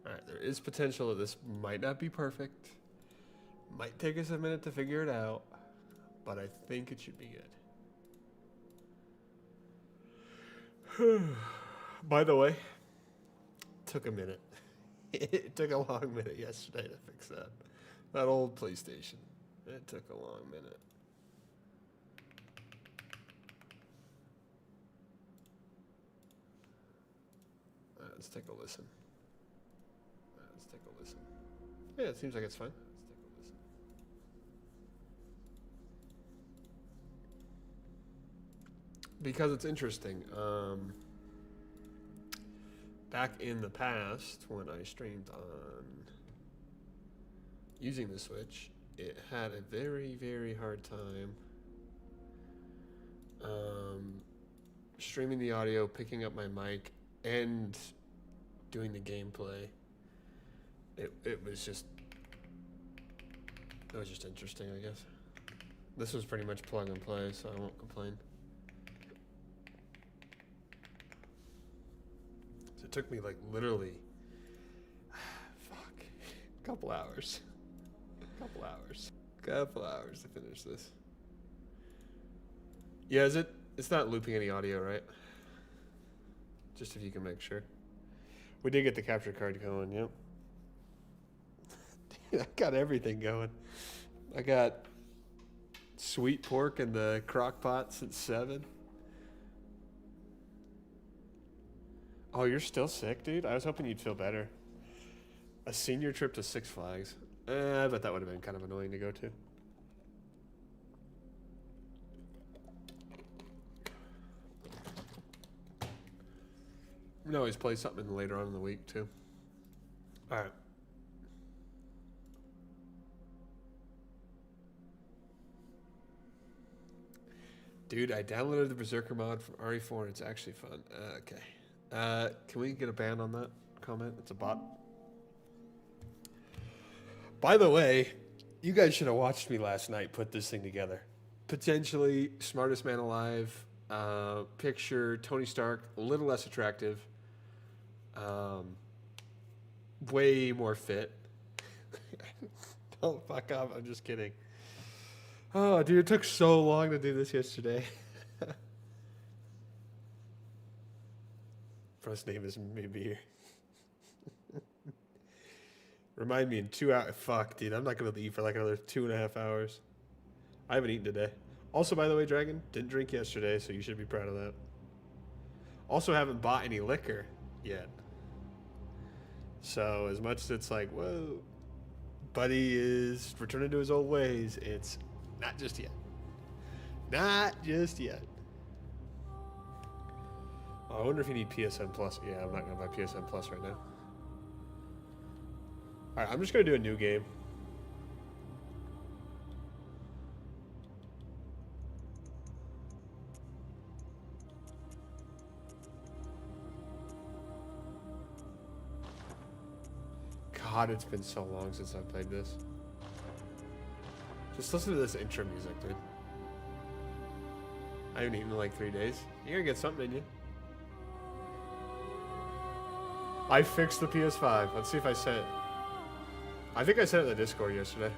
Alright, there is potential that this might not be perfect. Might take us a minute to figure it out, but I think it should be good. By the way, took a minute. It took a long minute yesterday to fix that. That old PlayStation. It took a long minute. Let's take a listen. Let's take a listen. Yeah, it seems like it's fine. Let's take a listen. Because it's interesting. Back in the past, when I streamed on using the Switch, it had a very, very hard time streaming the audio, picking up my mic, and doing the gameplay. It was just interesting, I guess. This was pretty much plug and play, so I won't complain. So it took me like literally a couple hours to finish this. Yeah, it's not looping any audio, right? Just if you can make sure. We did get the capture card going, yep. Dude, I got everything going. I got sweet pork in the crock pot since 7. Oh, you're still sick, dude? I was hoping you'd feel better. A senior trip to Six Flags. I bet that would have been kind of annoying to go to. We can always play something later on in the week, too. All right. Dude, I downloaded the Berserker mod from RE4 and it's actually fun. Okay. Can we get a ban on that comment? It's a bot. By the way, you guys should have watched me last night put this thing together. Potentially smartest man alive. Picture Tony Stark, a little less attractive. Way more fit. Don't fuck up. I'm just kidding. Oh, dude, it took so long to do this yesterday. First name is maybe here. Remind me in 2 hours. Fuck, dude, I'm not going to eat for like another 2.5 hours. I haven't eaten today. Also, by the way, Dragon, didn't drink yesterday, so you should be proud of that. Also, haven't bought any liquor yet. So, as much as it's like, whoa, Buddy is returning to his old ways, it's not just yet. Not just yet. Oh, I wonder if you need PSN Plus. Yeah, I'm not going to buy PSN Plus right now. Alright, I'm just going to do a new game. God, it's been so long since I played this. Just listen to this intro music, dude. I haven't eaten in like 3 days. You're gonna get something in you. I fixed the PS5. Let's see if I said it. I think I said it in the Discord yesterday.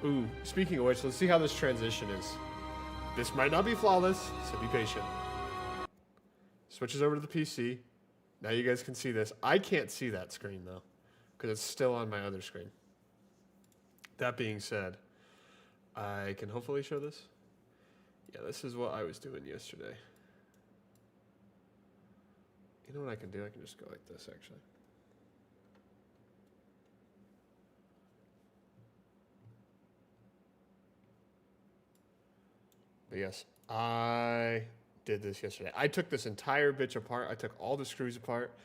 Ooh, speaking of which, let's see how this transition is. This might not be flawless, so be patient. Switches over to the PC. Now you guys can see this. I can't see that screen though, because it's still on my other screen. That being said, I can hopefully show this. Yeah, this is what I was doing yesterday. You know what I can do? I can just go like this, actually. But yes, I did this yesterday. I took this entire bitch apart. I took all the screws apart.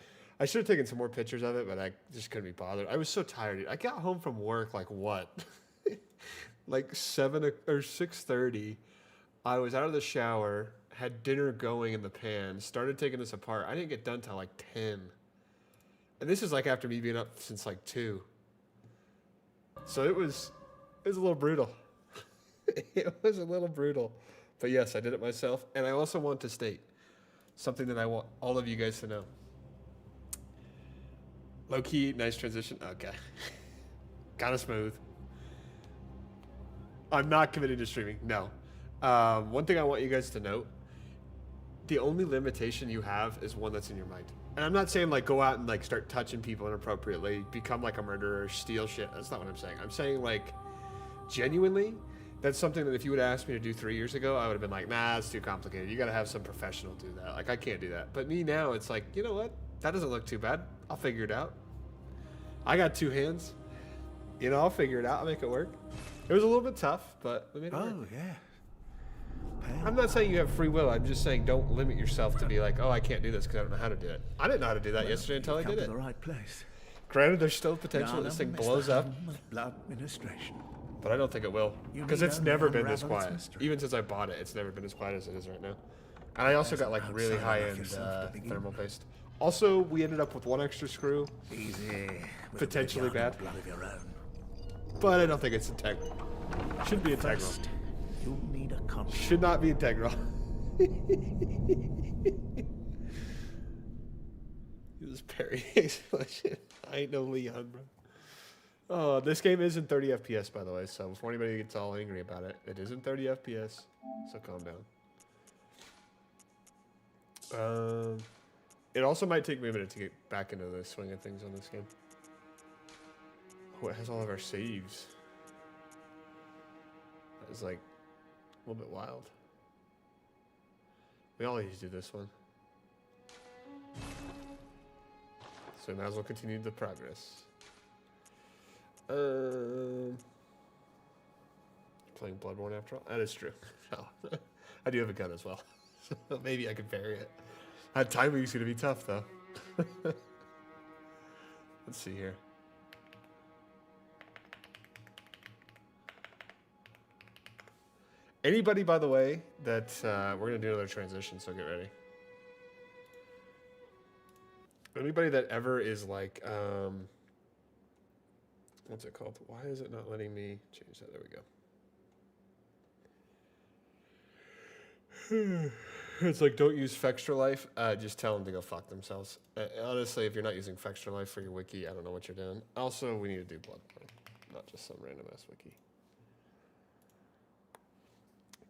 I should have taken some more pictures of it, but I just couldn't be bothered. I was so tired. I got home from work like what? Like 7 or 6:30. I was out of the shower, had dinner going in the pan, started taking this apart. I didn't get done till like 10. And this is like after me being up since like 2. So it was a little brutal. It was a little brutal. But yes, I did it myself. And I also want to state something that I want all of you guys to know. Low key, nice transition. Okay. Kind of smooth. I'm not committed to streaming. No. One thing I want you guys to note, the only limitation you have is one that's in your mind. And I'm not saying like go out and like start touching people inappropriately, become like a murderer, steal shit. That's not what I'm saying. I'm saying like genuinely, that's something that if you would have asked me to do 3 years ago, I would have been like, nah, it's too complicated. You got to have some professional do that. Like I can't do that. But me now, it's like, you know what? That doesn't look too bad. I'll figure it out. I got 2 hands. You know, I'll figure it out. I'll make it work. It was a little bit tough, but we made it work. Oh, yeah. I'm not saying you have free will. I'm just saying don't limit yourself to be like, oh, I can't do this because I don't know how to do it. I didn't know how to do that yesterday until I did it. The right place. Granted, there's still potential this thing blows up, Blood administration. but I don't think it will because mean it's only never been this unravel its quiet. mystery? Even since I bought it, it's never been as quiet as it is right now. And I also got like really outsider like high-end yourself to begin thermal paste. Also, we ended up with 1 extra screw, Easy. With potentially a bit of bad, blood of your own. but I don't think it's integral. Should be integral. First, you'll need a compass. Should not be integral. This parry explosion. I ain't no Leon, bro. Oh, this game is in 30 FPS, by the way. So before anybody gets all angry about it, it is in 30 FPS. So calm down. It also might take me a minute to get back into the swing of things on this game. Oh, it has all of our saves. That was like a little bit wild. We always do this one. So we might as well continue the progress. Playing Bloodborne after all? That is true. Oh, I do have a gun as well. So maybe I could vary it. That timing's going to be tough, though. Let's see here. Anybody, by the way, that we're going to do another transition, so get ready. Anybody that ever is like, what's it called? Why is it not letting me change that? There we go. It's like, don't use Fextra Life. Just tell them to go fuck themselves. Honestly, if you're not using Fextra Life for your wiki, I don't know what you're doing. Also, we need to do Bloodborne, not just some random ass wiki.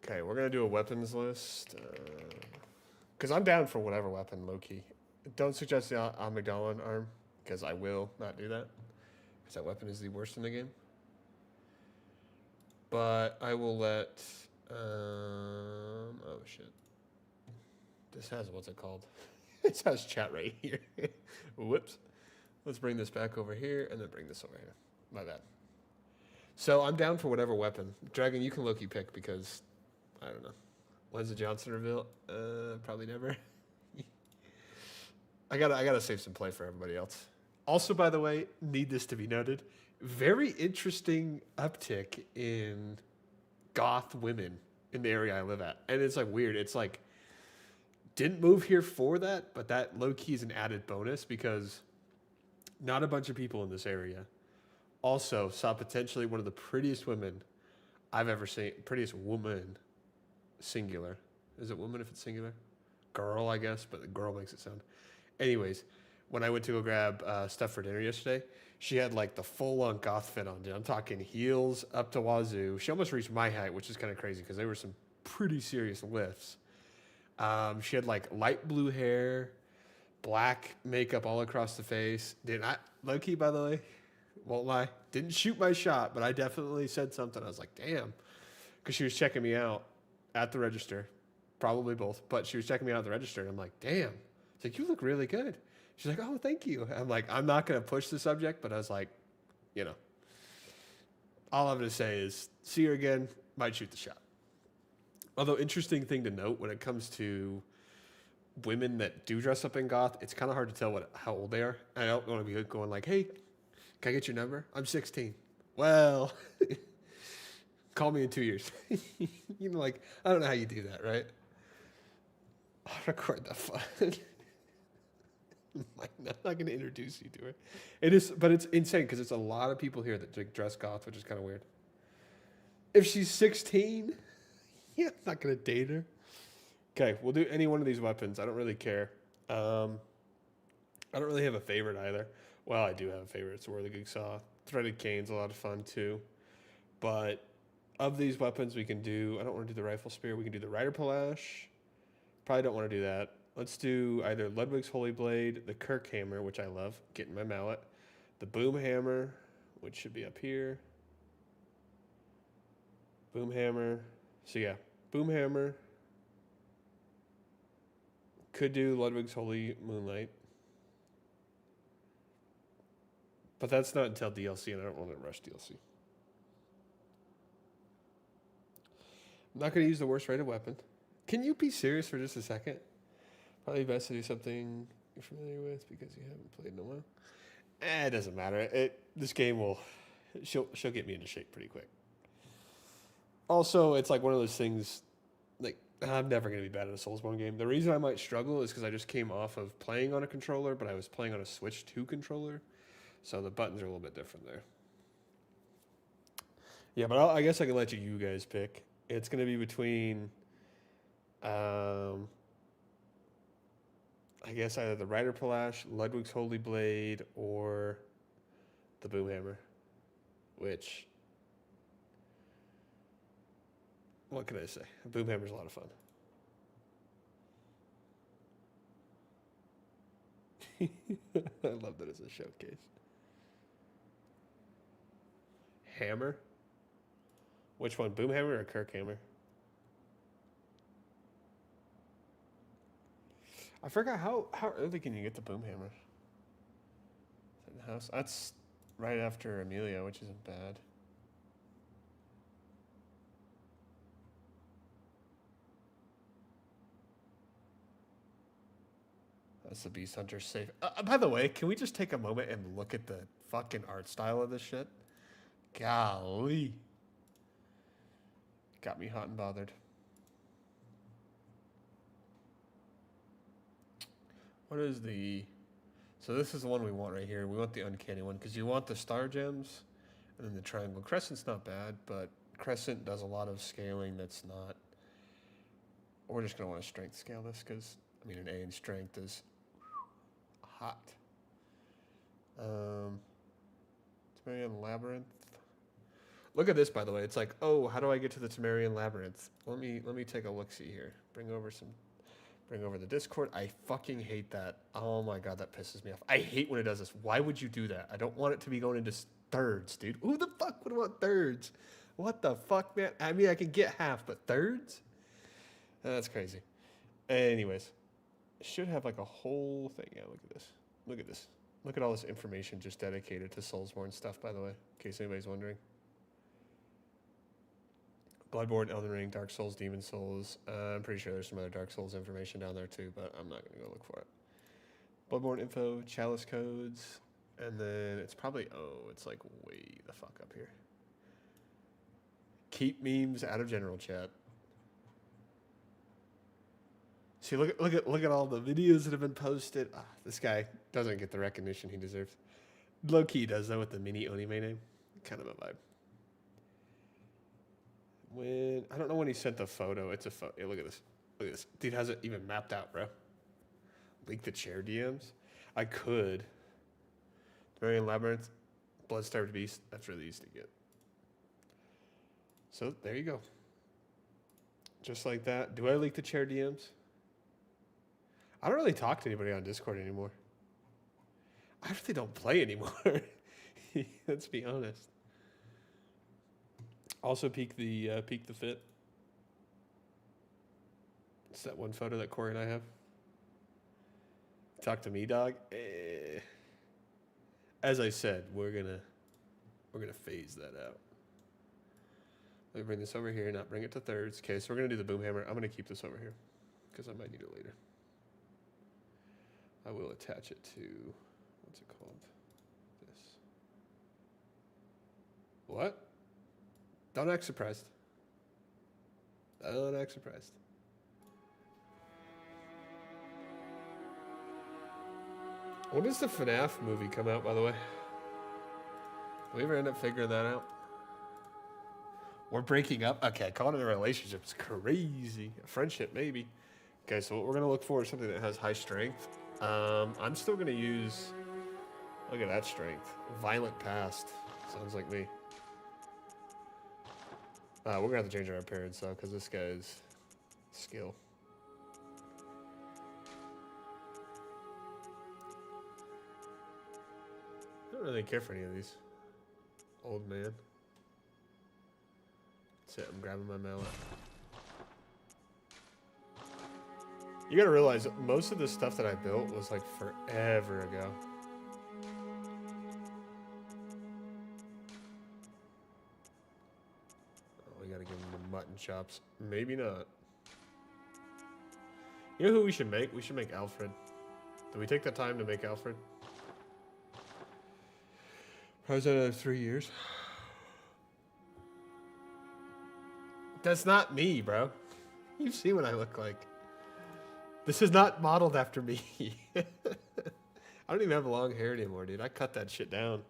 Okay, we're gonna do a weapons list. Because I'm down for whatever weapon, low-key. Don't suggest the Amygdalin arm, because I will not do that. Because that weapon is the worst in the game. But I will let... oh, shit. This has, what's it called? It has chat right here. Whoops. Let's bring this back over here, and then bring this over here. My bad. So I'm down for whatever weapon. Dragon, you can low-key pick, because... I don't know. When's the Johnson reveal? Probably never. I gotta save some play for everybody else. Also, by the way, need this to be noted. Very interesting uptick in goth women in the area I live at. And it's like weird. It's like, didn't move here for that, but that low key is an added bonus because not a bunch of people in this area. Also saw potentially one of the prettiest women I've ever seen. Prettiest woman. Singular. Is it woman if it's singular? Girl, I guess, but the girl makes it sound. Anyways, when I went to go grab stuff for dinner yesterday, she had like the full-on goth fit on, dude. I'm talking heels up to wazoo. She almost reached my height, which is kind of crazy because there were some pretty serious lifts. She had like light blue hair, black makeup all across the face. Dude, low-key, by the way, won't lie, didn't shoot my shot, but I definitely said something. I was like, damn, because she was checking me out at the register, probably both, but she was checking me out at the register, and I'm like, damn. It's like, you look really good. She's like, oh, thank you. I'm like, I'm not going to push the subject, but I was like, you know, all I'm going to say is see her again, might shoot the shot. Although, interesting thing to note when it comes to women that do dress up in goth, it's kind of hard to tell how old they are. I don't want to be going like, hey, can I get your number? I'm 16. Well... Call me in 2 years. You know, like, I don't know how you do that, right? I'll record that fun. I'm not going to introduce you to her. It is, but it's insane because it's a lot of people here that dress goth, which is kind of weird. If she's 16, yeah, I'm not going to date her. Okay, we'll do any one of these weapons. I don't really care. I don't really have a favorite either. Well, I do have a favorite. It's Whirligig Saw. Threaded Cane's a lot of fun too. But of these weapons, we can do. I don't want to do the Rifle Spear. We can do the Rider Palash. Probably don't want to do that. Let's do either Ludwig's Holy Blade, the Kirk Hammer, which I love, getting my mallet, the Boom Hammer, which should be up here. Boom Hammer. So yeah, Boom Hammer. Could do Ludwig's Holy Moonlight. But that's not until DLC, and I don't want to rush DLC. I'm not going to use the worst rated weapon. Can you be serious for just a second? Probably best to do something you're familiar with because you haven't played in a while. It doesn't matter. This game will... She'll get me into shape pretty quick. Also, it's like one of those things... Like, I'm never going to be bad at a Soulsborne game. The reason I might struggle is because I just came off of playing on a controller, but I was playing on a Switch 2 controller. So the buttons are a little bit different there. Yeah, but I guess I can let you guys pick. It's going to be between, I guess either the Rider Palash, Ludwig's Holy Blade, or the Boom Hammer. Which, what can I say? A Boom Hammer's a lot of fun. I love that it's a showcase. Hammer? Which one, Boom Hammer or Kirk Hammer? I forgot how early can you get the Boom Hammer? Is that in the house? That's right after Amelia, which isn't bad. That's the Beast Hunter safe. By the way, can we just take a moment and look at the fucking art style of this shit? Golly. Got me hot and bothered. What is the... So this is the one we want right here. We want the uncanny one because you want the star gems and then the triangle. Crescent's not bad, but Crescent does a lot of scaling that's not... We're just going to want to strength scale this because, I mean, an A in strength is hot. Temerian Labyrinth. Look at this, by the way. It's like, oh, how do I get to the Temerian Labyrinth? Let me take a look-see here. Bring over the Discord. I fucking hate that. Oh my god, that pisses me off. I hate when it does this. Why would you do that? I don't want it to be going into thirds, dude. Who the fuck would want thirds? What the fuck, man? I mean, I can get half, but thirds? That's crazy. Anyways, it should have like a whole thing. Yeah, look at this. Look at this. Look at all this information just dedicated to Soulsborne stuff, by the way, in case anybody's wondering. Bloodborne, Elden Ring, Dark Souls, Demon Souls. I'm pretty sure there's some other Dark Souls information down there too, but I'm not going to go look for it. Bloodborne info, Chalice codes, and then it's probably, it's like way the fuck up here. Keep memes out of general chat. See, look at all the videos that have been posted. This guy doesn't get the recognition he deserves. Low key does though with the mini Onime name. Kind of a vibe. I don't know when he sent the photo. It's a photo. Yeah, look at this. Look at this. Dude has it even mapped out, bro. Leak the chair DMs. I could. Temerian Labyrinth, Bloodstarved Beast. That's really easy to get. So there you go. Just like that. Do I leak the chair DMs? I don't really talk to anybody on Discord anymore. I really don't play anymore. Let's be honest. Also peek the fit. It's that one photo that Corey and I have. Talk to me, dog. As I said, we're gonna phase that out. Let me bring this over here, not bring it to thirds. Okay, so we're gonna do the Boom Hammer. I'm gonna keep this over here because I might need it later. I will attach it to, what's it called? This. What? Don't act surprised. Don't act surprised. When does the FNAF movie come out, by the way? Do we ever end up figuring that out? We're breaking up? Okay, calling it a relationship is crazy. A friendship, maybe. Okay, so what we're going to look for is something that has high strength. I'm still going to use Look at that strength. Violent past. Sounds like me. We're gonna have to change our appearance though, because this guy's skill. I don't really care for any of these. Old man. That's it, I'm grabbing my mallet. You gotta realize, most of the stuff that I built was like forever ago. Oh, we gotta give him the mutton chops. Maybe not. You know who we should make? We should make Alfred. Did we take the time to make Alfred? How's that another 3 years? That's not me, bro. You see what I look like. This is not modeled after me. I don't even have long hair anymore, dude. I cut that shit down.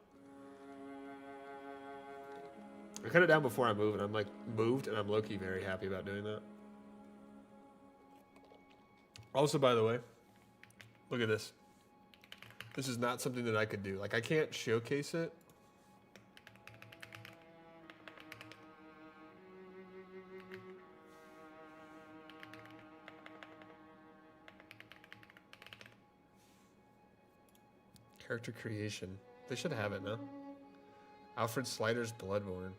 I cut it down before I moved, and I'm like moved, and I'm low-key very happy about doing that. Also, by the way, look at this. This is not something that I could do. Like, I can't showcase it. Character creation. They should have it now. Alfred Slider's Bloodborne.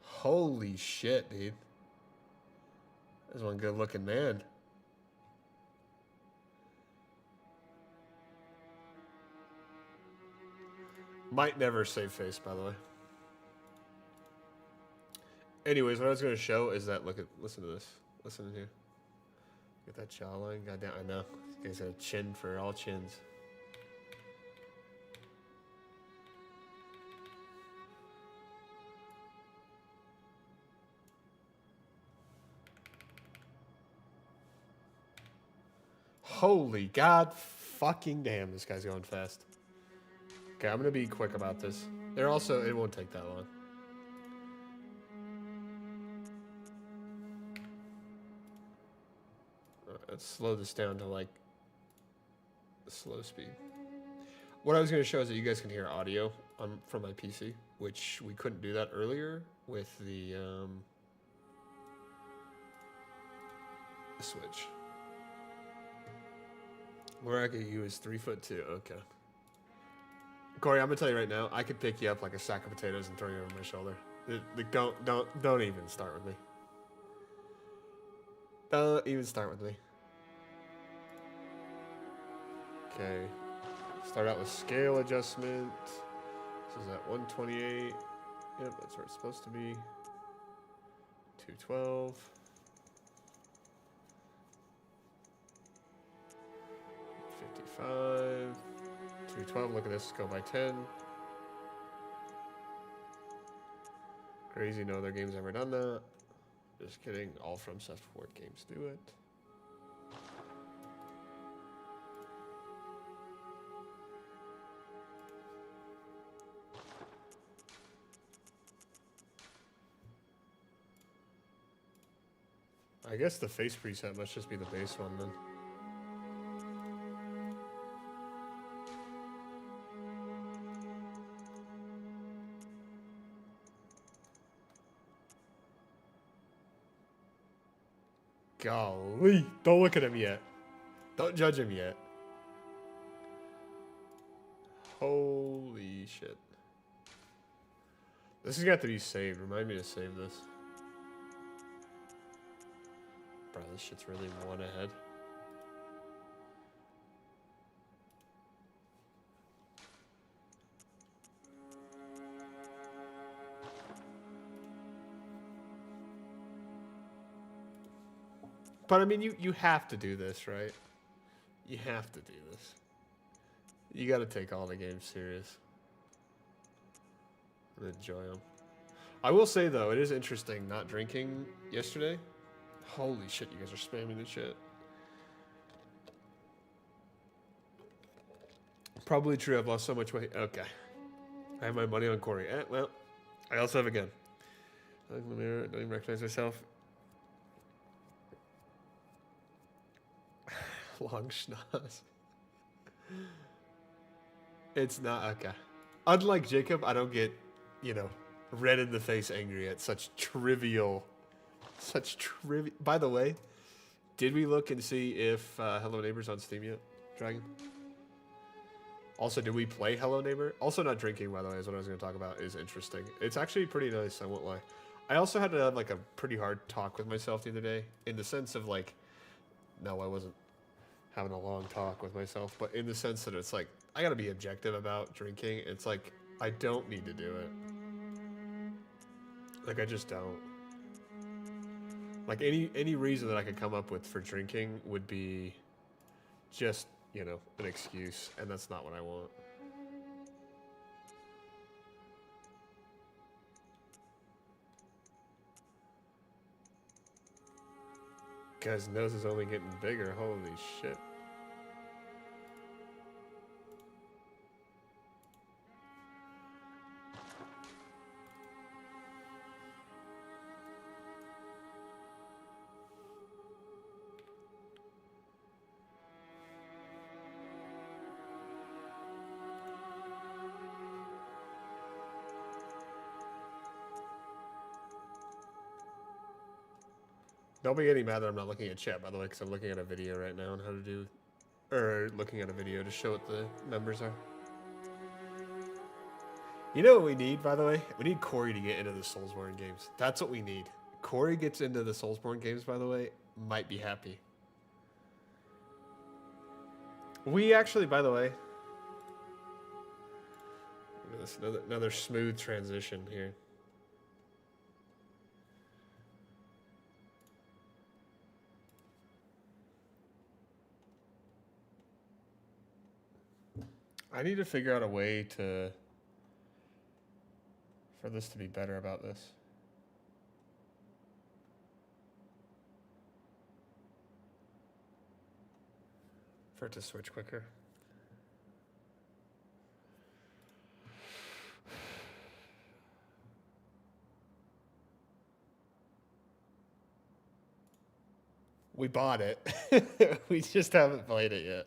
Holy shit, dude. There's one good looking man. Might never save face, by the way. Anyways, what I was going to show is that, listen to this. Listen in here. Get that jawline. Goddamn, I know. This guy's got a chin for all chins. Holy god fucking damn, this guy's going fast. Okay, I'm gonna be quick about this. They're also, it won't take that long. Let's slow this down to like slow speed. What I was gonna show is that you guys can hear audio from my PC, which we couldn't do that earlier with the Switch. Where I could you is 3'2". Okay. Corey, I'm gonna tell you right now, I could pick you up like a sack of potatoes and throw you over my shoulder. Don't even start with me. Don't even start with me. Okay. Start out with scale adjustment. This is at 128. Yep, that's where it's supposed to be. 212. 55. 212. Look at this. Go by 10. Crazy. No other game's ever done that. Just kidding. All From Software games do it. I guess the face preset must just be the base one then. Golly. Don't look at him yet. Don't judge him yet. Holy shit. This is got to be saved. Remind me to save this. Bro, this shit's really one ahead. But I mean, you have to do this, right? You have to do this. You got to take all the games serious and enjoy them. I will say though, it is interesting not drinking yesterday. Holy shit, you guys are spamming the shit. Probably true. I've lost so much weight. Okay, I have my money on Corey. Well, I also have a gun. I look in the mirror. Don't even recognize myself. Long schnoz. It's not okay. Unlike Jacob, I don't get, you know, red in the face angry at such trivial. By the way, did we look and see if Hello Neighbor's on Steam yet, Dragon? Also, did we play Hello Neighbor? Also, not drinking, by the way, is what I was going to talk about. Is interesting. It's actually pretty nice. I won't lie. I also had to have like a pretty hard talk with myself the other day, in the sense of like, no, I wasn't having a long talk with myself, but in the sense that it's like I got to be objective about drinking. It's like I don't need to do it. Like I just don't. Like any reason that I could come up with for drinking would be just, you know, an excuse, and that's not what I want. Guy's nose is only getting bigger. Holy shit. Don't be getting mad that I'm not looking at chat, by the way, because I'm looking at a video right now on how to do, or looking at a video to show what the numbers are. You know what we need, by the way? We need Corey to get into the Soulsborne games. That's what we need. Corey gets into the Soulsborne games, by the way, might be happy. We actually, by the way, look at this, another smooth transition here. I need to figure out a way for this to be better about this. For it to switch quicker. We bought it. We just haven't played it yet.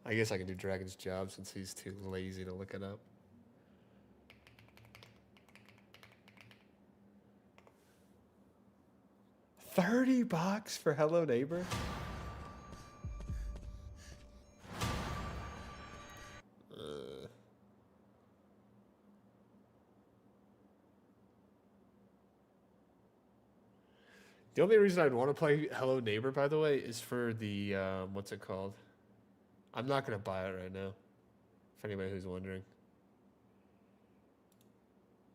I guess I can do Dragon's job since he's too lazy to look it up. $30 for Hello Neighbor? The only reason I'd want to play Hello Neighbor, by the way, is for the, what's it called? I'm not going to buy it right now, if anybody who's wondering.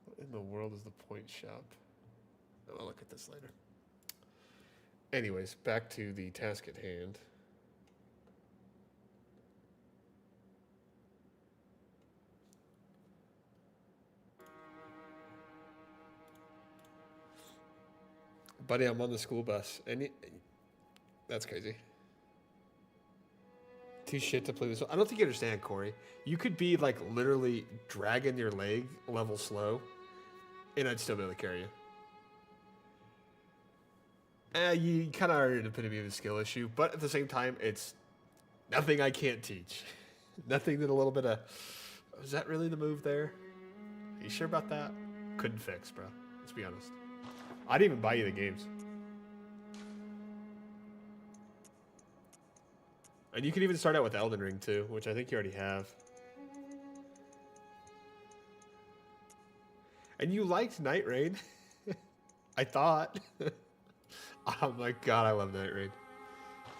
What in the world is the point shop? I'll look at this later. Anyways, back to the task at hand. Buddy, I'm on the school bus. That's crazy. Too shit to play this. I don't think you understand, Corey. You could be like literally dragging your leg level slow, and I'd still be able to carry you. You kind of are an epitome of a skill issue, but at the same time, it's nothing I can't teach. Nothing that a little bit of, is that really the move there? Are you sure about that? Couldn't fix, bro. Let's be honest. I'd even buy you the games. And you can even start out with Elden Ring too, which I think you already have. And you liked Night Rain. I thought. Oh my god, I love Night Rain.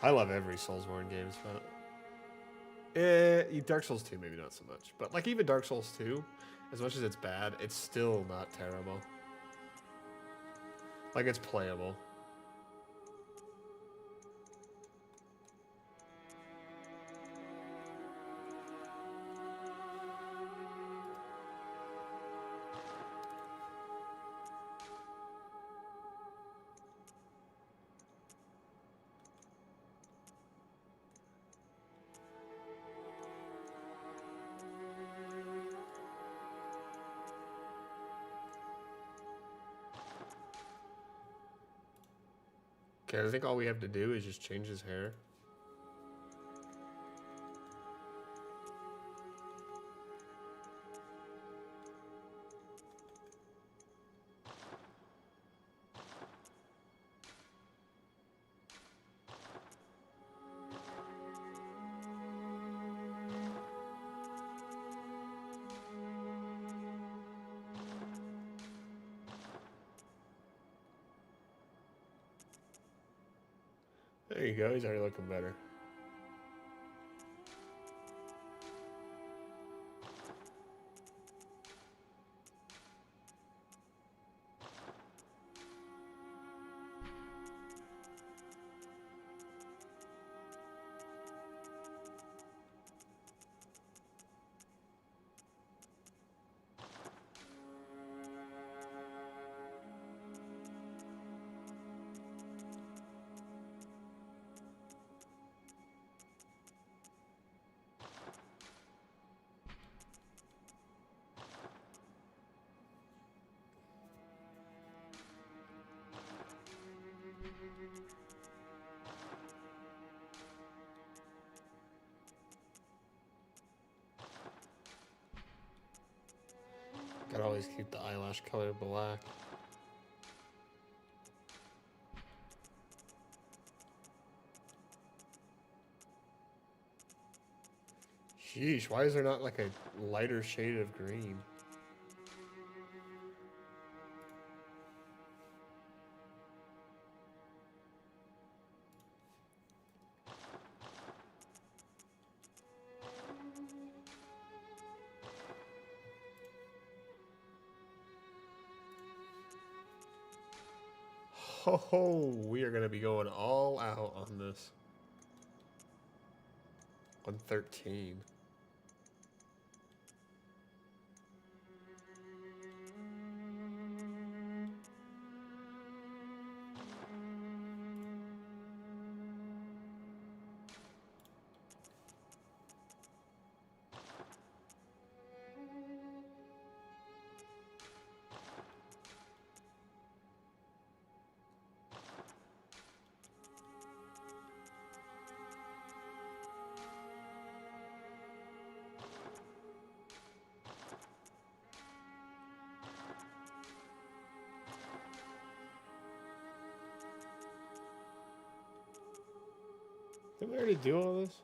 I love every Soulsborne games, but Dark Souls 2 maybe not so much. But like even Dark Souls 2, as much as it's bad, it's still not terrible. Like it's playable. Okay, I think all we have to do is just change his hair. There you go. He's already looking better. Gotta always keep the eyelash color black. Sheesh, why is there not like a lighter shade of green? Oh, we are going to be going all out on this. 113. Didn't we already do all this?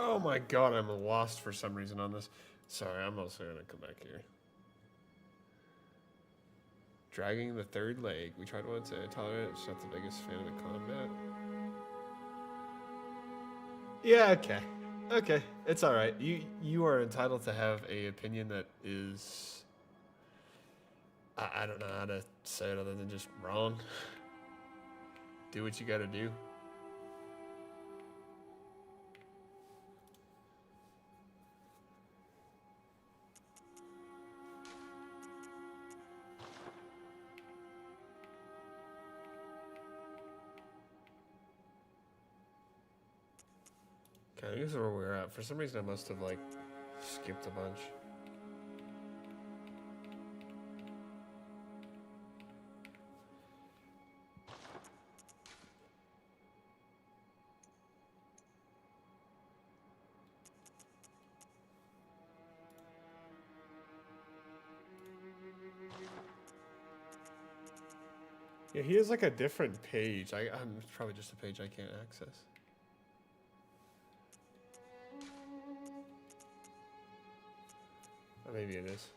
Oh my god, I'm lost for some reason on this. Sorry, I'm also gonna come back here. Dragging the third leg. We tried once and I tolerate it. Just not the biggest fan of the combat. Yeah, okay. Okay, it's alright. You are entitled to have a opinion that is... I don't know how to say it other than just wrong. Do what you gotta do. Okay, I guess where we're at. For some reason, I must have, like, skipped a bunch. Yeah, he has, like, a different page. It's probably just a page I can't access. Or maybe it is.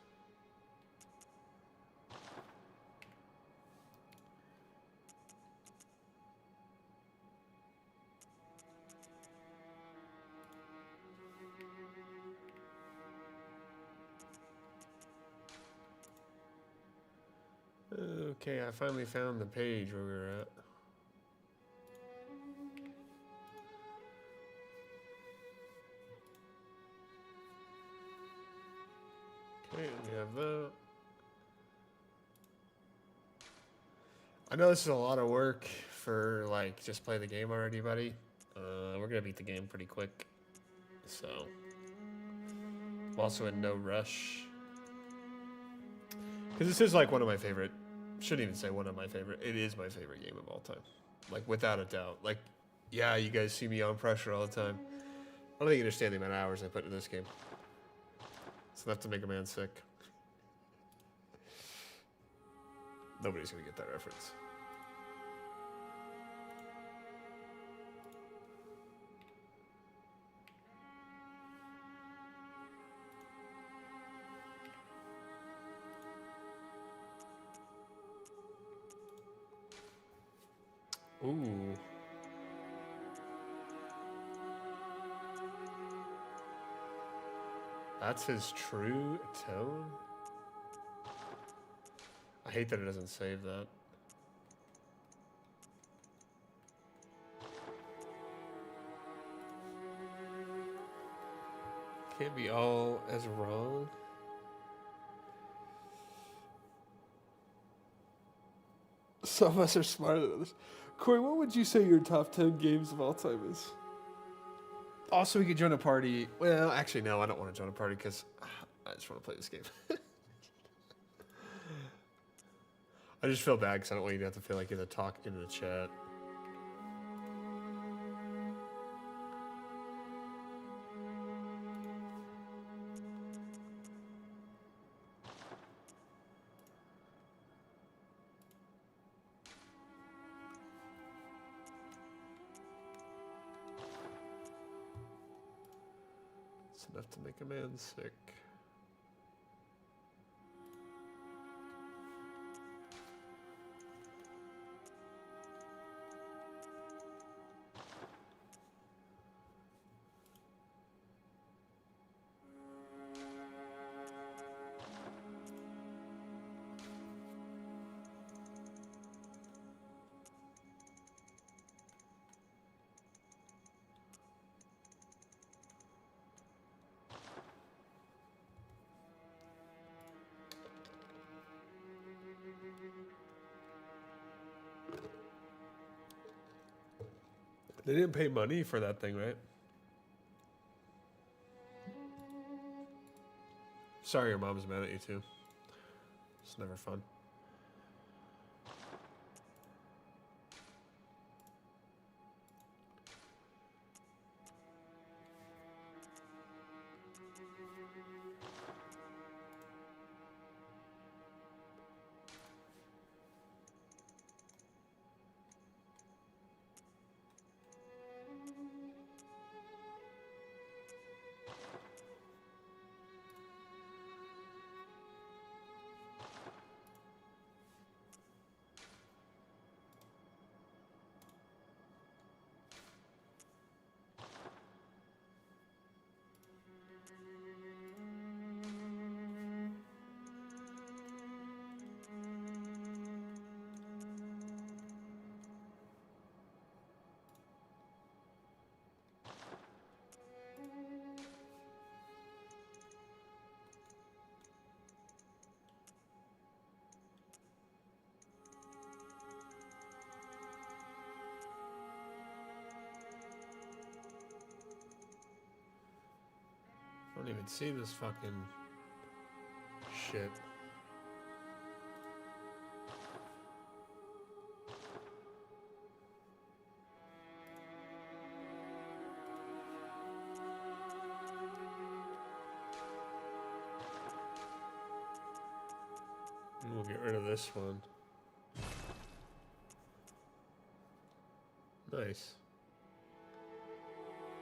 Okay, I finally found the page where we were at. Okay, we have that. I know this is a lot of work for, like, just play the game already, buddy. We're gonna beat the game pretty quick. So, I'm also in no rush. Because this is like one of my favorite. Shouldn't even say one of my favorite. It is my favorite game of all time, like without a doubt. Like, yeah, you guys see me on pressure all the time. I don't think you understand the amount of hours I put into this game. It's enough to make a man sick. Nobody's gonna get that reference. Ooh. That's his true tone? I hate that it doesn't save that. Can't be all as wrong. Some of us are smarter than others. Corey, what would you say your top 10 games of all time is? Also, we could join a party. Well, actually, no, I don't want to join a party because I just want to play this game. I just feel bad because I don't want you to have to feel like you have to talk into the chat. It's enough to make a man sick. They didn't pay money for that thing, right? Sorry your mom's mad at you too. It's never fun. I don't even see this fucking shit. We'll get rid of this one. Nice.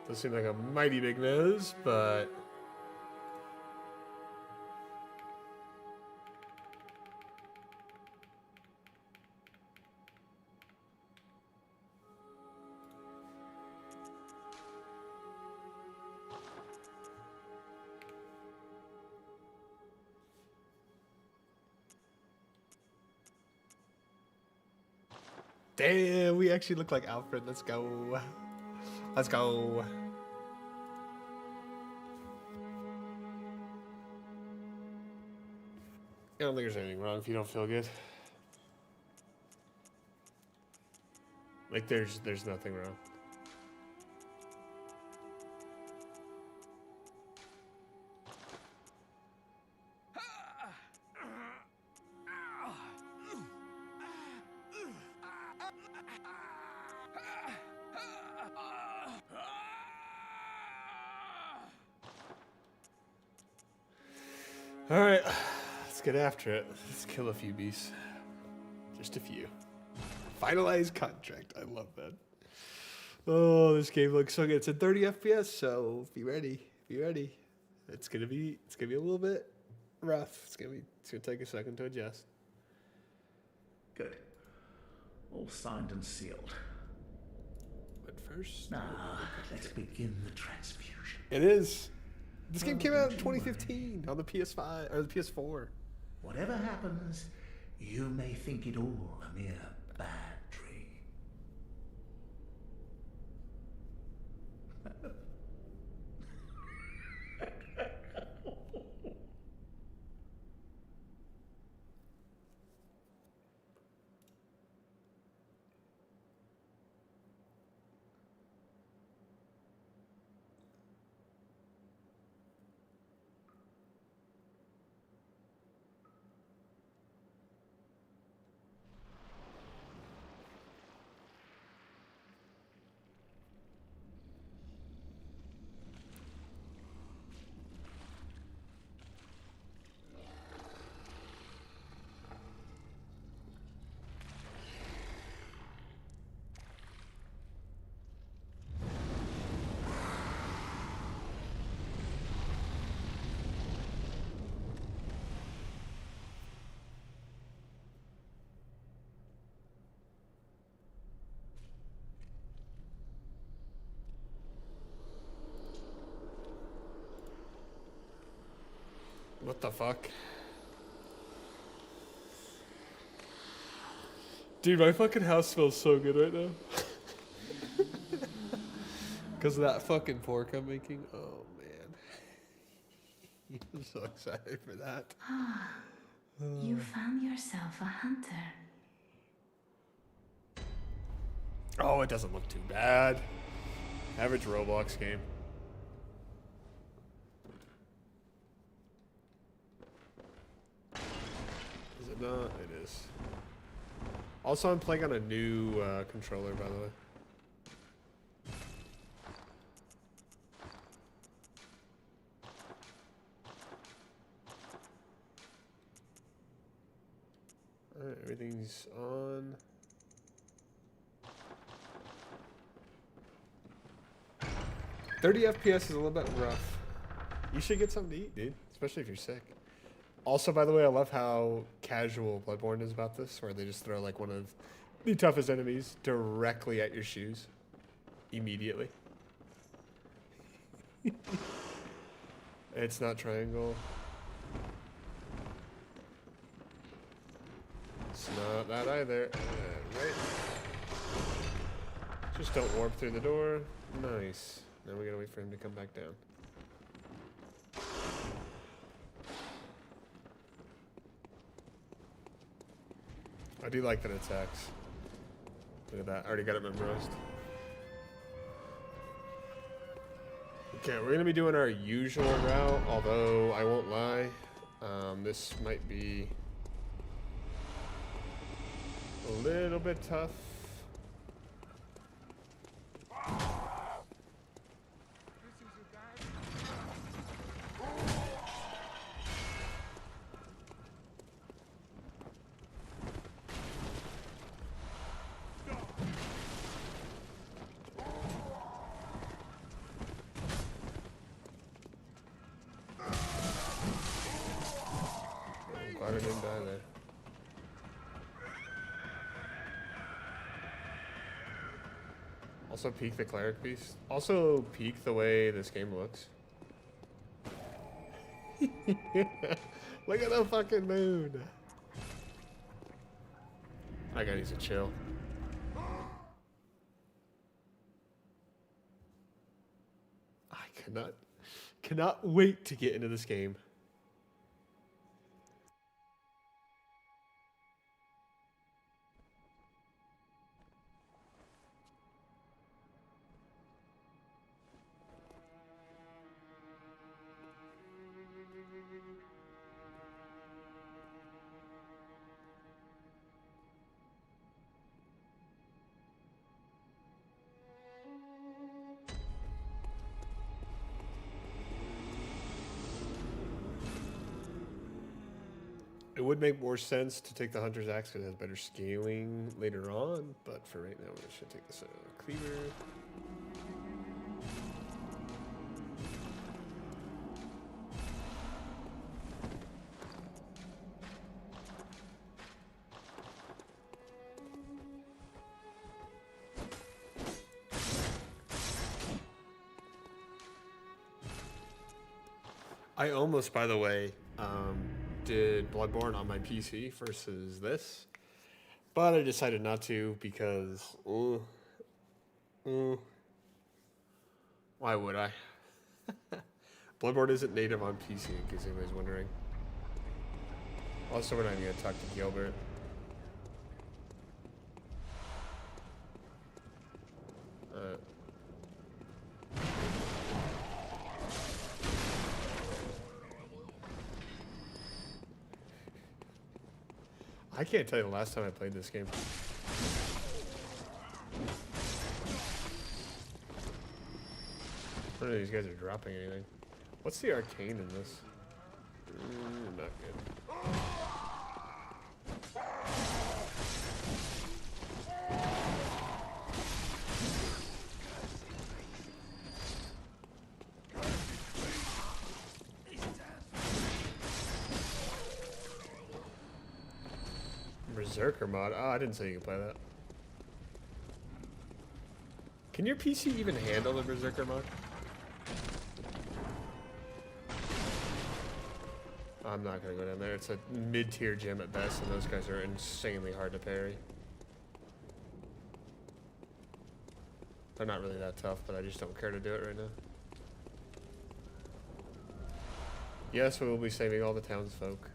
Does seem like a mighty big nose, but damn, we actually look like Alfred. Let's go. Let's go. I don't think there's anything wrong if you don't feel good. Like there's nothing wrong. All right, let's get after it. Let's kill a few beasts. Just a few. Finalized contract. I love that. Oh, this game looks so good. It's at 30 FPS, so be ready. Be ready. It's gonna be a little bit rough. It's gonna take a second to adjust. Good. All signed and sealed. But first, Now, let's begin the transfusion. it is. This game came out in 2015 on the PS5 or the PS4. Whatever happens, you may think it all a mere bad dream. What the fuck? Dude, my fucking house smells so good right now. Because of that fucking pork I'm making. Oh, man. I'm so excited for that. You found yourself a hunter. Oh, it doesn't look too bad. Average Roblox game. Is it not? It is. Also, I'm playing on a new controller, by the way. Alright, everything's on. $30 FPS is a little bit rough. You should get something to eat, dude. Especially if you're sick. Also, by the way, I love how casual Bloodborne is about this, where they just throw like one of the toughest enemies directly at your shoes. Immediately. It's not triangle. It's not that either. Right. Just don't warp through the door. Nice. Now we gotta wait for him to come back down. I do like that attacks. Look at that. I already got it memorized. Okay, we're gonna be doing our usual route, although I won't lie. This might be a little bit tough. Glad I didn't die there. Also peek the cleric piece. Also peek the way this game looks. Look at the fucking moon. I gotta need to chill. I cannot wait to get into this game. It would make more sense to take the Hunter's Axe because it has better scaling later on, but for right now, we should take this cleaver. I almost, by the way, did Bloodborne on my PC versus this, but I decided not to because, why would I? Bloodborne isn't native on PC, in case anybody's wondering. Also, we're not even gonna talk to Gilbert. I can't tell you the last time I played this game. None of these guys are dropping anything. What's the arcane in this? Not good. Berserker mod? Oh, I didn't say you could play that. Can your PC even handle the Berserker mod? I'm not gonna go down there. It's a mid-tier gym at best, and those guys are insanely hard to parry. They're not really that tough, but I just don't care to do it right now. Yes, we will be saving all the townsfolk.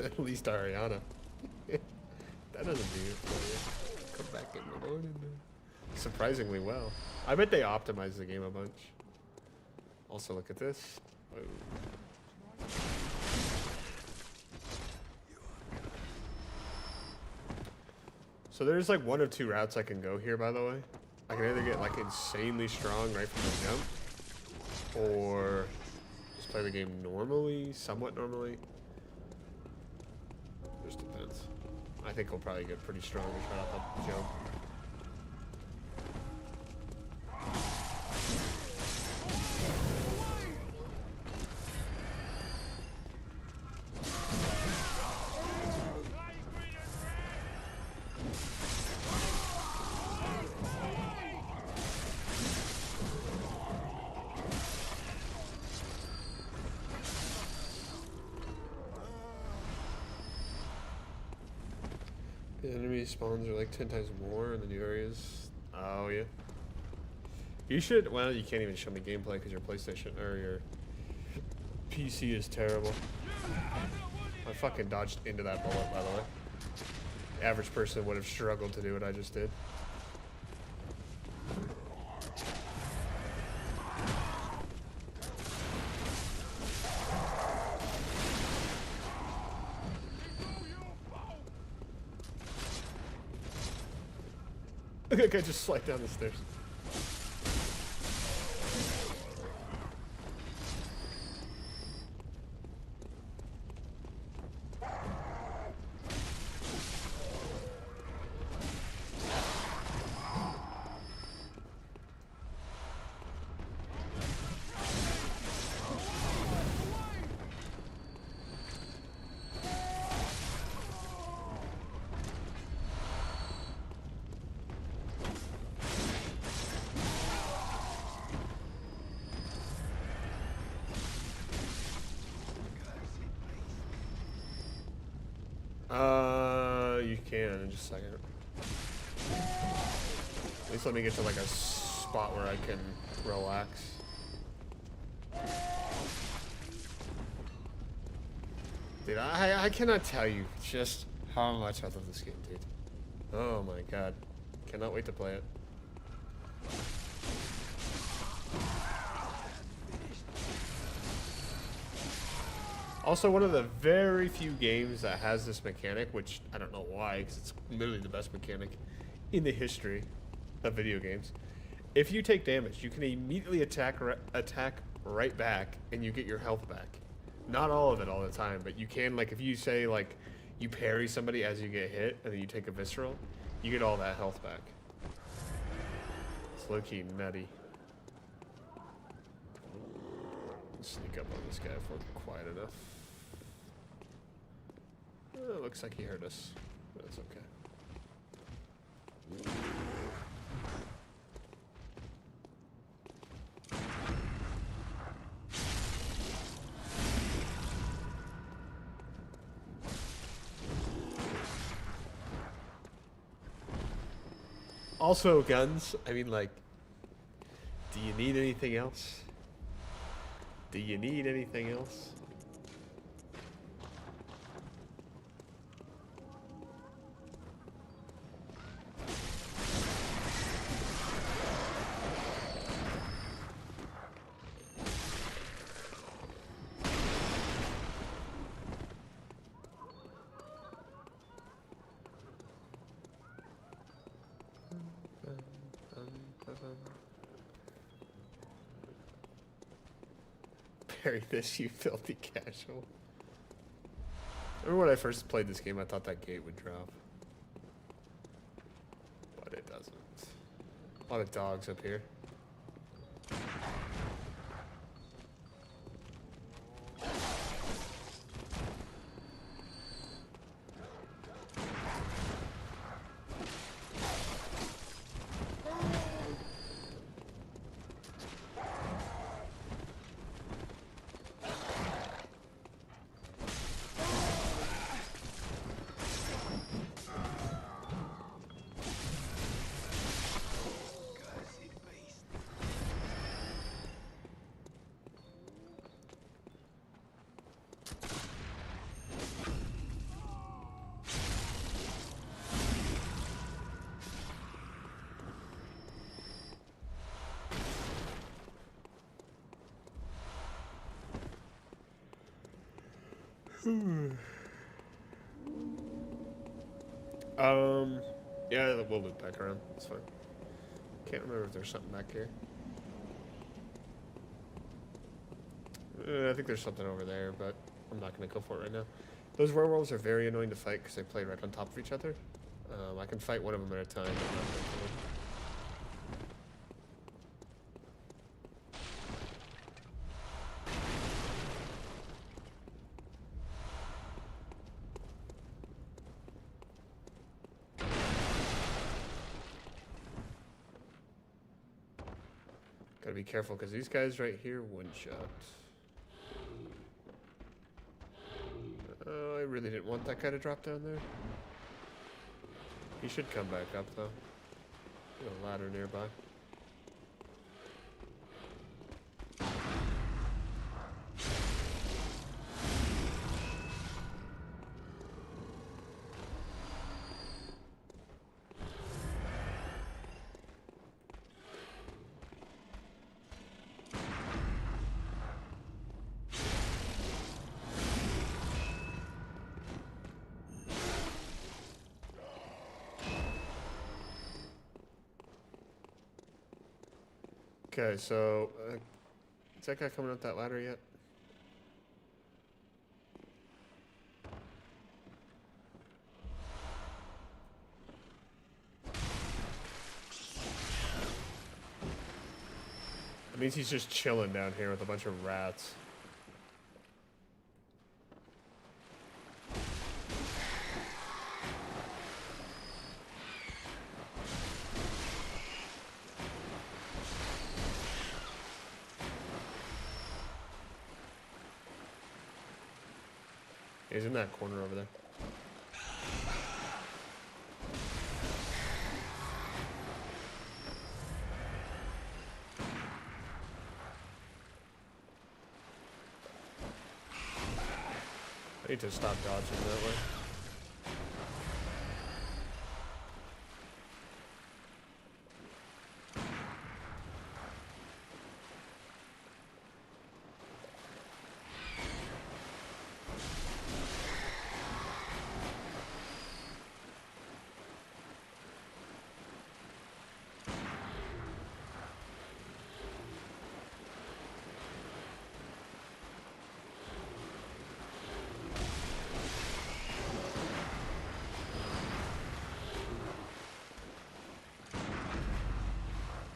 At least Ariana. That doesn't do it for you. Come back in the morning. Surprisingly well. I bet they optimized the game a bunch. Also, look at this. Whoa. So there's like one of two routes I can go here, by the way. I can either get like insanely strong right from the jump, or just play the game normally, somewhat normally. Just depends. I think we'll probably get pretty strong right off the jump. The enemy spawns are like 10 times more in the new areas. Oh, yeah. You should, well, you can't even show me gameplay because your PlayStation, or your PC is terrible. I fucking dodged into that bullet, by the way. The average person would have struggled to do what I just did. Look at that guy just slide down the stairs. You can in just a second. At least let me get to like a spot where I can relax. Dude, I cannot tell you just how much I love this game, dude. Oh my god. Cannot wait to play it. Also, one of the very few games that has this mechanic, which I don't know why, because it's literally the best mechanic in the history of video games. If you take damage, you can immediately attack right back, and you get your health back. Not all of it all the time, but you can, like, if you say, like, you parry somebody as you get hit, and then you take a visceral, you get all that health back. It's low-key nutty. Sneak up on this guy if we're quiet enough. Oh, looks like he heard us. That's okay. Also, guns. I mean, like, do you need anything else? Do you need anything else? Parry this, you filthy casual. Remember when I first played this game, I thought that gate would drop. But it doesn't. A lot of dogs up here. Yeah, we'll loop back around. It's fine. Can't remember if there's something back here. I think there's something over there, but I'm not going to go for it right now. Those werewolves are very annoying to fight because they play right on top of each other. I can fight one of them at a time. But not both of them. Gotta be careful because these guys right here one shot. Oh, I really didn't want that guy to drop down there. He should come back up though. There's a ladder nearby. Okay, so is that guy coming up that ladder yet? That means he's just chilling down here with a bunch of rats. He's in that corner over there. I need to stop dodging that way.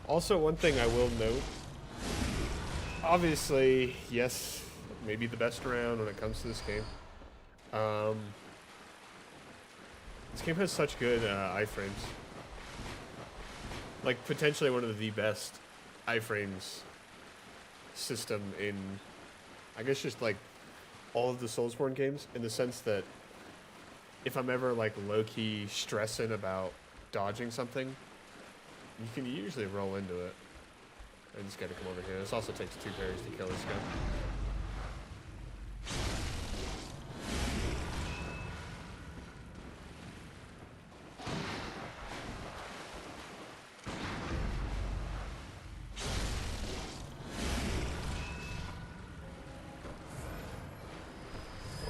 Also, one thing I will note, obviously, yes, maybe the best round when it comes to this game. This game has such good iframes. Like, potentially one of the best iframes system in, I guess, just like all of the Soulsborne games, in the sense that if I'm ever like low-key stressing about dodging something, you can usually roll into it. I just gotta come over here. This also takes 2 parries to kill this guy.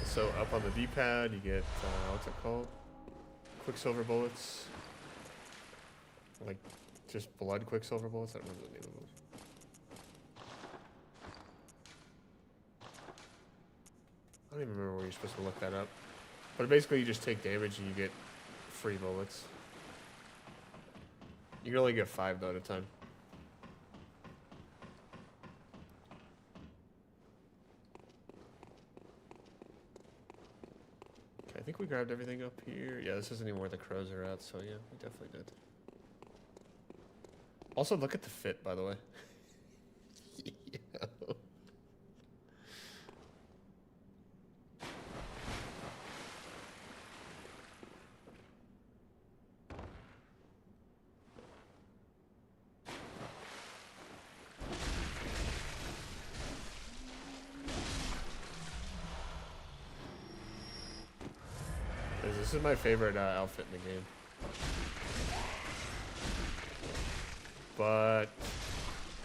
So up on the D-pad, you get, what's it called? Quicksilver bullets. Like, just blood Quicksilver bullets? I don't remember the name of them. I don't even remember where you're supposed to look that up. But basically you just take damage and you get free bullets. You can only get 5 though at a time. Okay, I think we grabbed everything up here. Yeah, this isn't even where the crows are at, so yeah, we definitely did. Also, look at the fit, by the way. Yeah. This is my favorite outfit in the game. But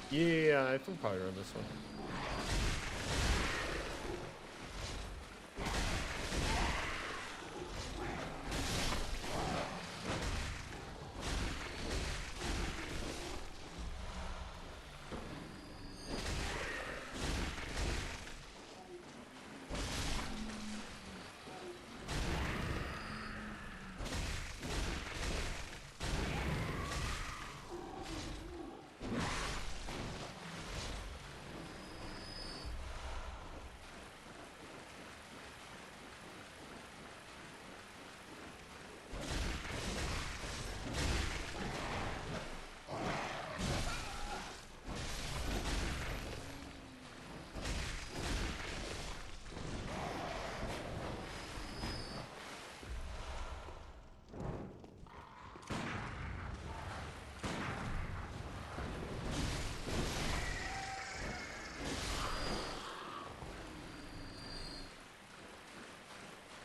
yeah, I think probably run this one.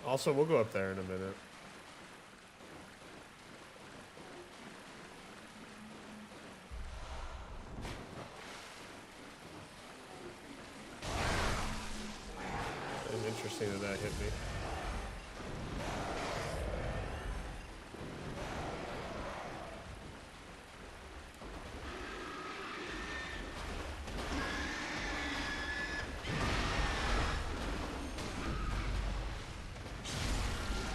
Also, we'll go up there in a minute. It was interesting that that hit me.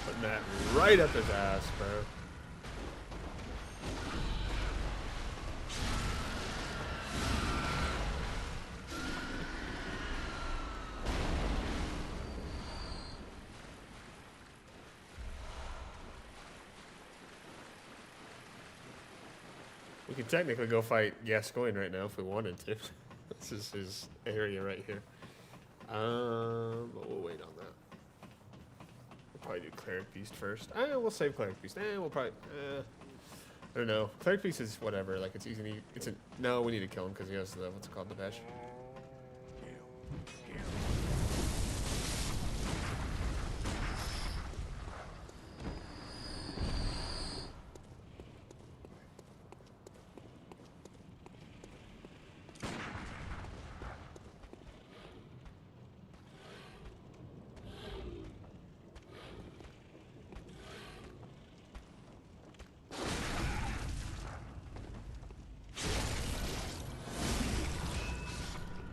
Putting that right up his ass, bro. We could technically go fight Gascoigne right now if we wanted to. This is his area right here. But we'll wait on that. We'll probably do Cleric Beast first. We'll save Cleric Beast. We'll probably. I don't know. Cleric Beast is whatever. Like, it's easy to. No, we need to kill him because he has the. What's it called? The bash.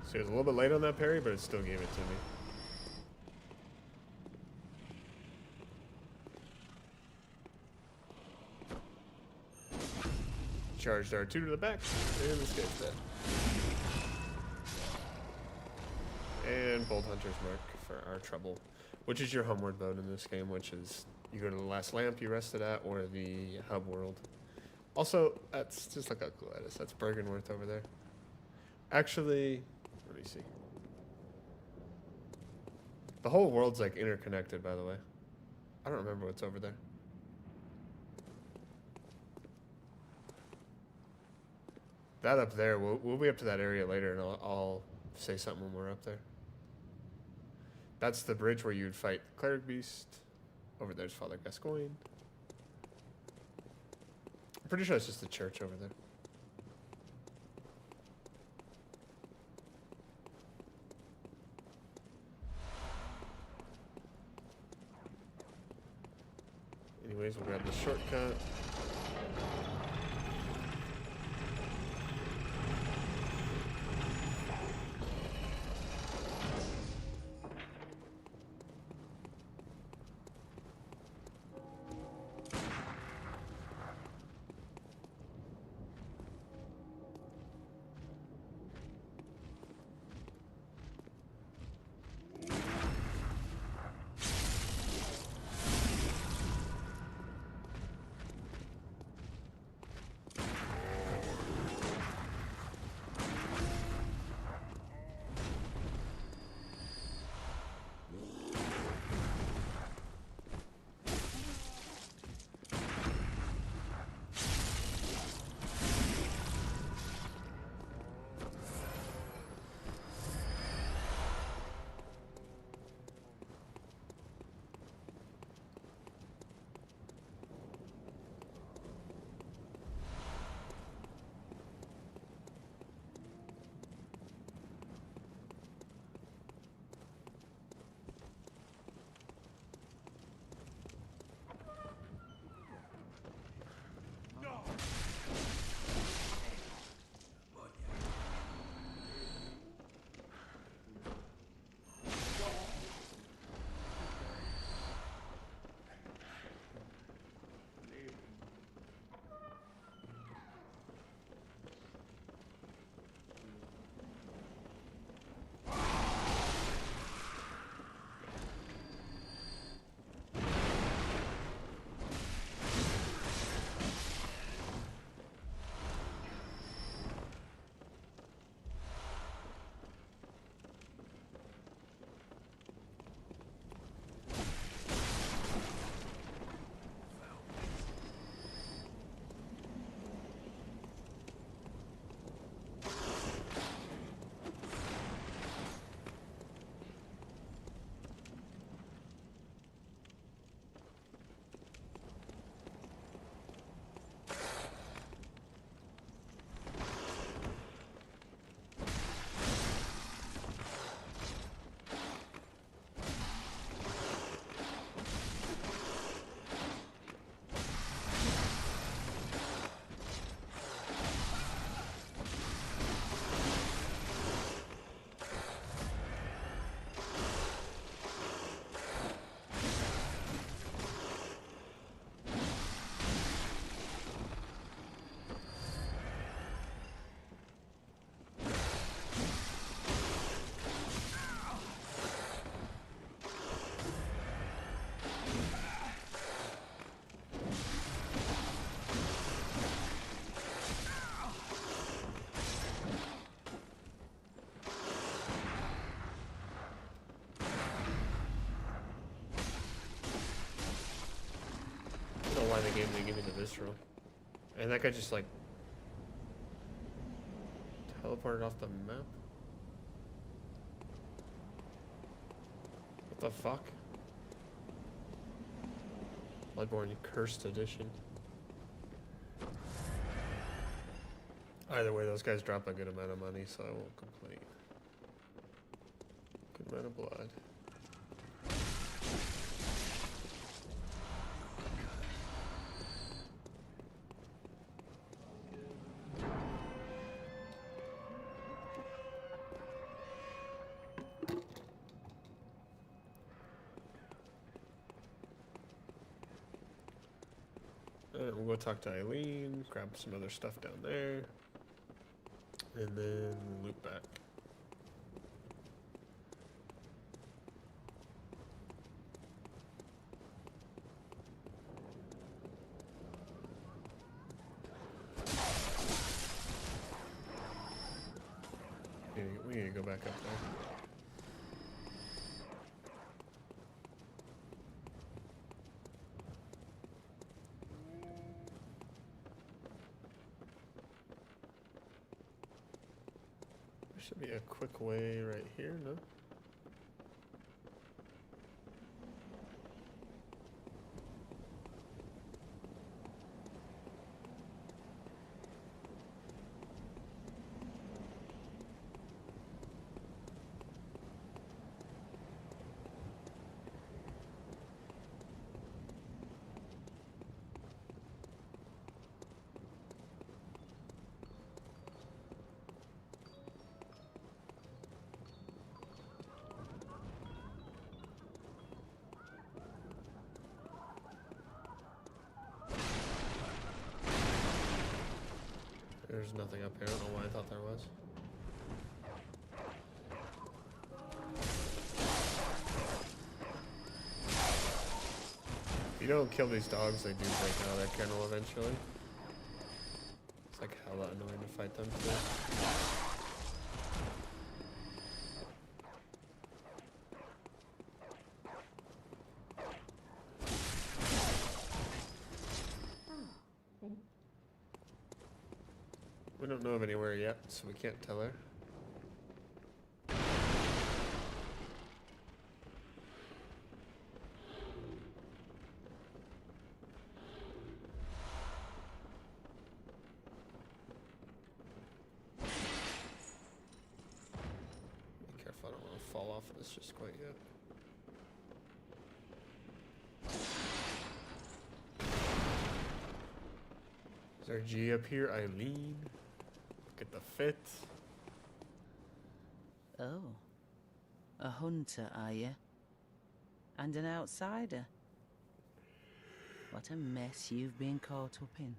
So it was a little bit late on that parry, but it still gave it to me. charged R2 to the back, and this guy's dead. And Bolt Hunter's Mark for our trouble, which is your homeward mode in this game, which is you go to the last lamp you rested at, or the hub world. Also, that's just like a Gladys. That's Bergenworth over there. Actually, let me see. The whole world's like interconnected, by the way. I don't remember what's over there. That up there, we'll be up to that area later, and I'll say something when we're up there. That's the bridge where you'd fight Cleric Beast. Over there's Father Gascoigne. I'm pretty sure it's just the church over there. Anyways, we'll grab the shortcut. Why the game didn't give me the visceral. And that guy just like teleported off the map. What the fuck? Bloodborne Cursed Edition. Either way, those guys drop a good amount of money, so I won't complain. Good amount of blood. We'll go go talk to Eileen, grab some other stuff down there, and then loop back. We need to go back up there. There should be a quick way right here, no? There's nothing up here. I don't know why I thought there was. If you don't kill these dogs, they do break out of their kennel eventually. It's like hella annoying to fight them too. We don't know of anywhere yet, so we can't tell her. Be careful, I don't want to fall off of this just quite yet. Is there G up here? Eileen? Look at the fit. Oh. A hunter, are you? And an outsider? What a mess you've been caught up in.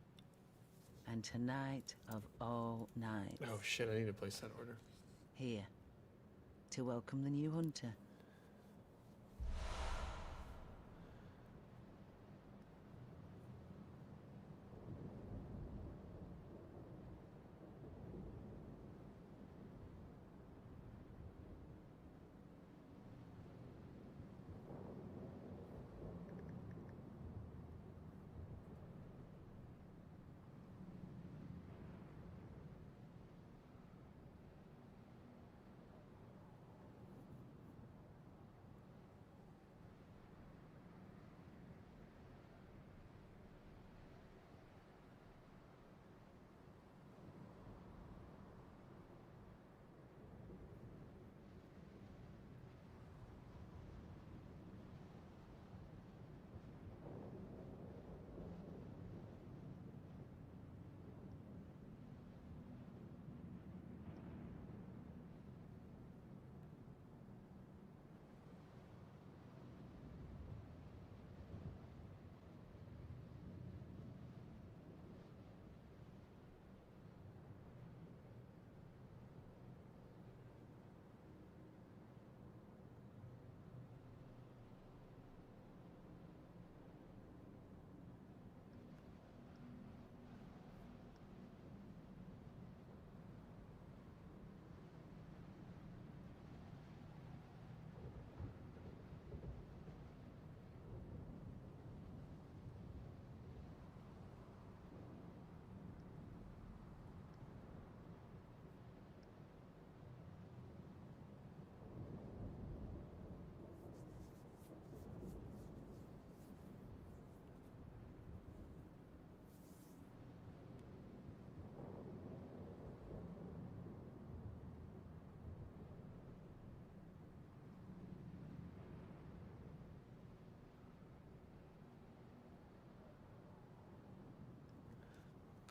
And tonight of all nights. Oh shit, I need to place that order. Here. To welcome the new hunter.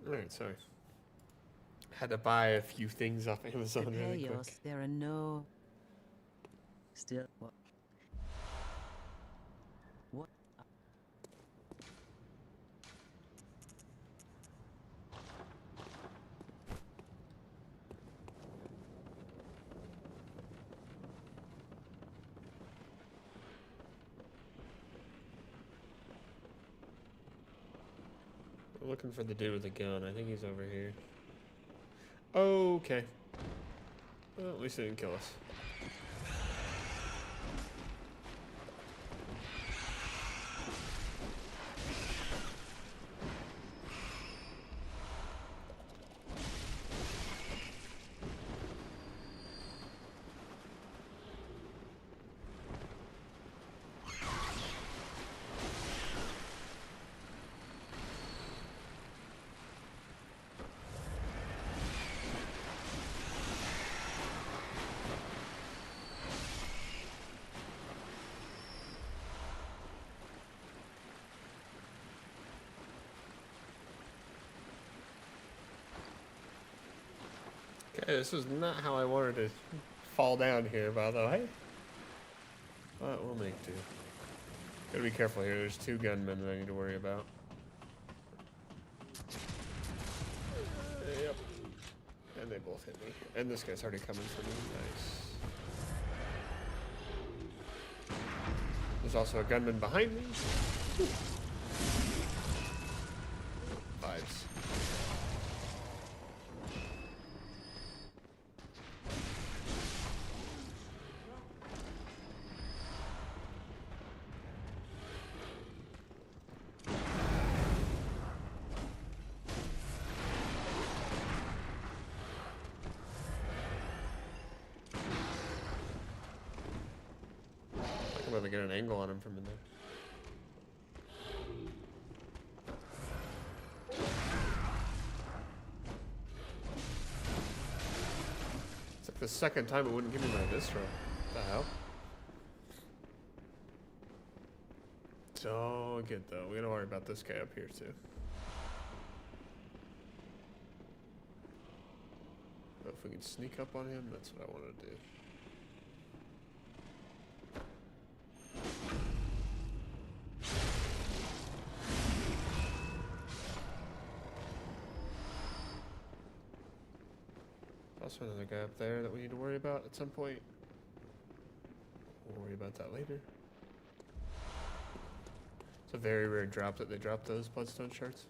Alright, sorry. Had to buy a few things off Amazon Prepare really quick. yours. There are no... Still... What? What? I'm looking for the dude with the gun. I think he's over here. Okay. Well, at least he didn't kill us. Okay, this is not how I wanted to fall down here, by the way. But we'll make do. Gotta be careful here. There's 2 gunmen that I need to worry about. Yep. And they both hit me. And this guy's already coming for me. Nice. There's also a gunman behind me. Vibes. I'm gonna get an angle on him from in there. It's like the second time it wouldn't give me my distro. What the hell? It's all good though. We gotta worry about this guy up here too. But if we can sneak up on him, that's what I want to do. Also another guy up there that we need to worry about at some point. We'll worry about that later. It's a very rare drop that they drop those bloodstone shards.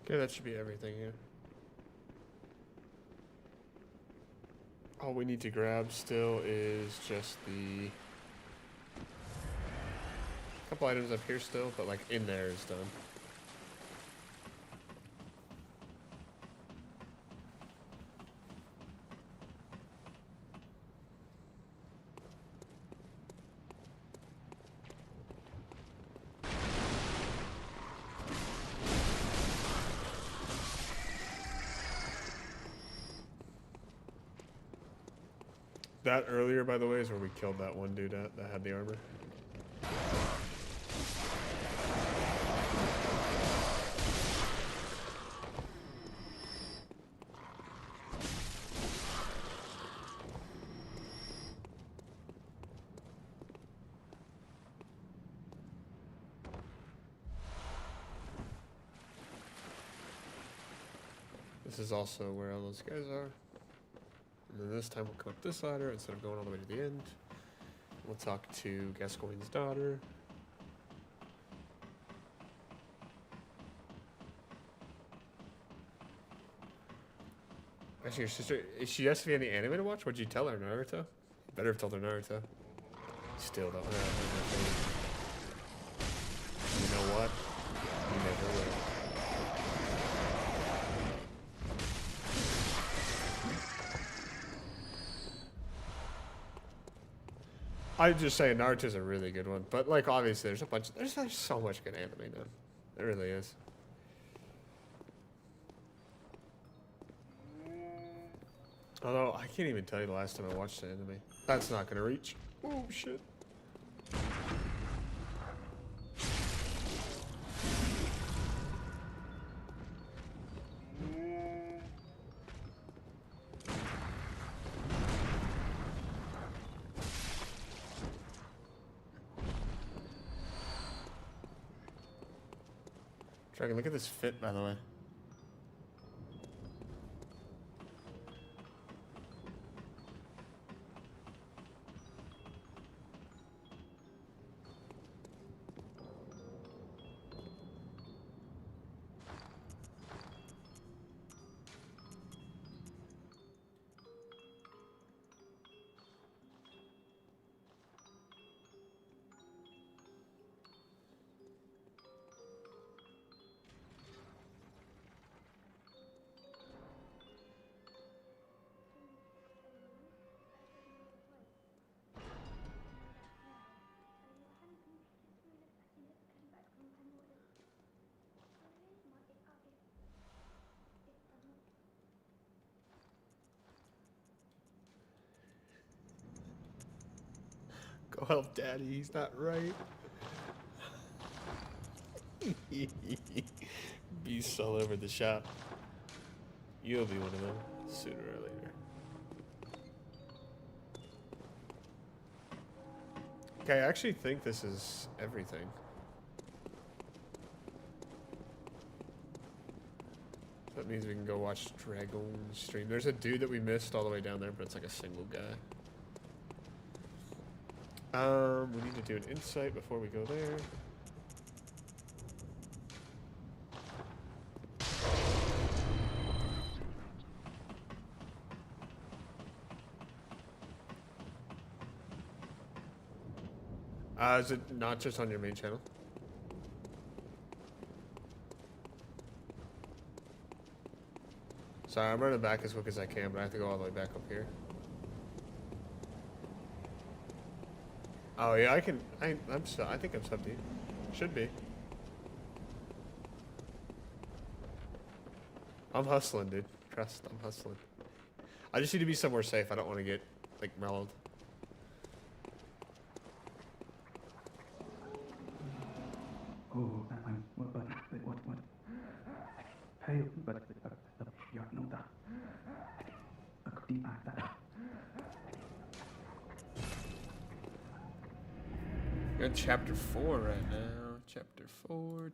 Okay, that should be everything here. All we need to grab still is just the couple items up here still, but like in there is done. That earlier, by the way, is where we killed that one dude at that had the armor. This is also where all those guys are. And then this time we'll come up this ladder instead of going all the way to the end. We'll talk to Gascoigne's daughter. Actually, your sister, is she has to be in the anime to watch? What'd you tell her, Naruto? Better have told her Naruto. Still don't have anything. You know what? You never will. I'm just saying Naruto's a really good one, but like obviously there's so much good anime now. There really is. Although I can't even tell you the last time I watched an anime. That's not gonna reach. Oh shit. Dragon, look at this fit, by the way. Go help Daddy, he's not right. Beast all over the shop. You'll be one of them sooner or later. Okay, I actually think this is everything. That means we can go watch Dragon stream. There's a dude that we missed all the way down there, but it's like a single guy. We need to do an insight before we go there. Is it not just on your main channel? Sorry, I'm running back as quick as I can, but I have to go all the way back up here. Oh yeah, I can. I think I'm sub to you. Should be. I'm hustling, dude. Trust, I'm hustling. I just need to be somewhere safe. I don't want to get like mellowed. Oh, what? Hey, but you're not that. We're in chapter 4 right now. Chapter 4.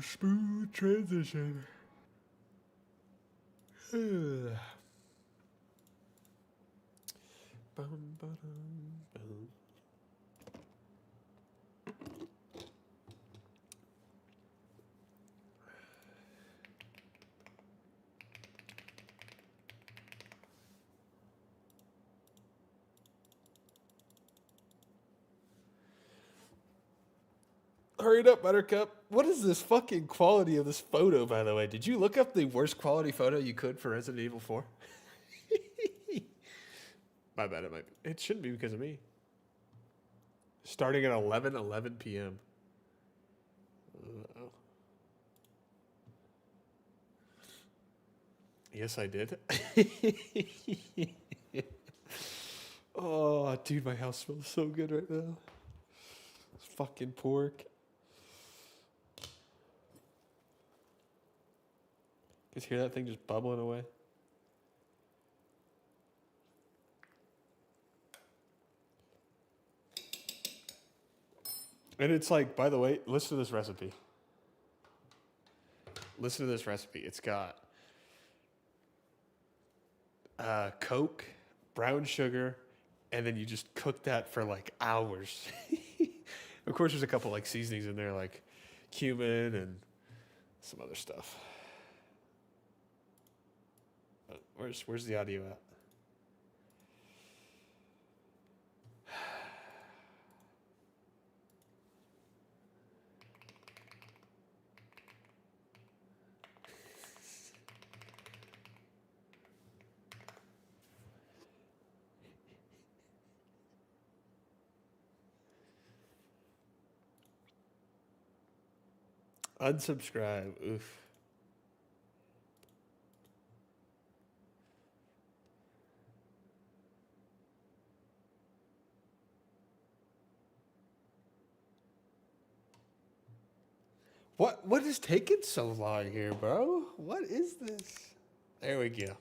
Smooth transition. Hurry it up, Buttercup. What is this fucking quality of this photo, by the way? Did you look up the worst quality photo you could for Resident Evil 4? My bad, it might be. It shouldn't be because of me. Starting at 11 p.m. Uh-oh. Yes, I did. Oh, dude, my house smells so good right now. It's fucking pork. Just hear that thing just bubbling away? And it's like, by the way, listen to this recipe. Listen to this recipe. It's got Coke, brown sugar, and then you just cook that for like hours. Of course, there's a couple like seasonings in there, like cumin and some other stuff. Where's the audio at? Unsubscribe. Oof. What is taking so long here, bro? What is this? There we go.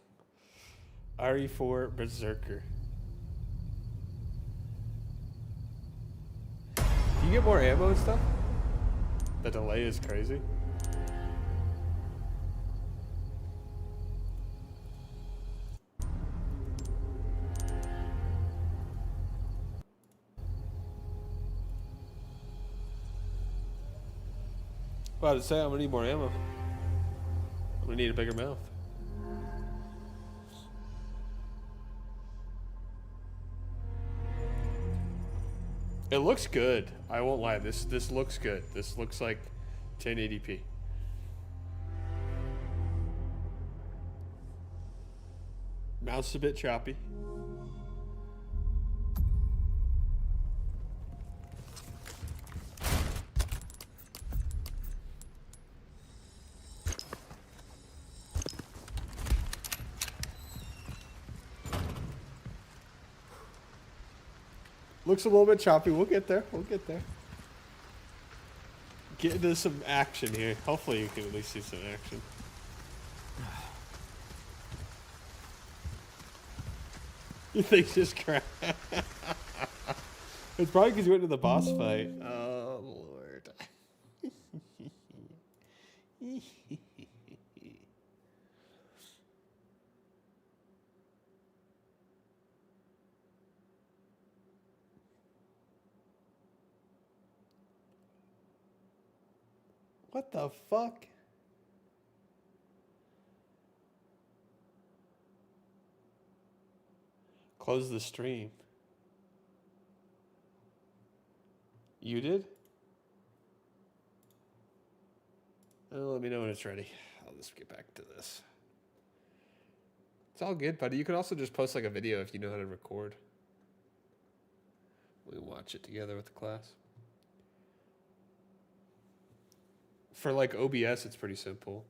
RE4 Berserker. Do you get more ammo and stuff? The delay is crazy. About to say, I'm gonna need more ammo. I'm gonna need a bigger mouth. It looks good. I won't lie. This looks good. This looks like 1080p. Mouse a bit choppy. Looks a little bit choppy. We'll get there. We'll get there. Get into some action here. Hopefully you can at least see some action. You think just crap? It's probably because you went to the boss fight. Oh, Lord. What the fuck? Close the stream. You did? Let me know when it's ready. I'll just get back to this. It's all good, buddy. You can also just post like a video if you know how to record. We watch it together with the class. For like OBS, it's pretty simple.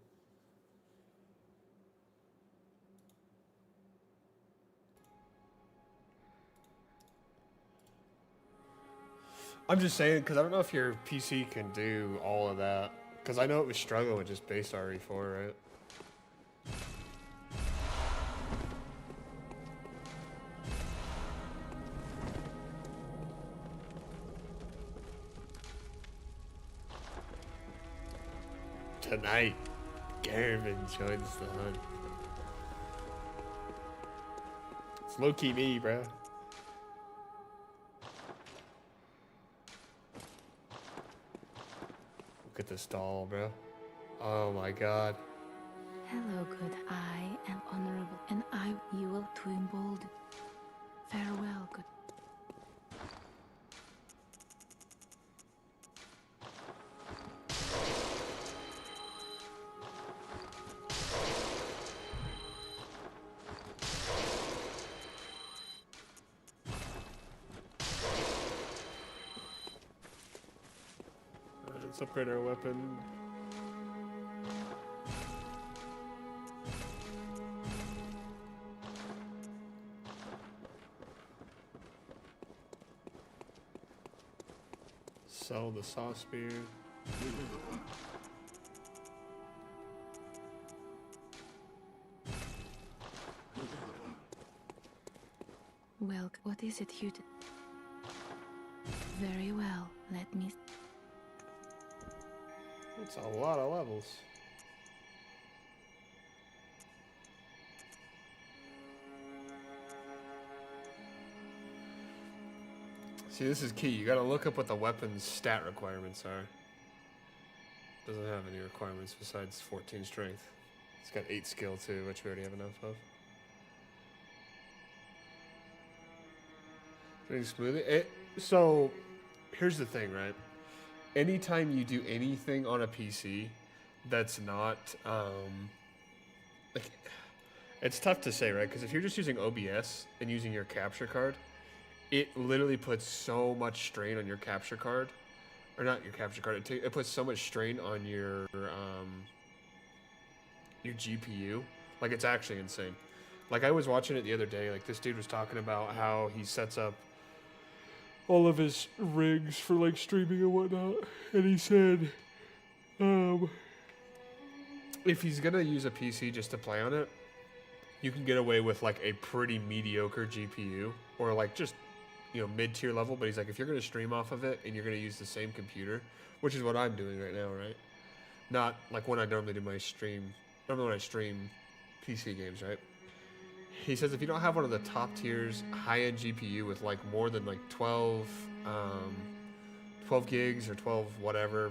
I'm just saying, because I don't know if your PC can do all of that. Because I know it was struggling with just base RE4, right? Tonight, Garvin joins the hunt. It's low-key me, bro. Look at this doll, bro. Oh my god. Hello, good. I am honorable, and you will twin bold. Farewell, good. Let's upgrade our weapon. Sell the saw spear. Well, what is it you did? Very well, let me... That's a lot of levels. See, this is key. You gotta look up what the weapon's stat requirements are. Doesn't have any requirements besides 14 strength. It's got 8 skill too, which we already have enough of. Doing smoothly. So, here's the thing, right? Anytime you do anything on a PC that's not, like, it's tough to say, right? Because if you're just using OBS and using your capture card, it literally puts so much strain on your capture card or not your capture card. It puts so much strain on your GPU. Like, it's actually insane. Like, I was watching it the other day. Like, this dude was talking about how he sets up all of his rigs for like streaming and whatnot, and he said, if he's gonna use a PC just to play on it, you can get away with like a pretty mediocre GPU or like just, you know, mid-tier level. But he's like, if you're gonna stream off of it and you're gonna use the same computer, which is what I'm doing right now, right? Not like when I normally do my stream. Normally when I stream PC games, right? He says if you don't have one of the top tiers high-end GPU with like more than like 12 gigs or 12 whatever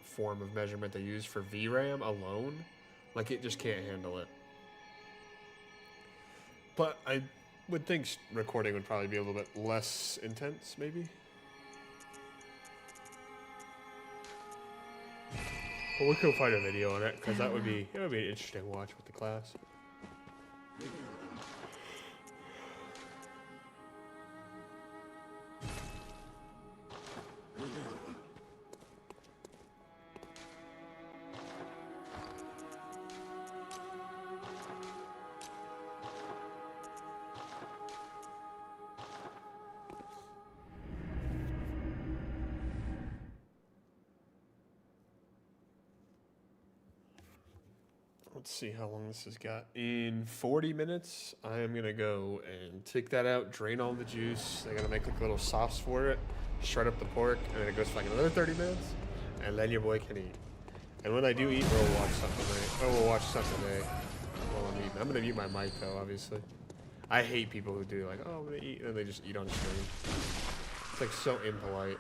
form of measurement they use for VRAM alone, like it just can't handle it. But I would think recording would probably be a little bit less intense, maybe. Well, we could find a video on it because that would be an interesting watch with the class. Let's see how long this has got. In 40 minutes, I am going to go and take that out, drain all the juice. I got to make like little sauce for it, shred up the pork, and then it goes for like another 30 minutes, and then your boy can eat. And when I do eat, we'll watch something today. We'll watch something today while I'm eating. I'm going to mute my mic, though, obviously. I hate people who do like, oh, I'm going to eat, and then they just eat on stream. It's like so impolite.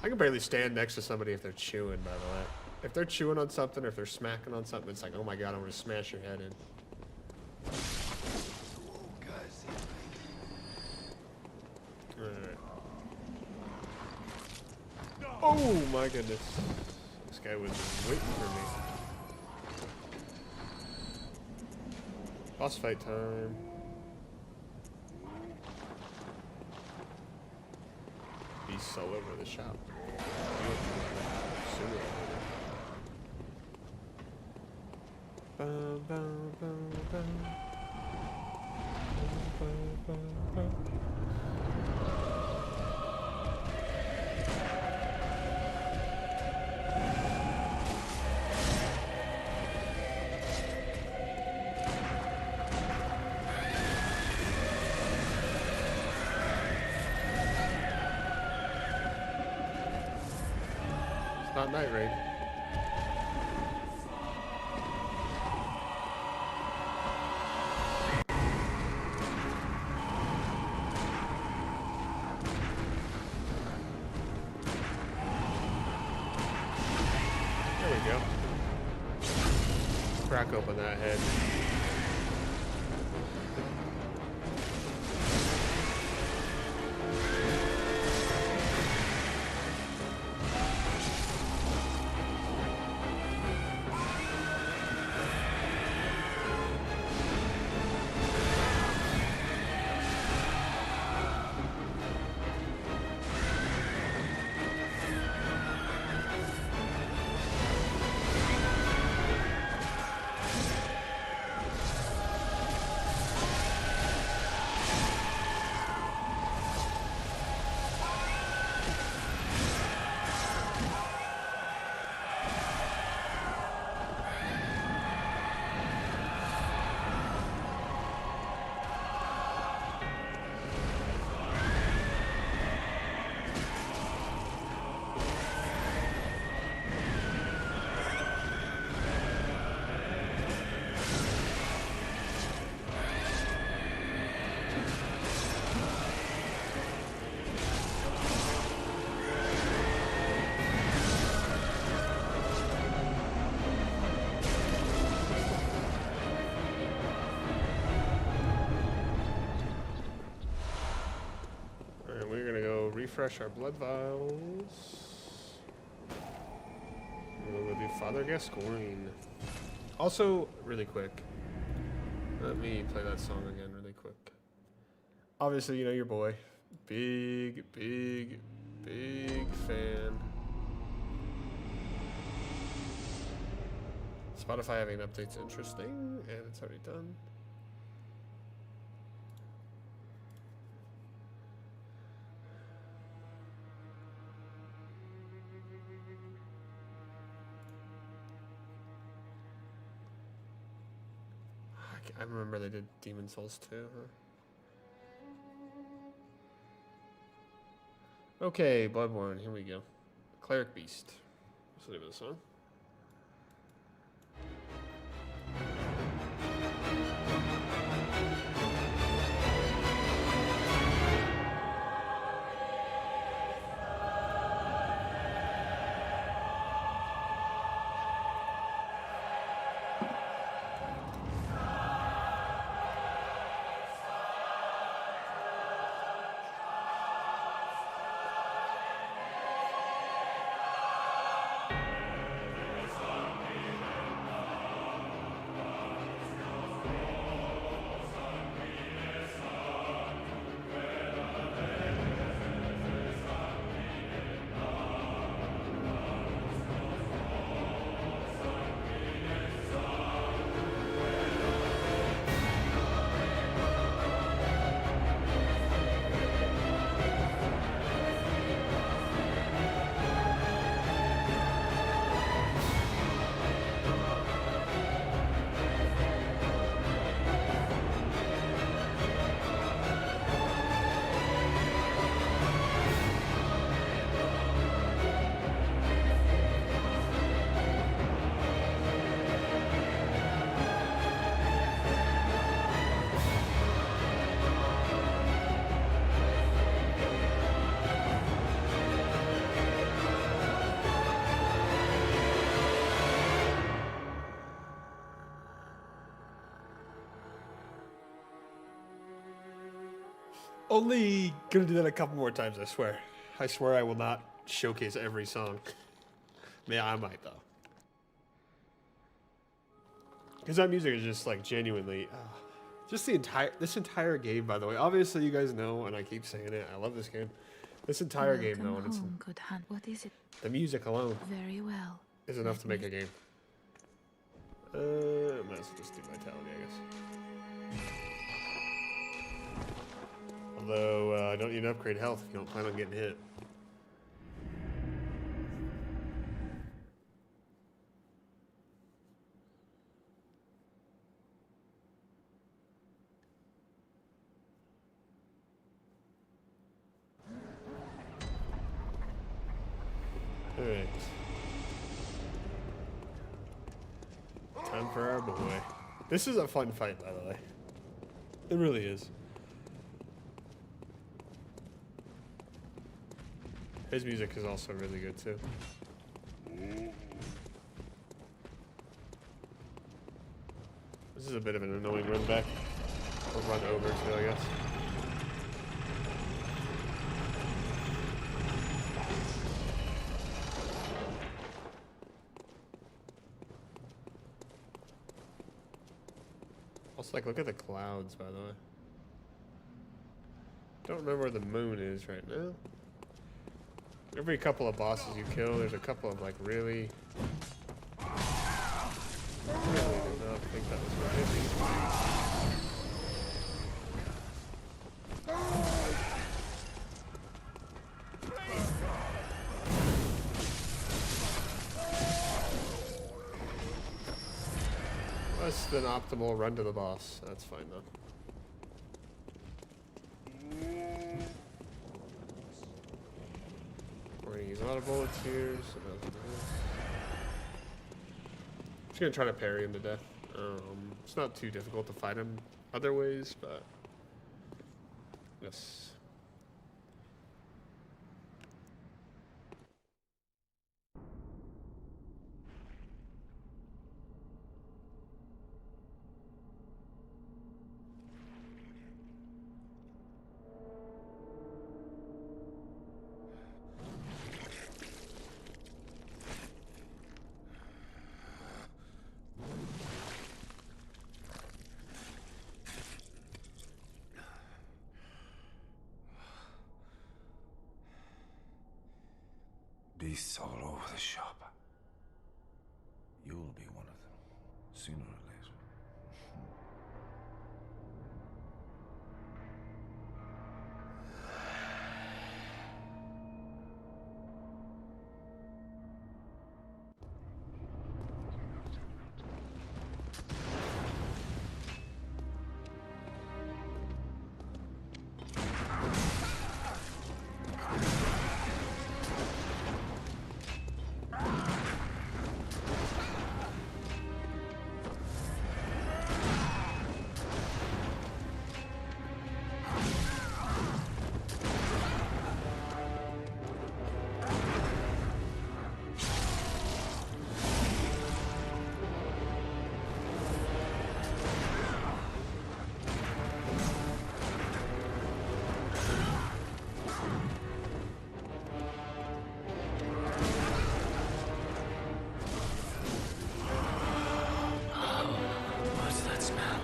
I can barely stand next to somebody if they're chewing, by the way. If they're chewing on something or if they're smacking on something, it's like, oh my god, I'm gonna smash your head in. Alright. Oh my goodness. This guy was waiting for me. Boss fight time. Beasts all over the shop. Bum, bum, bum, bum. Bum, bum, bum, bum. It's not night raid. Crack open that head. Refresh our blood vials. We'll do Father Gascoigne. Also, really quick, let me play that song again really quick. Obviously, you know your boy, Big, big, big fan. Spotify having updates, interesting, and it's already done. I remember they did Demon Souls too, huh? Okay, Bloodborne, here we go. Cleric Beast. What's the name of the song? Only gonna do that a couple more times, I swear. I swear I will not showcase every song. Yeah, I might though. Because that music is just like genuinely, just this entire game, by the way. Obviously, you guys know, and I keep saying it. I love this game. This entire game, though, and it's home, good hunt. What is it? the music alone Very well. is enough to make a game. Might as well just do Vitality, I guess. Although, I don't need to upgrade health if you don't plan on getting hit. Alright. Time for our boy. This is a fun fight, by the way. It really is. His music is also really good, too. This is a bit of an annoying run back. Or run over, too, I guess. Also, like, look at the clouds, by the way. Don't remember where the moon is right now. Every couple of bosses you kill, there's a couple of, like, really did not think that was right. Less than optimal run to the boss. That's fine, though. We're gonna use a lot of bullets here. So just gonna try to parry him to death. It's not too difficult to fight him other ways, but yes. beasts all over the shop. You'll be one of them, sooner or later. What's that smell?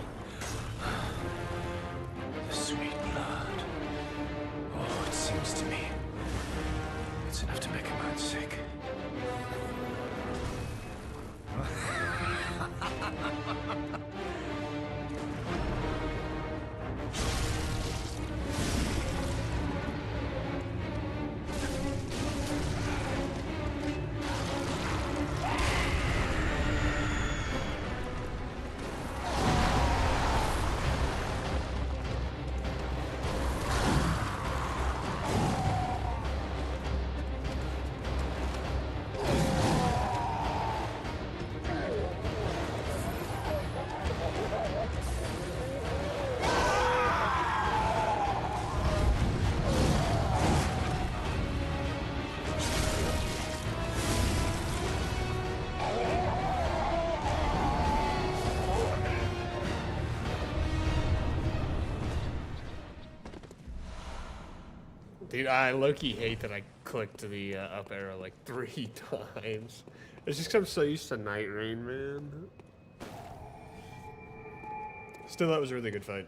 The sweet blood. Oh, it seems to me it's enough to make a man sick. Dude, I low-key hate that I clicked the up arrow like 3 times. It's just 'cause I'm so used to Night Rain, man. Still, that was a really good fight.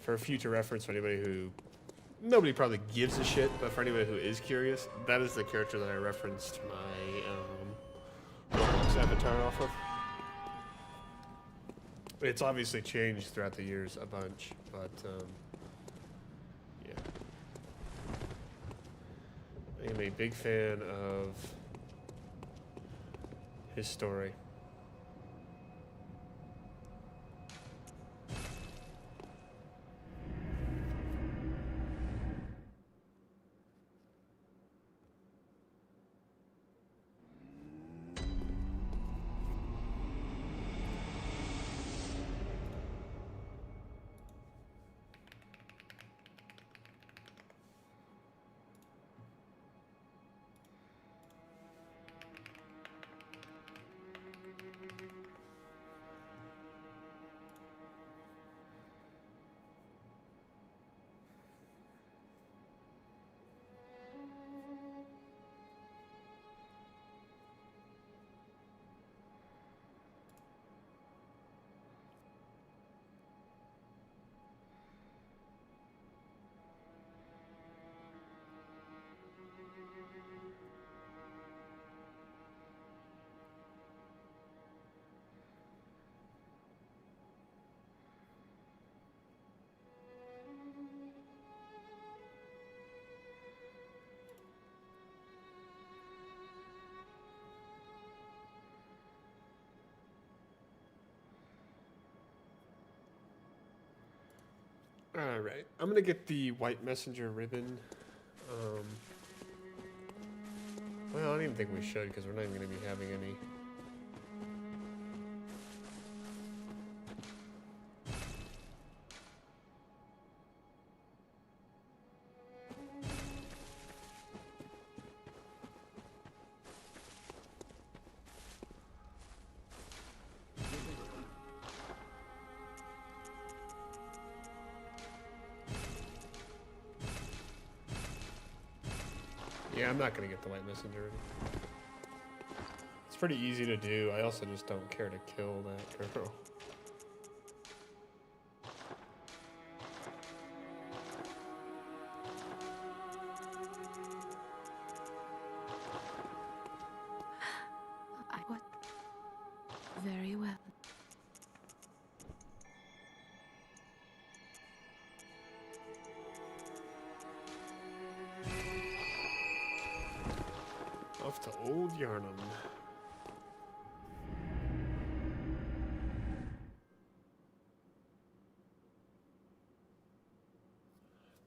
For future reference, for anybody who... Nobody probably gives a shit, but for anybody who is curious, that is the character that I referenced my Roblox avatar off of. It's obviously changed throughout the years a bunch, but yeah. I am a big fan of his story. Alright, I'm gonna get the white messenger ribbon. Well, I don't even think we should, because we're not even gonna be having any. Yeah, I'm not gonna get the white messenger. It's pretty easy to do. I also just don't care to kill that girl. Off to Old Yarnum.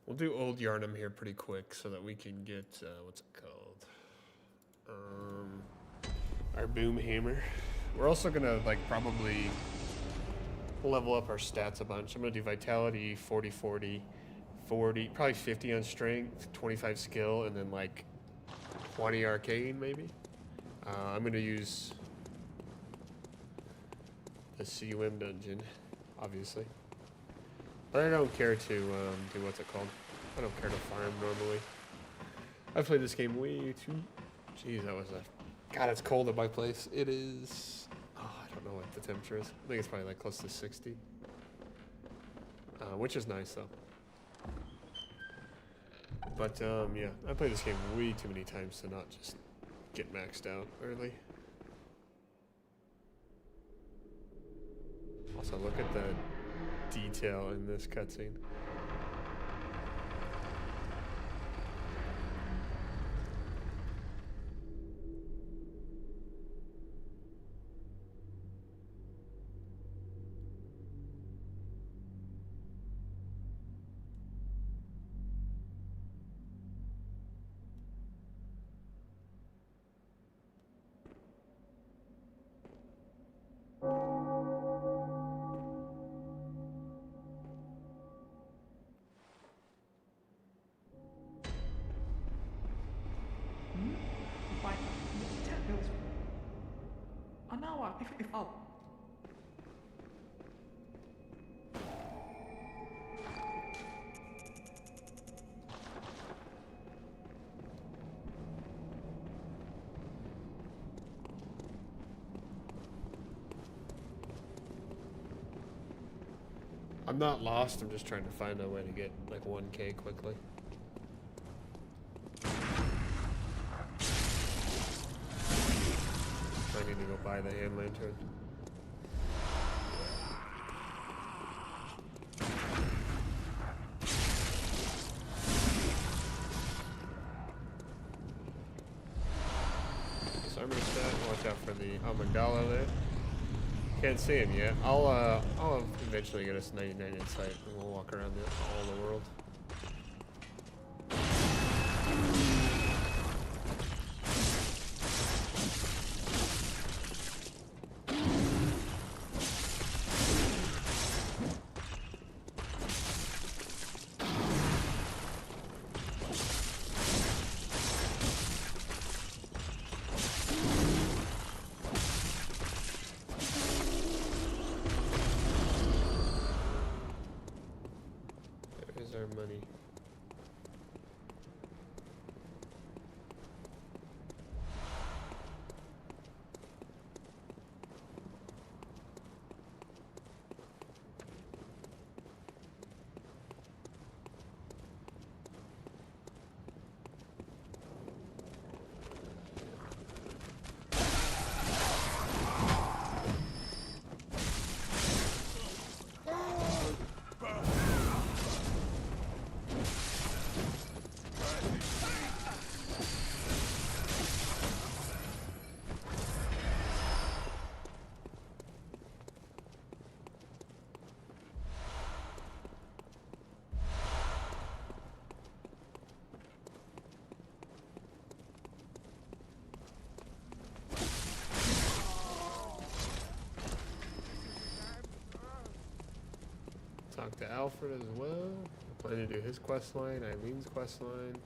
We'll do Old Yarnum here pretty quick so that we can get, what's it called? Our boom hammer. We're also gonna, like, probably level up our stats a bunch. I'm gonna do vitality, 40, 40, 40, probably 50 on strength, 25 skill, and then, like, 20 arcane, maybe? I'm gonna use the CUM dungeon, obviously. But I don't care to do what's it called? I don't care to farm normally. I've played this game way too. Jeez, that was a. God, it's cold at my place. It is. Oh, I don't know what the temperature is. I think it's probably like close to 60. Which is nice though. But yeah, I played this game way too many times to not just get maxed out early. Also, look at the detail in this cutscene. I'm not lost, I'm just trying to find a way to get like 1K quickly. I need to go buy the hand lantern. Armor stat, watch out for the Amygdala there. Can't see him yet. I'll eventually get us 99 insight and we'll walk around all the world. Our money. Talk to Alfred as well. I plan to do his quest line, Eileen's quest line.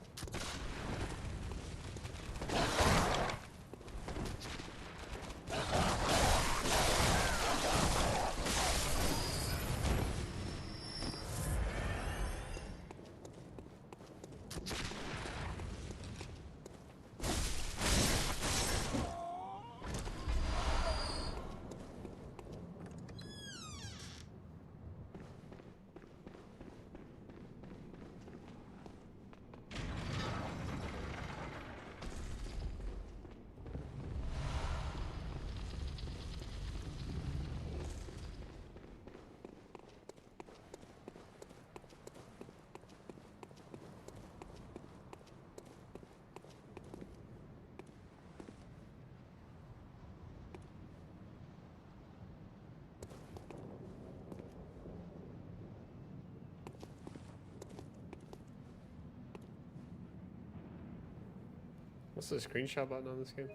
What's the screenshot button on this game?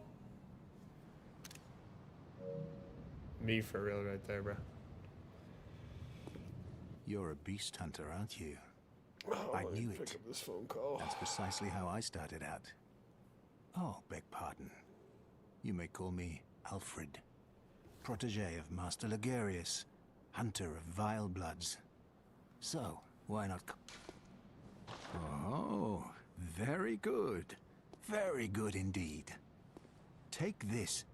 Me for real right there, bro. You're a beast hunter, aren't you? Oh, I let me knew pick it. up this phone call. That's precisely how I started out. Oh, beg pardon. You may call me Alfred, protege of Master Ligurius, hunter of vile bloods. So, why not Oh, very good. Very good indeed. Take this.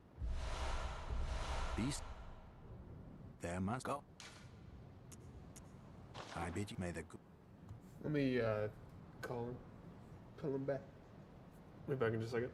Beast. There must go. I bid you may the good. Let me call him. Pull him back. Be back in just a second.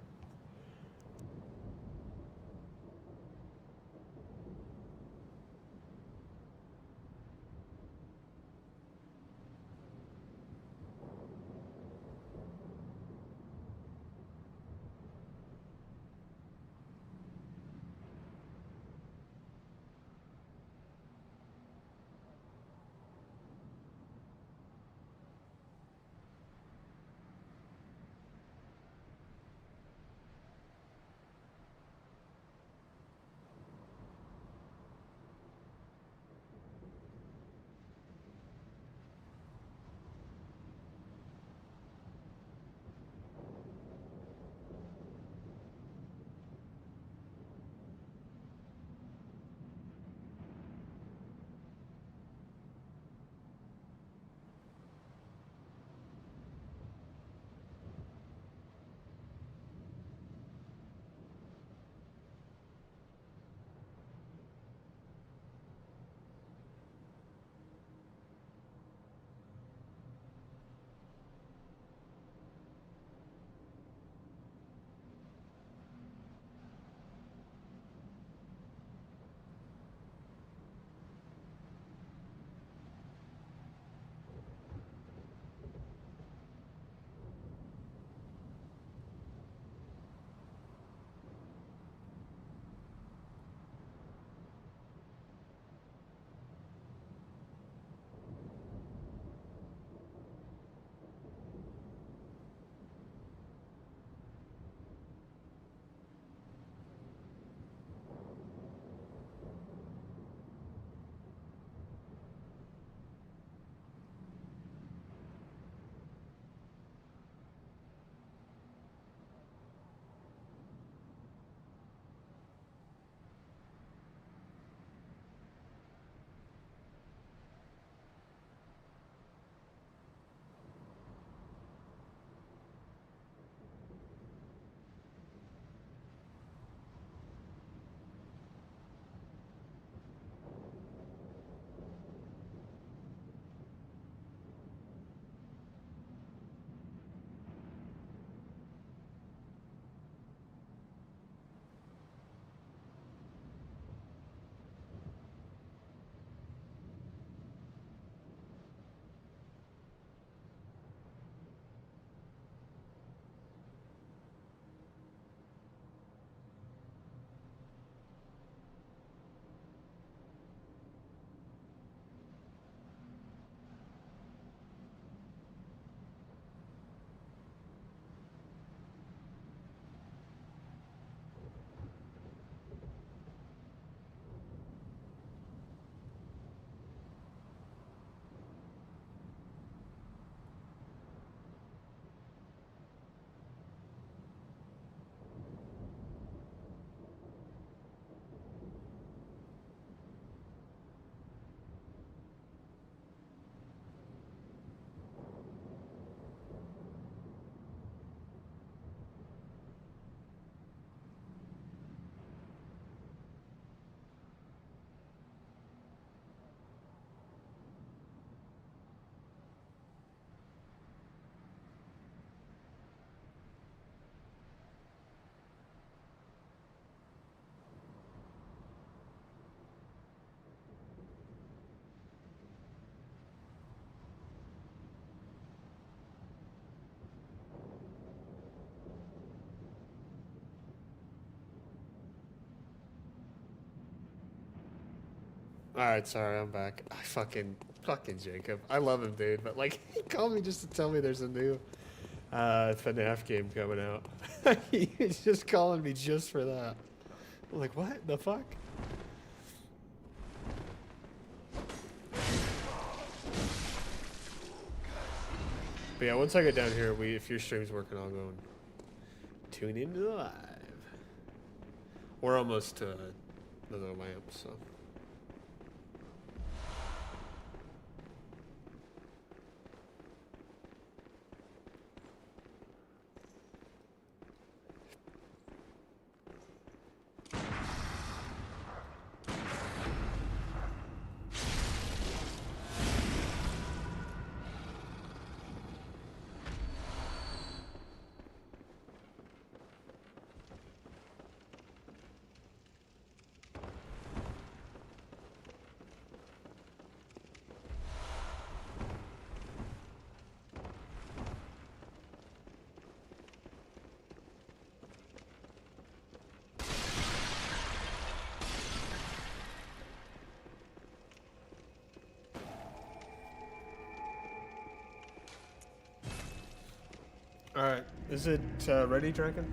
All right, sorry, I'm back. I fucking Jacob. I love him, dude, but like he called me just to tell me there's a new FNAF game coming out. He's just calling me just for that. I'm like, what the fuck? But yeah, once I get down here, if your stream's working, I'll go and tune into the live. We're almost to the lamp, so. Alright, is it ready, Draken?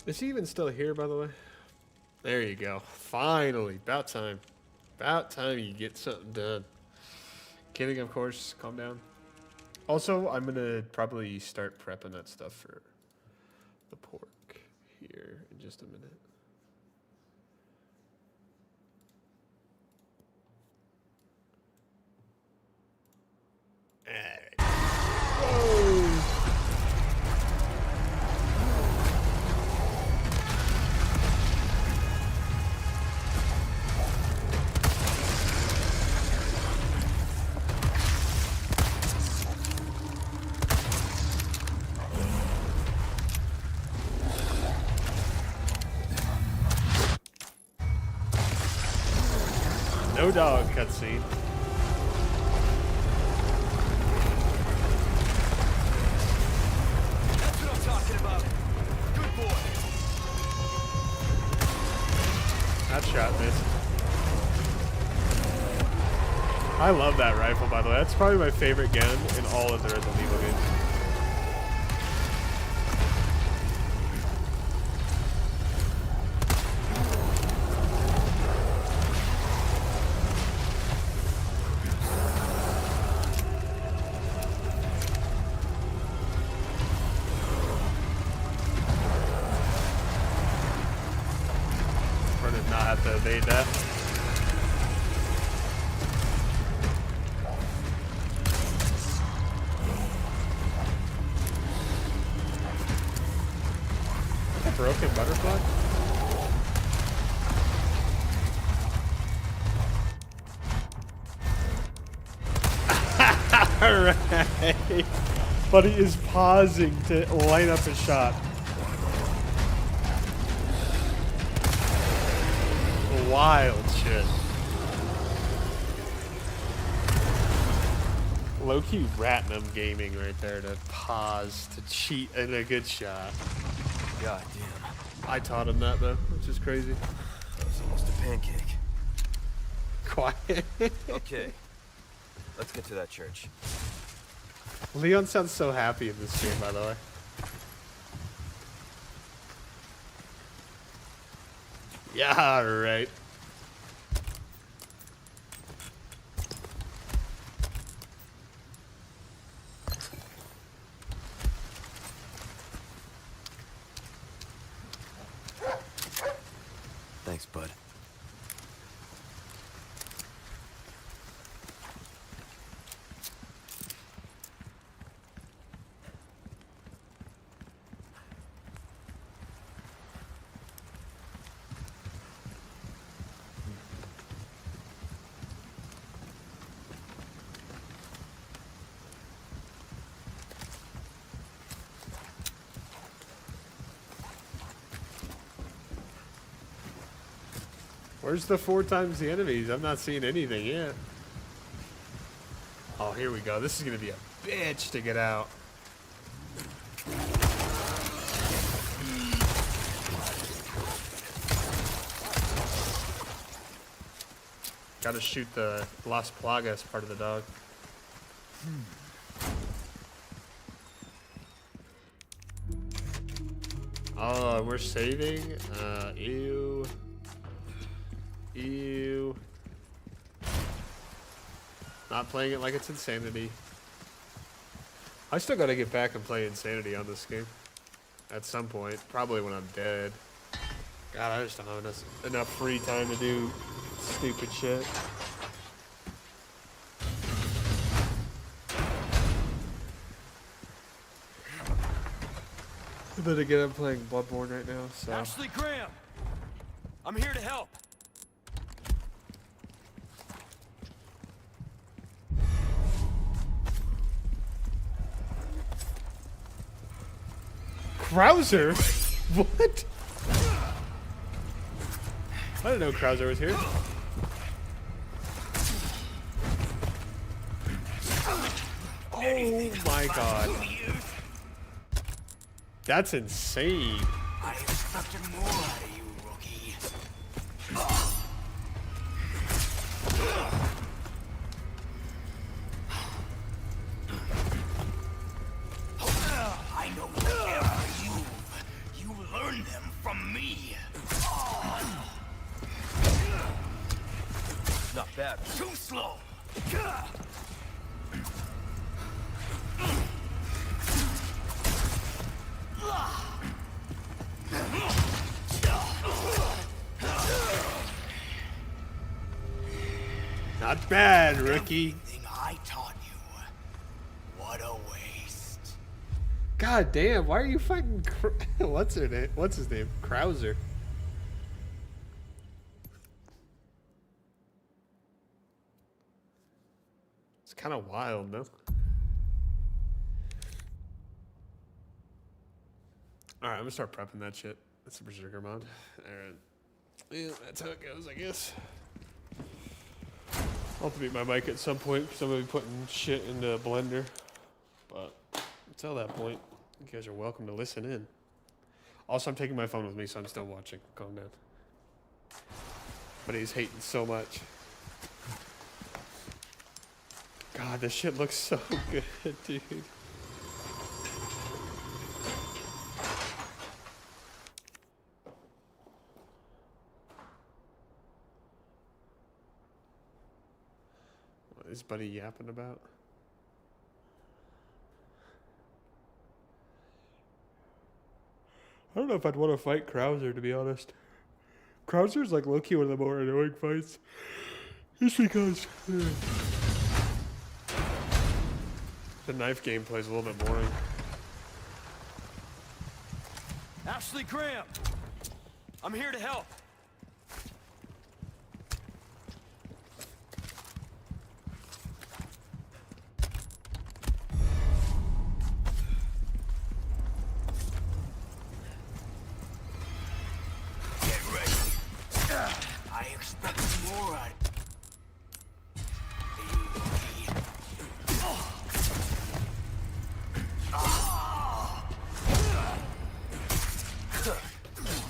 Is he even still here, by the way? There you go. Finally. About time. About time you get something done. Kidding, of course. Calm down. Also, I'm going to probably start prepping that stuff for the pork here in just a minute. Alright. Whoa! No dog cutscene. That's what I'm talking about. Good boy. That shot missed. I love that rifle, by the way. That's probably my favorite gun in all of the Resident Evil games. Did not have to evade that. A broken butterfly? Alright. Buddy is pausing to line up a shot. Wild shit. Low-key Ratnam gaming right there to pause to cheat in a good shot. God damn. I taught him that though, which is crazy. That was almost a pancake. Quiet. Okay. Let's get to that church. Leon sounds so happy in this game, by the way. Yeah, right. Thanks, bud. Where's the 4 times the enemies? I'm not seeing anything yet. Oh, here we go. This is gonna be a bitch to get out. Gotta shoot the Las Plagas part of the dog. Oh, we're saving? Ew. Ew. Not playing it like it's Insanity. I still gotta get back and play Insanity on this game. At some point. Probably when I'm dead. God, I just don't have enough free time to do stupid shit. But again, I'm playing Bloodborne right now, so... Ashley Graham! I'm here to help. Krauser? What? I didn't know Krauser was here. Oh my god. That's insane. I expected more out of you, rookie. I know whatever you learn them from me. Not bad. Too slow. Not bad, rookie. Everything I taught you. What a waste. God damn, why are you fighting what's her name? What's his name? Krauser. It's kind of wild, no? Alright, I'm gonna start prepping that shit. That's a Berserker mod. Alright. Yeah, that's how it goes, I guess. I'll have to mute my mic at some point because I'm going to be putting shit into a blender. But until that point, you guys are welcome to listen in. Also, I'm taking my phone with me, so I'm still watching. Calm down. But he's hating so much. God, this shit looks so good, dude. What is Buddy yapping about? I don't know if I'd want to fight Krauser, to be honest. Krauser's like low-key one of the more annoying fights. Just because the knife gameplay is a little bit boring. Ashley Graham! I'm here to help. Get ready. I expect more out of you.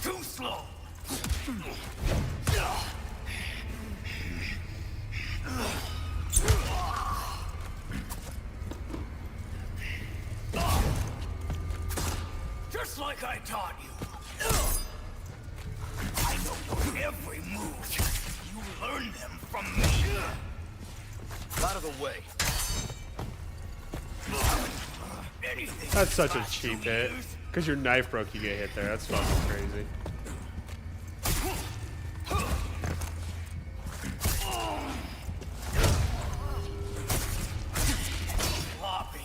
Too slow. Just like I taught you. I know your every move. You learn them from me. Out of the way. Anything That's such a fast cheap to hit. use. Because your knife broke, you get hit there. That's fucking crazy. Sloppy.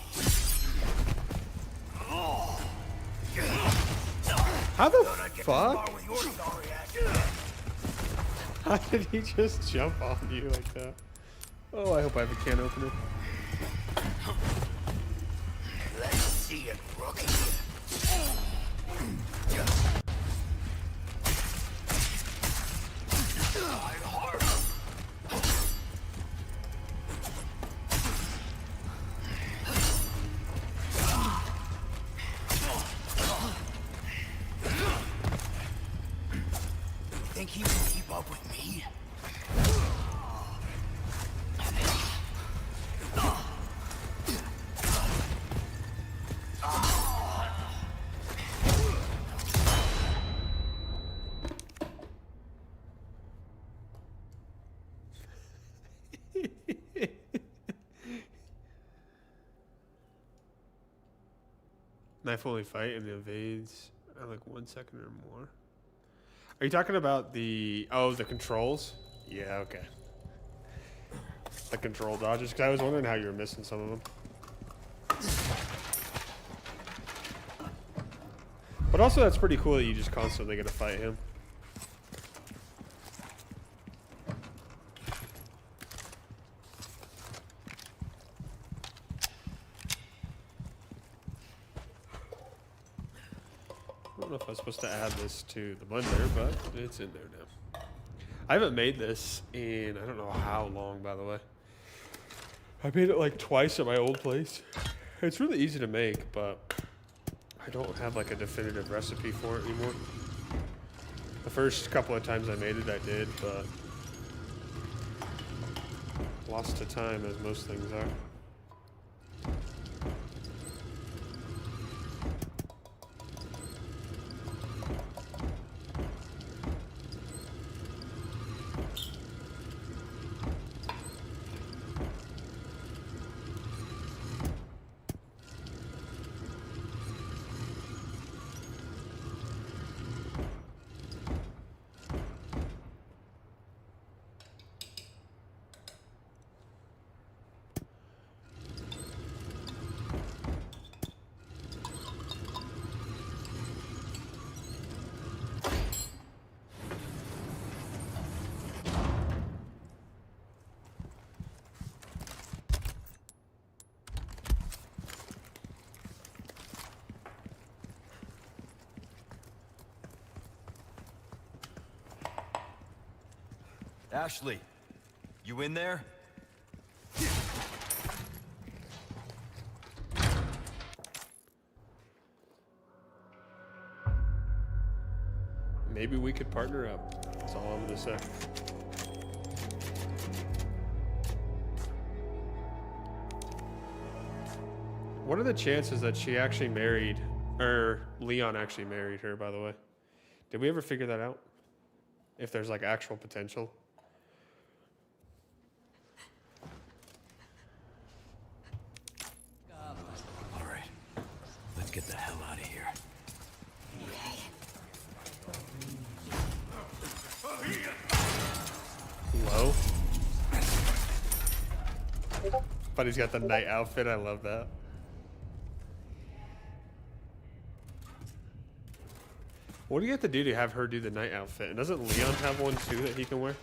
How the Thought I'd get fuck? far with your sorry ass. How did he just jump on you like that? Oh, I hope I have a can opener. Let's see it, rookie. Think he can keep up with me? Knife only fight and evades like 1 second or more. Are you talking about the controls? Yeah, okay. The control dodges, because I was wondering how you were missing some of them. But also that's pretty cool that you just constantly get to fight him. I don't know if I was supposed to add this to the blender, but it's in there now. I haven't made this in I don't know how long, by the way. I made it like twice at my old place. It's really easy to make, but I don't have like a definitive recipe for it anymore. The first couple of times I made it, I did, but lost to time as most things are. Ashley, you in there? Maybe we could partner up. That's all I'm gonna say. What are the chances that she actually married, or Leon actually married her, by the way? Did we ever figure that out? If there's like actual potential? All right, let's get the hell out of here. Low. But he's got the night outfit. I love that. What do you have to do to have her do the night outfit? And doesn't Leon have one too that he can wear?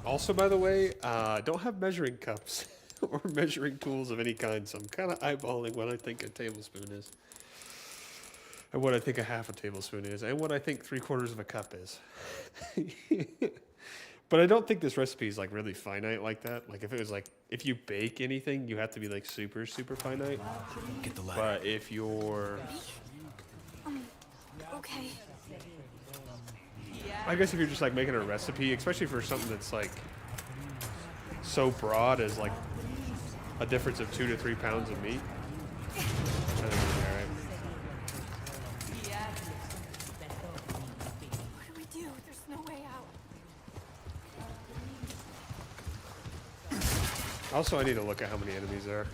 Also, by the way, don't have measuring cups or measuring tools of any kind, so I'm kind of eyeballing what I think a tablespoon is, and what I think a half a tablespoon is, and what I think 3/4 of a cup is. But I don't think this recipe is like really finite like that. Like if it was like, if you bake anything, you have to be like super, super finite. Get the ladder. But if you're... Okay. I guess if you're just like making a recipe, especially for something that's like so broad as like a difference of 2 to 3 pounds of meat, I think it'll be all right. What do we do? There's no way out. Also, I need to look at how many enemies there are.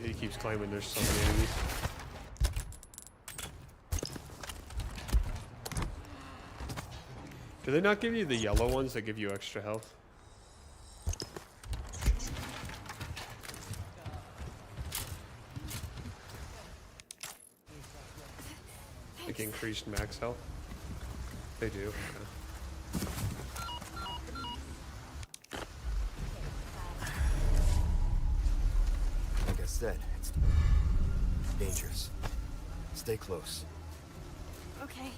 He keeps claiming there's so many enemies. Do they not give you the yellow ones that give you extra health? Like increased max health? They do. Okay. Like I said, it's dangerous. Stay close. Okay.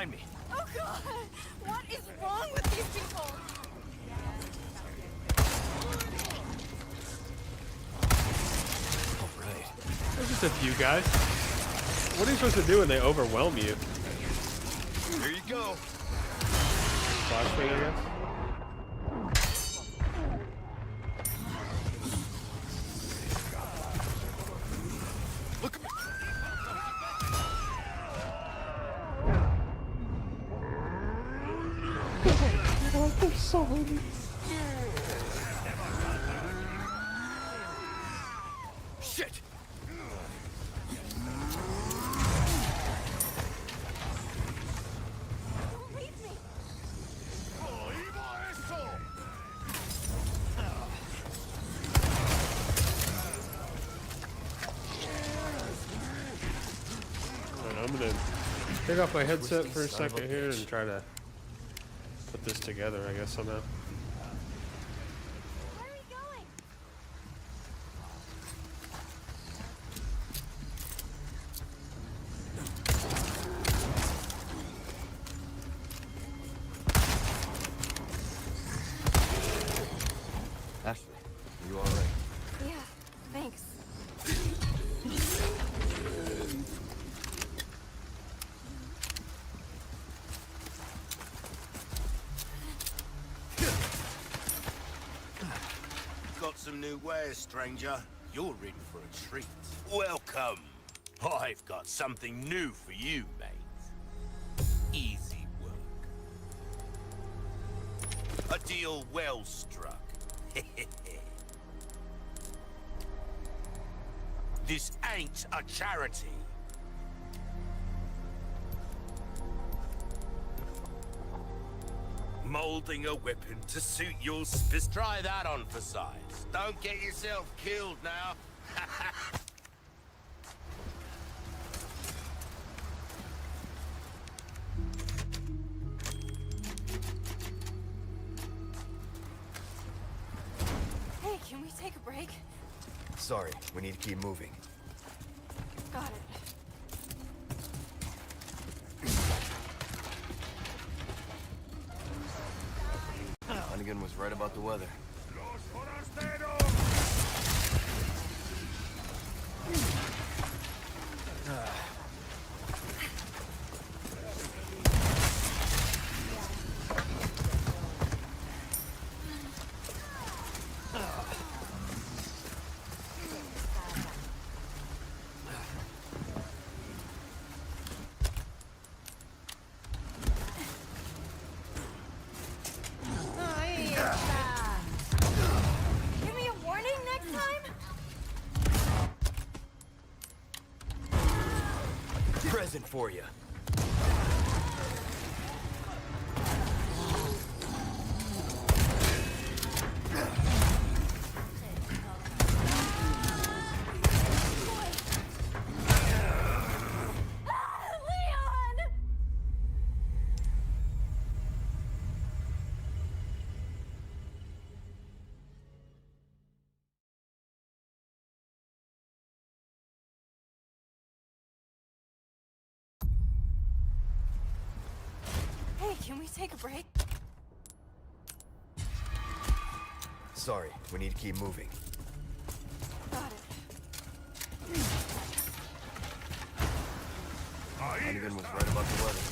behind me. Oh god! What is wrong with these people? All right. There's just a few guys. What are you supposed to do when they overwhelm you? Here you go. Flashlight, I guess. Look. Shit. Don't leave me! Alright, I'm gonna take off my headset for a second here and try to put this together, I guess, somehow. Where are we going? Ashley, are you all right? Yeah, thanks. Got some new wares, stranger. You're in for a treat. Welcome. I've got something new for you, mate. Easy work. A deal well struck. This ain't a charity. Molding a weapon to suit your Try that on for size. Don't get yourself killed now. Hey, can we take a break? Sorry, we need to keep moving. Got it. Hunnigan was right about the weather. Give me a warning next time? Present for you. Leon! Hey, can we take a break? Sorry, we need to keep moving. Got it. Hunnigan was right about the weather.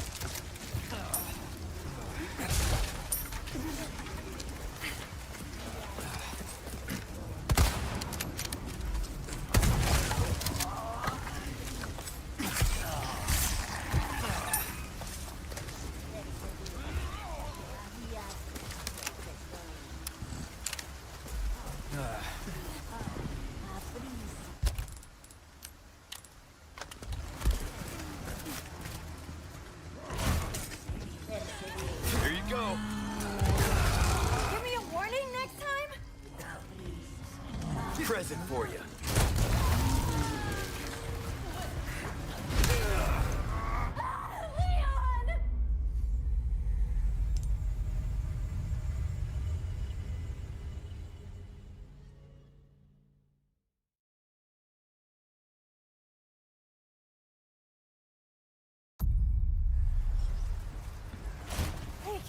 Here you go. Give me a warning next time? Present for you. Leon!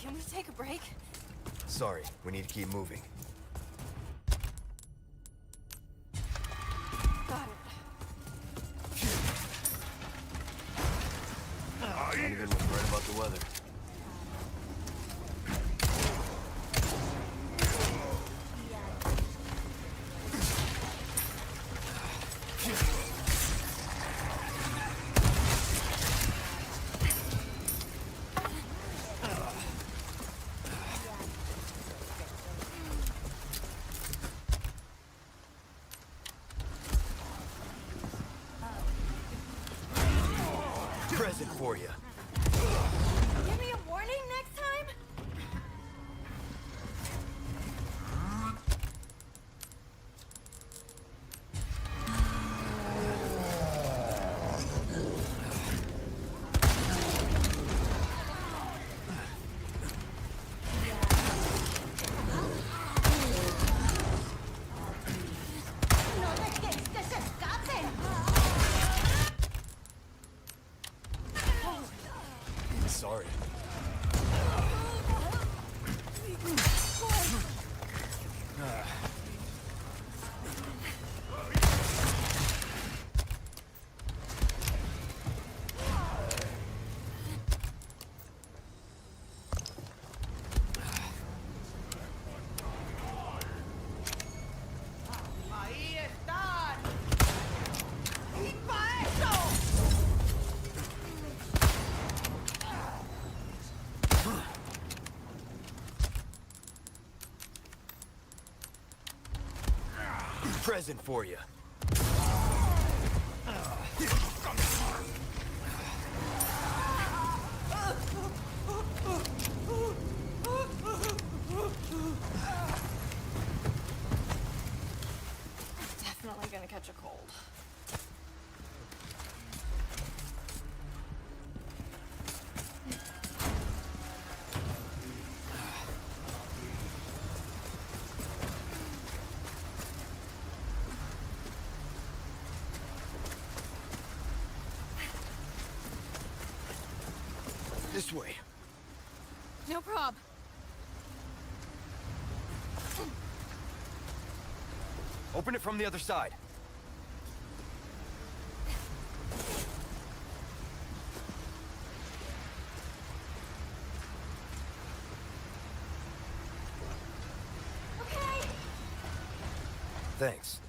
Can we take a break? Sorry, we need to keep moving. Got it. Donovan was right about the weather. Present for you. Give me a warning next time? ¡No dejéis que se escapen! Sorry. ¡Ahí están! ¡Y pa' eso! Present for you. Definitely gonna catch a cold. This way. No prob. Open it from the other side. Okay. Thanks.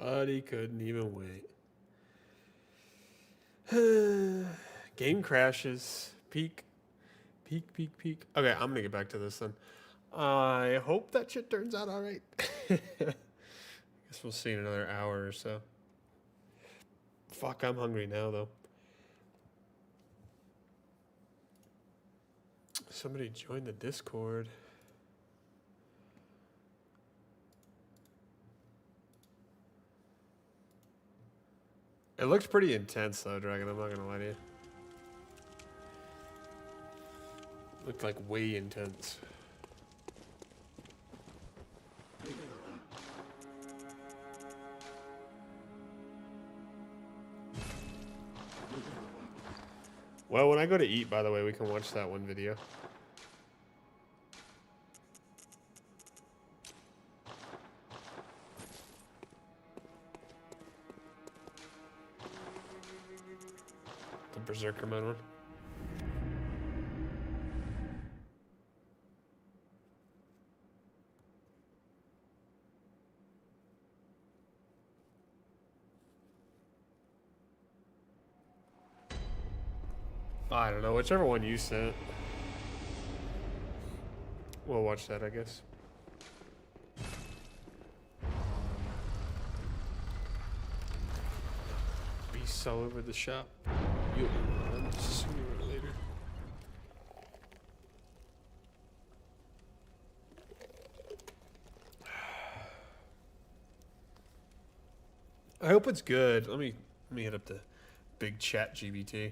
But he couldn't even wait. Game crashes. Peak. Peak. Okay, I'm gonna get back to this then. I hope that shit turns out alright. Guess we'll see in another hour or so. Fuck, I'm hungry now though. Somebody join the Discord. It looks pretty intense though, Dragon, I'm not gonna lie to you. Looked like way intense. Well, when I go to eat, by the way, we can watch that one video. The Berserker Man one. I don't know, whichever one you sent. We'll watch that, I guess. Beasts all over the shop. You'll run sooner or later. I hope it's good. Let me hit up the big chat GBT.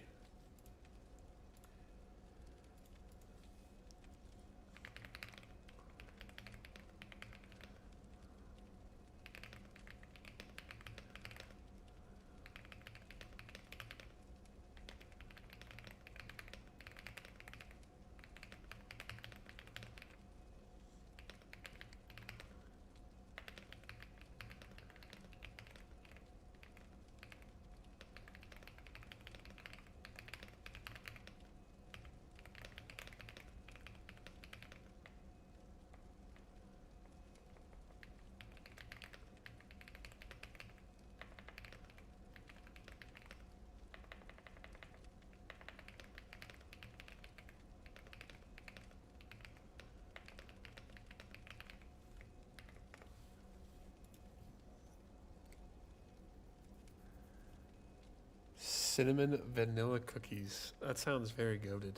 Cinnamon vanilla cookies. That sounds very goated.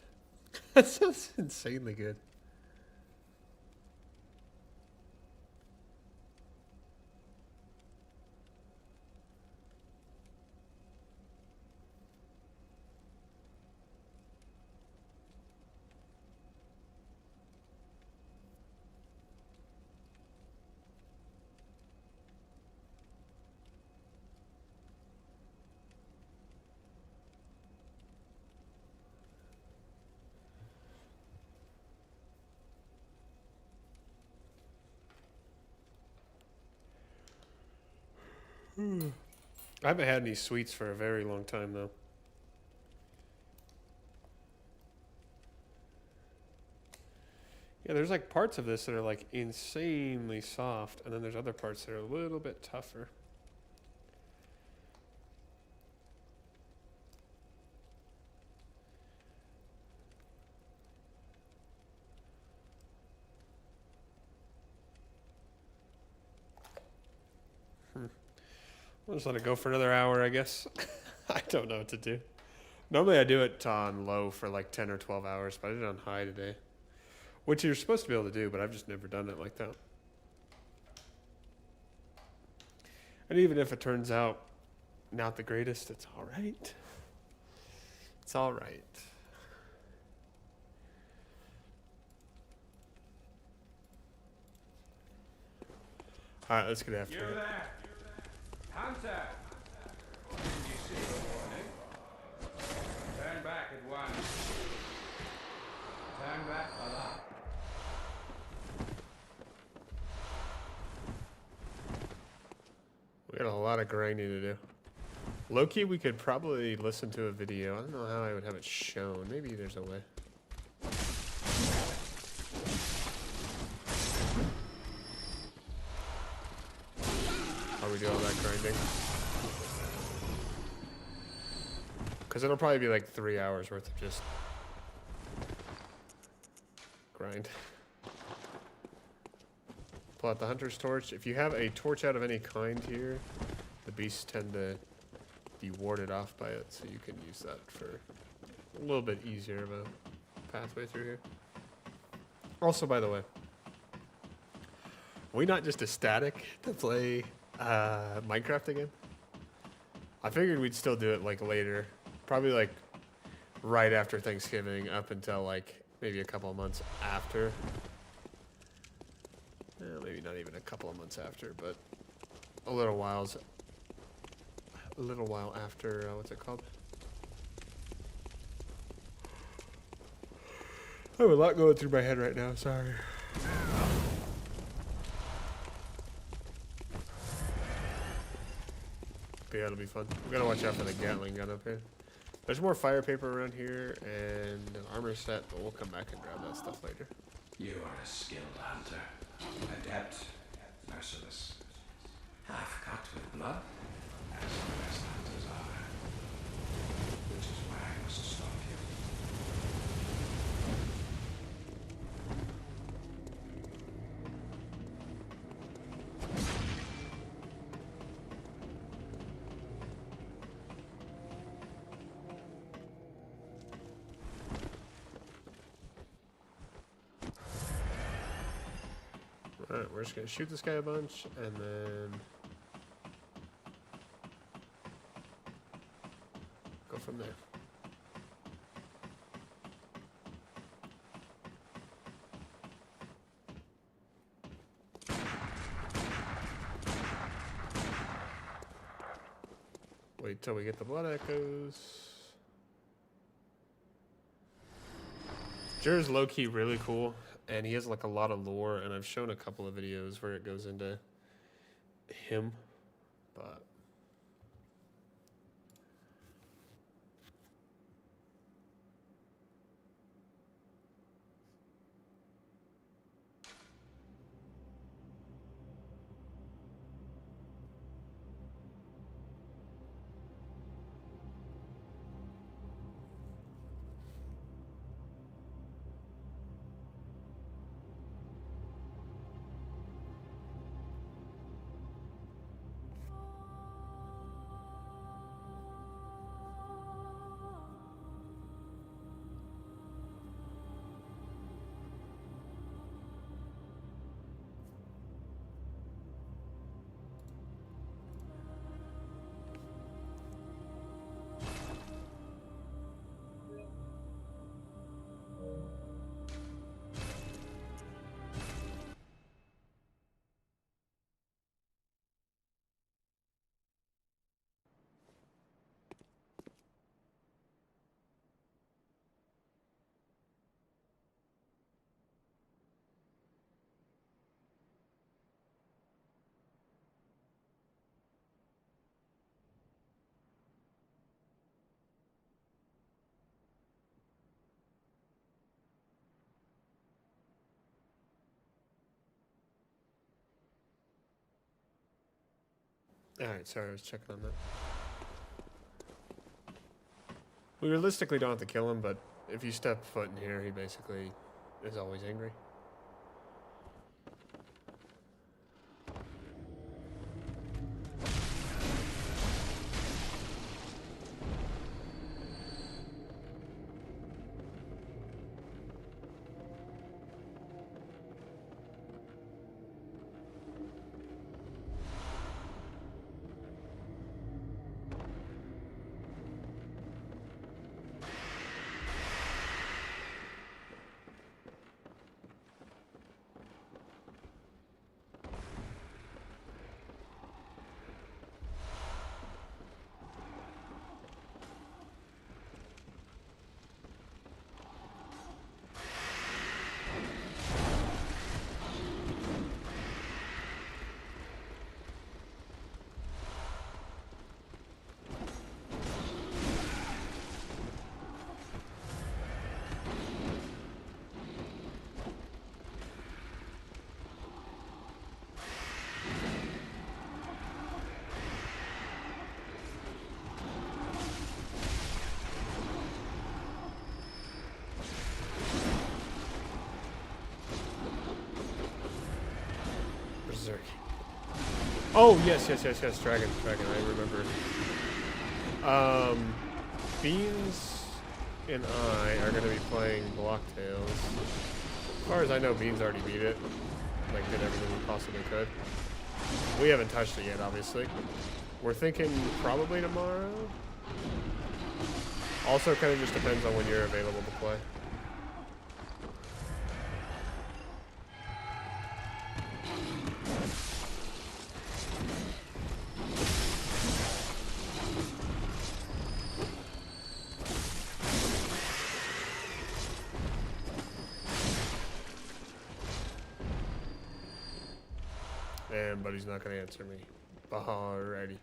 That sounds insanely good. I haven't had any sweets for a very long time, though. Yeah, there's like parts of this that are like insanely soft, and then there's other parts that are a little bit tougher. I'll just let it go for another hour, I guess. I don't know what to do. Normally I do it on low for like 10 or 12 hours, but I did it on high today. Which you're supposed to be able to do, but I've just never done it like that. And even if it turns out not the greatest, it's all right. It's all right. All right, let's get after it. Hunter! What did you see this morning? Turn back at once. Turn back a lot. We got a lot of grinding to do. Low-key, we could probably listen to a video. I don't know how I would have it shown. Maybe there's a way. Are we do all that grinding. Because it'll probably be like 3 hours worth of just grind. Pull out the hunter's torch. If you have a torch out of any kind here, the beasts tend to be warded off by it, so you can use that for a little bit easier of a pathway through here. Also, by the way, are we not just ecstatic to play Minecraft again? I figured we'd still do it like later, probably like right after Thanksgiving up until like maybe a couple of months after. Maybe not even a couple of months after, but a little while after, what's it called? I have a lot going through my head right now, sorry. But yeah, it'll be fun. We gotta watch out for the Gatling gun up here. There's more fire paper around here and an armor set, but we'll come back and grab that stuff later. You are a skilled hunter. Adept, merciless. Half cut with blood, as the best hunters are. Which is why I must stop you. Alright, we're just gonna shoot this guy a bunch, and then go from there. Wait till we get the blood echoes. Jur's low-key really cool, and he has like a lot of lore, and I've shown a couple of videos where it goes into him, but alright, sorry, I was checking on that. We realistically don't have to kill him, but if you step foot in here, he basically is always angry. Oh, yes, Dragon, I remember. Beans and I are going to be playing Blocktails. As far as I know, Beans already beat it. Like, did everything we possibly could. We haven't touched it yet, obviously. We're thinking probably tomorrow. Also, kind of just depends on when you're available to play. And buddy's not gonna answer me. Alrighty.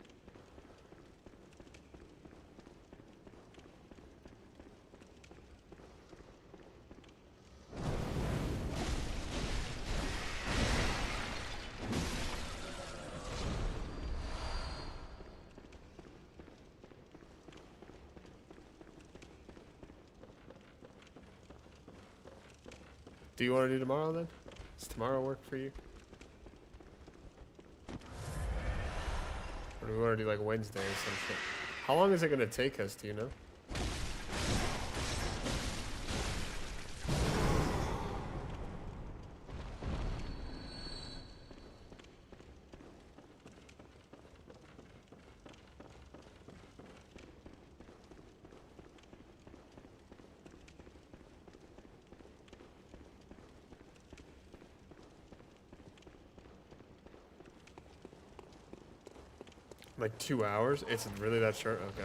Do you want to do tomorrow then? Does tomorrow work for you? Or do we want to do like Wednesday or some shit? How long is it going to take us, do you know? Like 2 hours? It's really that short? Okay.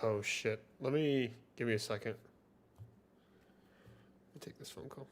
Oh shit. Give me a second. Let me take this phone call.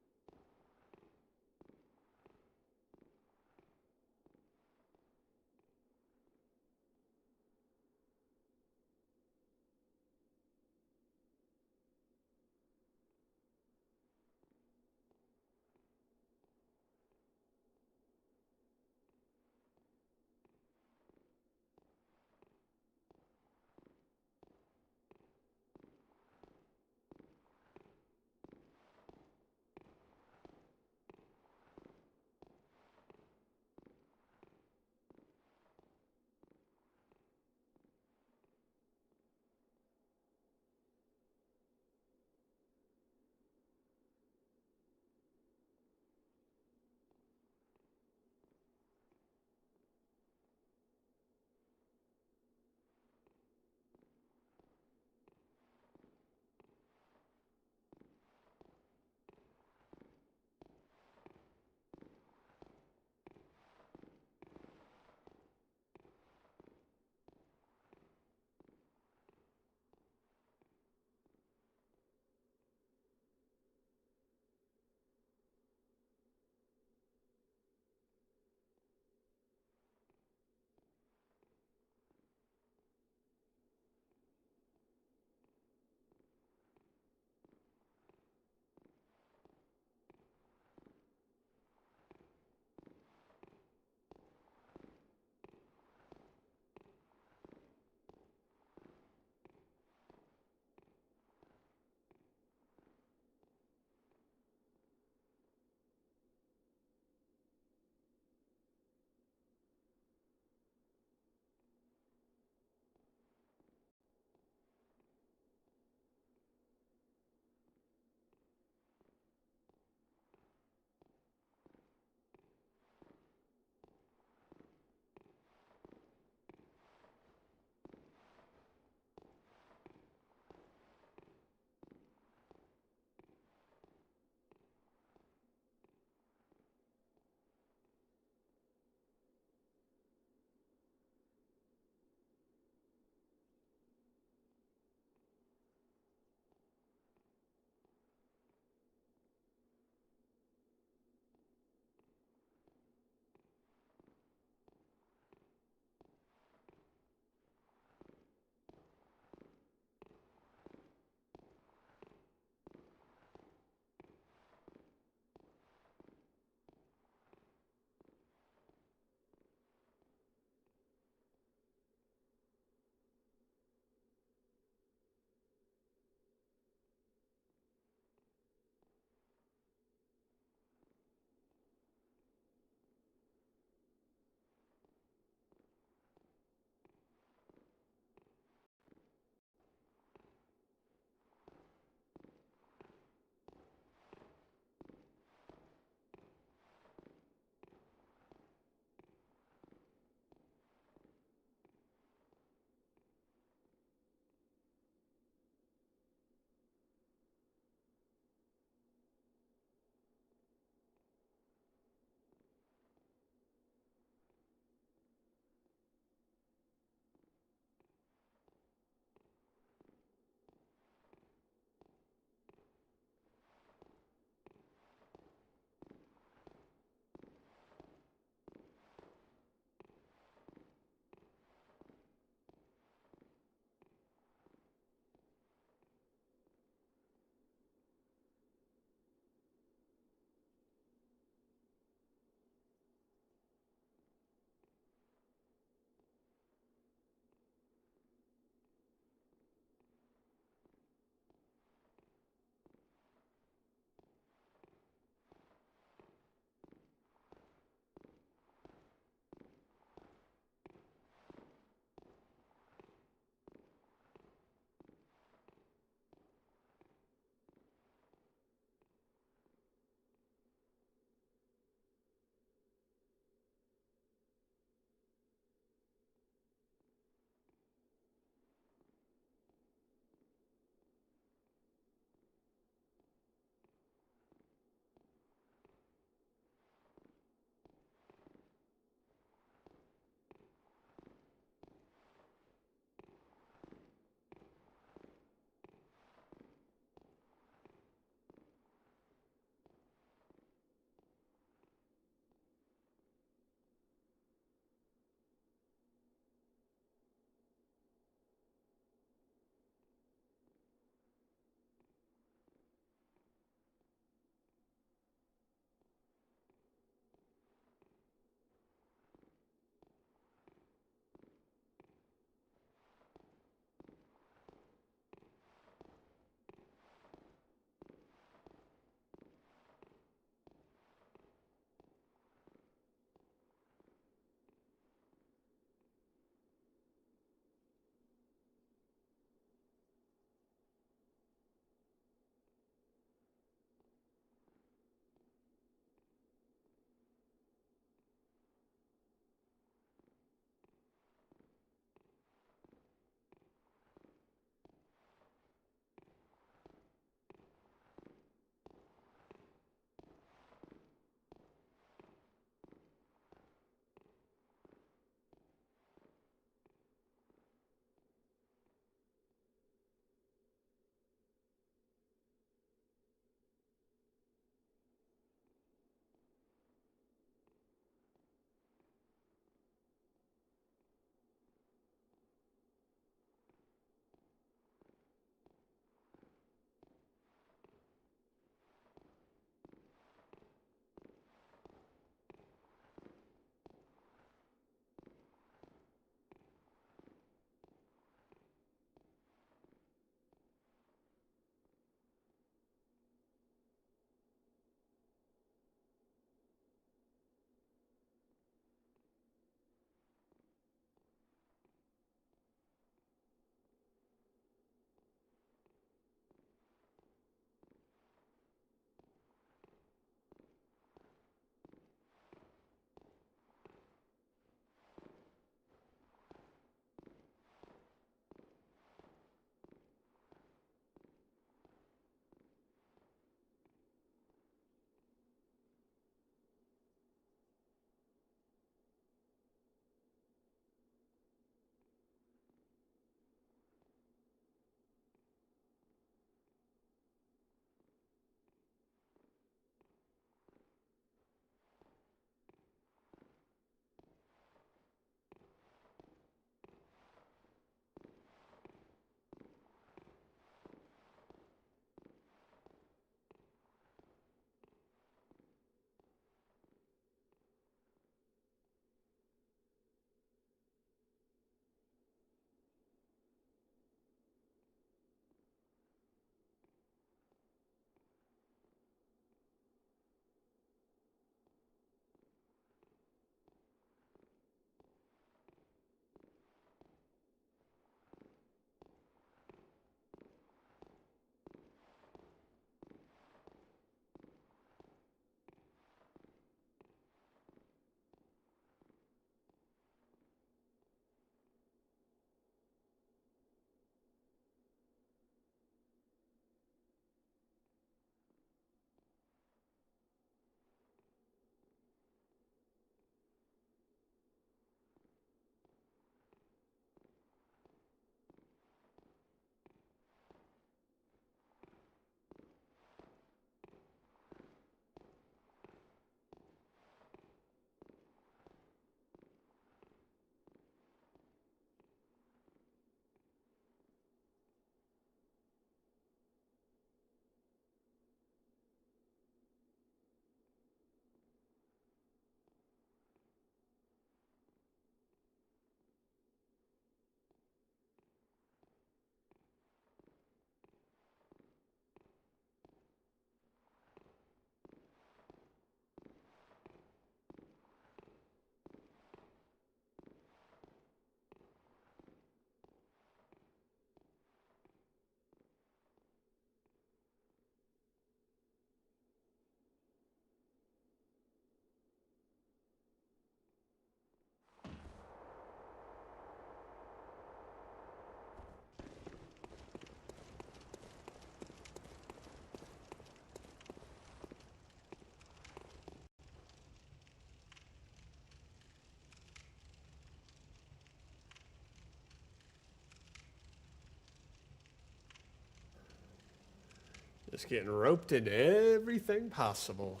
Just getting roped into everything possible.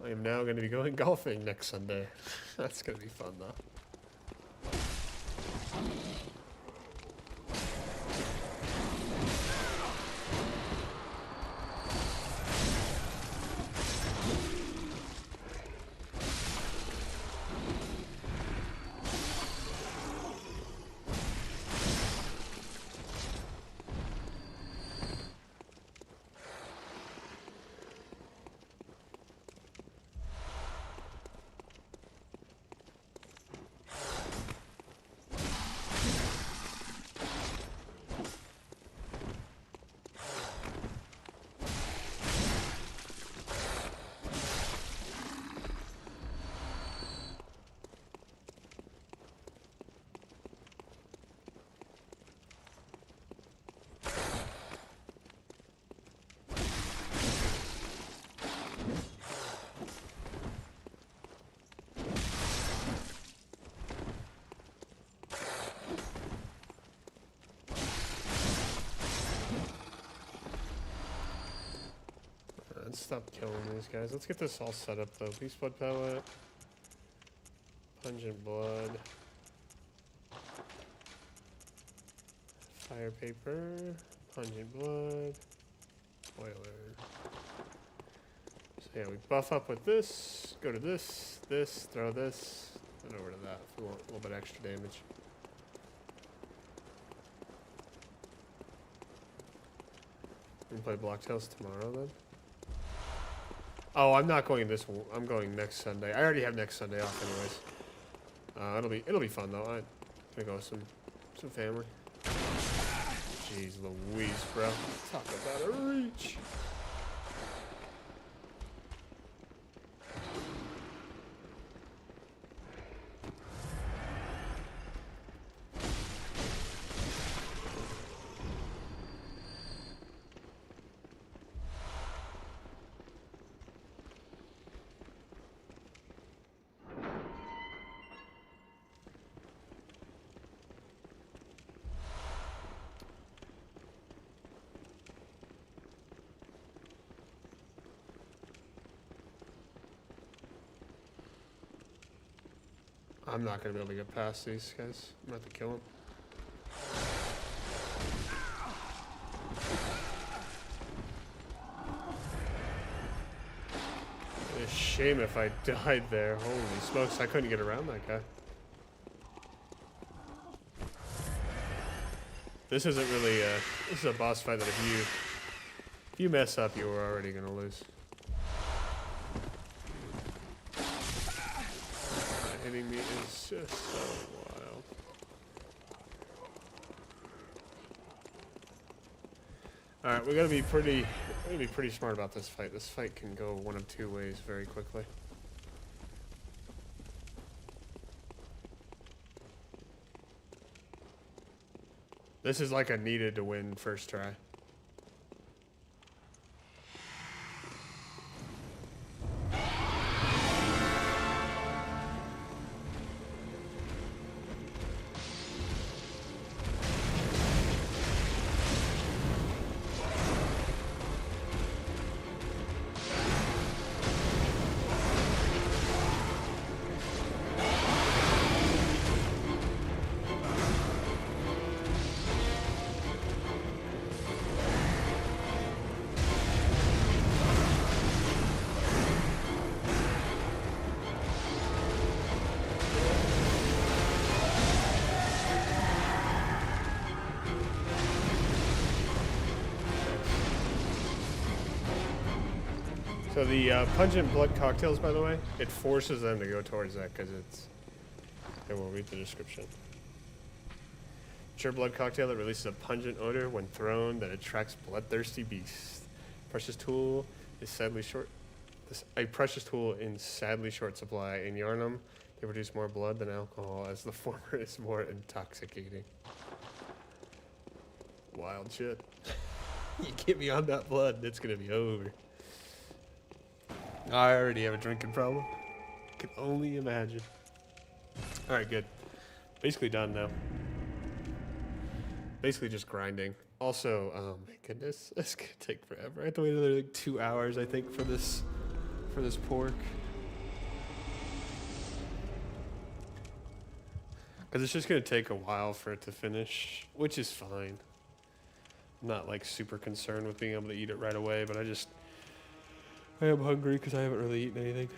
I am now going to be going golfing next Sunday. That's going to be fun, though. Let's stop killing these guys. Let's get this all set up though. Beast blood pellet. Pungent blood. Fire paper. Pungent blood. Boiler. So yeah, we buff up with this. Go to this. This. Throw this. And over to that if we want a little bit extra damage. We can play Blocktails tomorrow then. Oh, I'm not going this. I'm going next Sunday. I already have next Sunday off, anyways. It'll be fun though. I'm gonna go with some family. Jeez Louise, bro. Talk about a reach. I'm not gonna be able to get past these guys. I'm gonna have to kill them. It's a shame if I died there. Holy smokes, I couldn't get around that guy. This isn't really this is a boss fight that if you mess up, you're already gonna lose. Hitting me is just so wild. Alright, we gotta be pretty smart about this fight. This fight can go one of two ways very quickly. This is like a needed to win first try. So the pungent blood cocktails, by the way, it forces them to go towards that because it's... I will read the description. Pure blood cocktail that releases a pungent odor when thrown that attracts bloodthirsty beasts. Precious tool is sadly short. A precious tool in sadly short supply. In Yarnum, they produce more blood than alcohol, as the former is more intoxicating. Wild shit. You get me on that blood, it's gonna be over. I already have a drinking problem. Can only imagine. Alright, good. Basically done now. Basically just grinding. Also, oh my goodness, it's gonna take forever. I have to wait another like 2 hours, I think, for this pork. Because it's just gonna take a while for it to finish, which is fine. I'm not like super concerned with being able to eat it right away, but I am hungry because I haven't really eaten anything.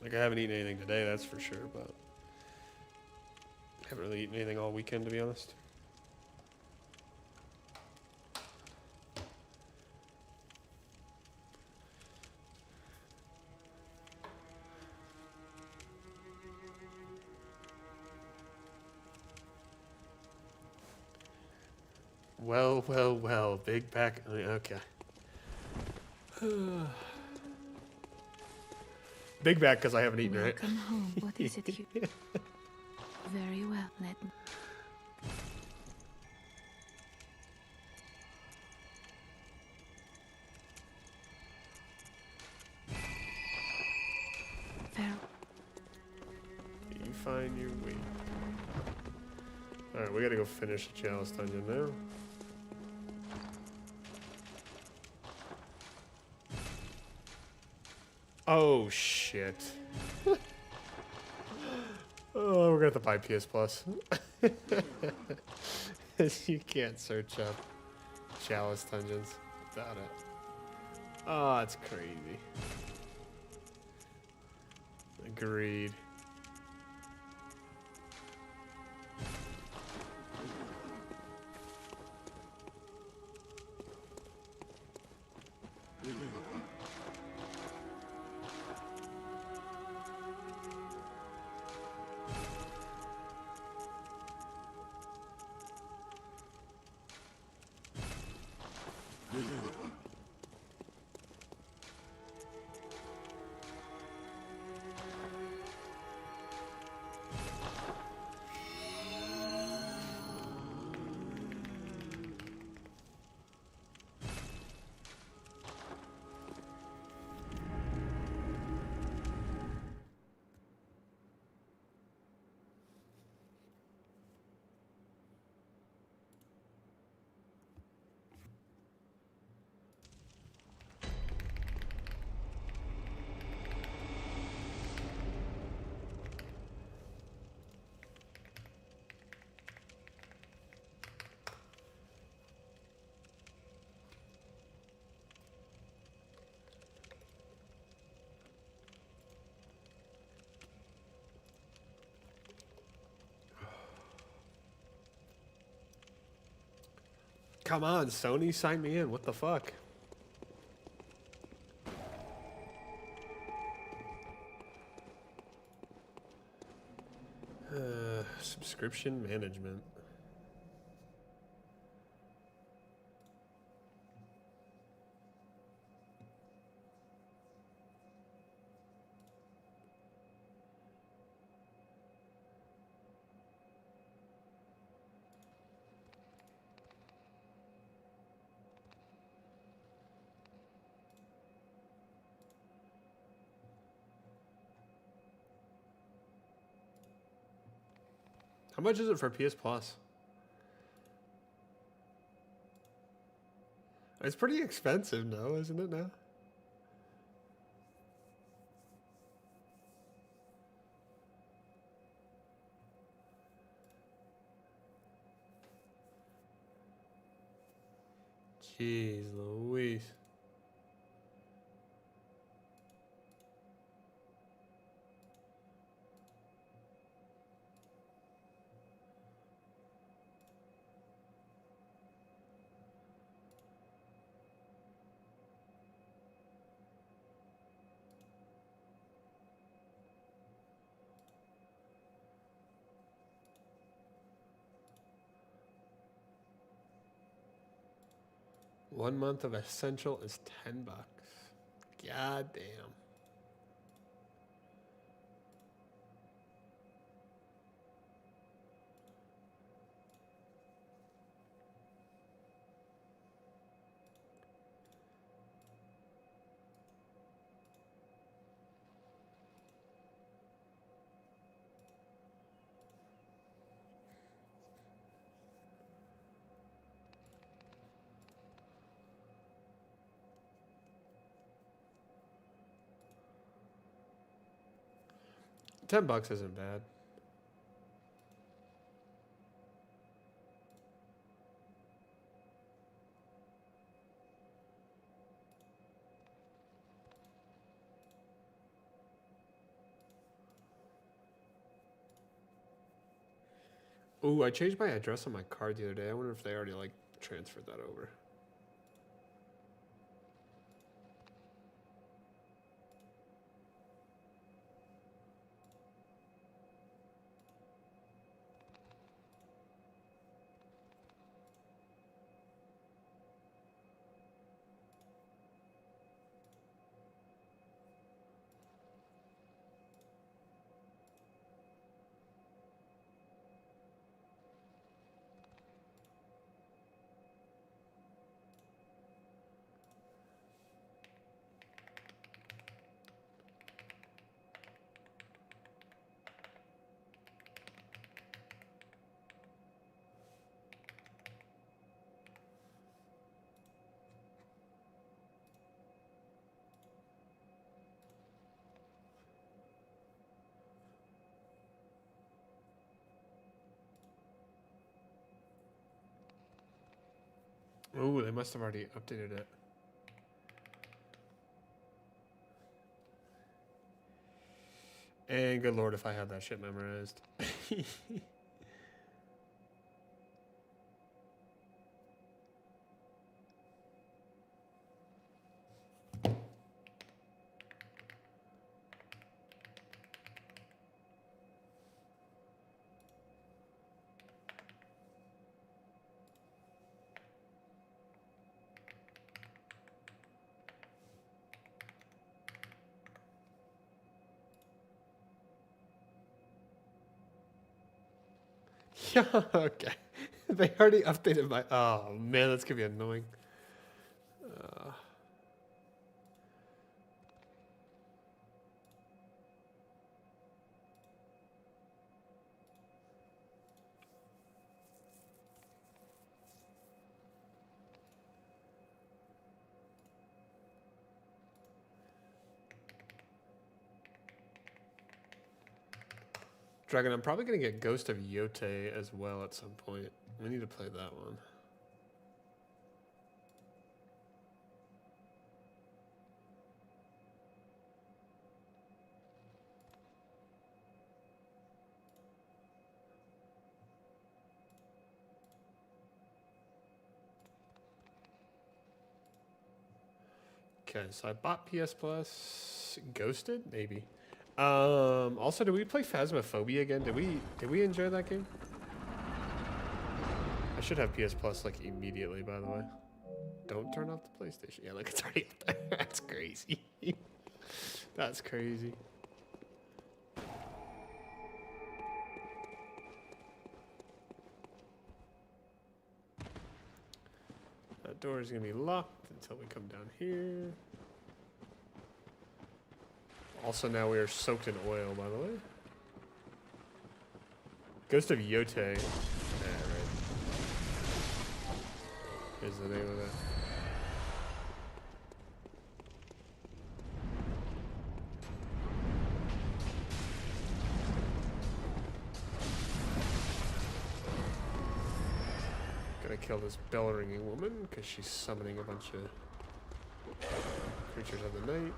Like, I haven't eaten anything today, that's for sure, but I haven't really eaten anything all weekend, to be honest. Well, well, well, big back. Okay. Big back because I haven't eaten, right? Welcome home. What is it you... Very well, let me... Farewell. You find your way. Alright, we gotta go finish the chalice dungeon now. Oh, shit. Oh, we're gonna have to buy PS Plus. You can't search up chalice dungeons without it. Oh, that's crazy. Agreed. Come on, Sony, sign me in. What the fuck? Subscription management. How much is it for PS Plus? It's pretty expensive, no, isn't it now? Jeez Louise. One month of Essential is $10. God damn. $10 isn't bad. Ooh, I changed my address on my card the other day. I wonder if they already like transferred that over. Ooh, they must have already updated it. And good lord if I had that shit memorized. Yeah, okay. They already updated my... Oh, man, that's going to be annoying. Dragon, I'm probably going to get Ghost of Yote as well at some point. We need to play that one. Okay, so I bought PS Plus. Ghosted? Maybe. Also, did we play Phasmophobia again? Did we enjoy that game? I should have PS Plus like immediately, by the way. Don't turn off the PlayStation. Yeah, look, it's already up there. That's crazy. That's crazy. That door is gonna be locked until we come down here. Also, now we are soaked in oil, by the way. Ghost of Yote. Yeah, right. Is the name of that. Gonna kill this bell-ringing woman because she's summoning a bunch of creatures of the night.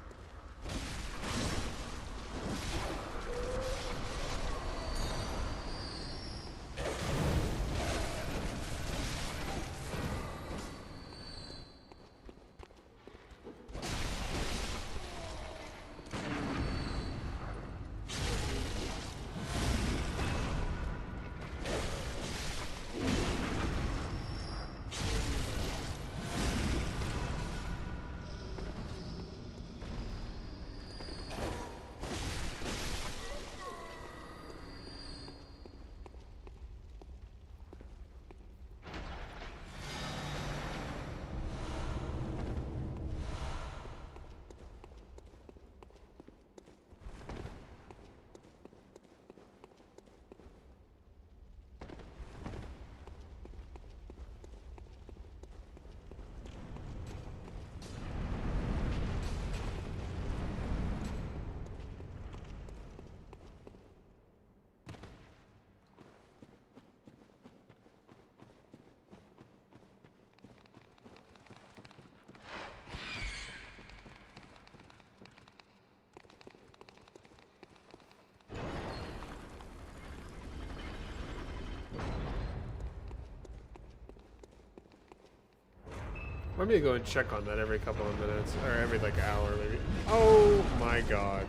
I'm gonna go and check on that every couple of minutes, or every like hour maybe. Oh my god.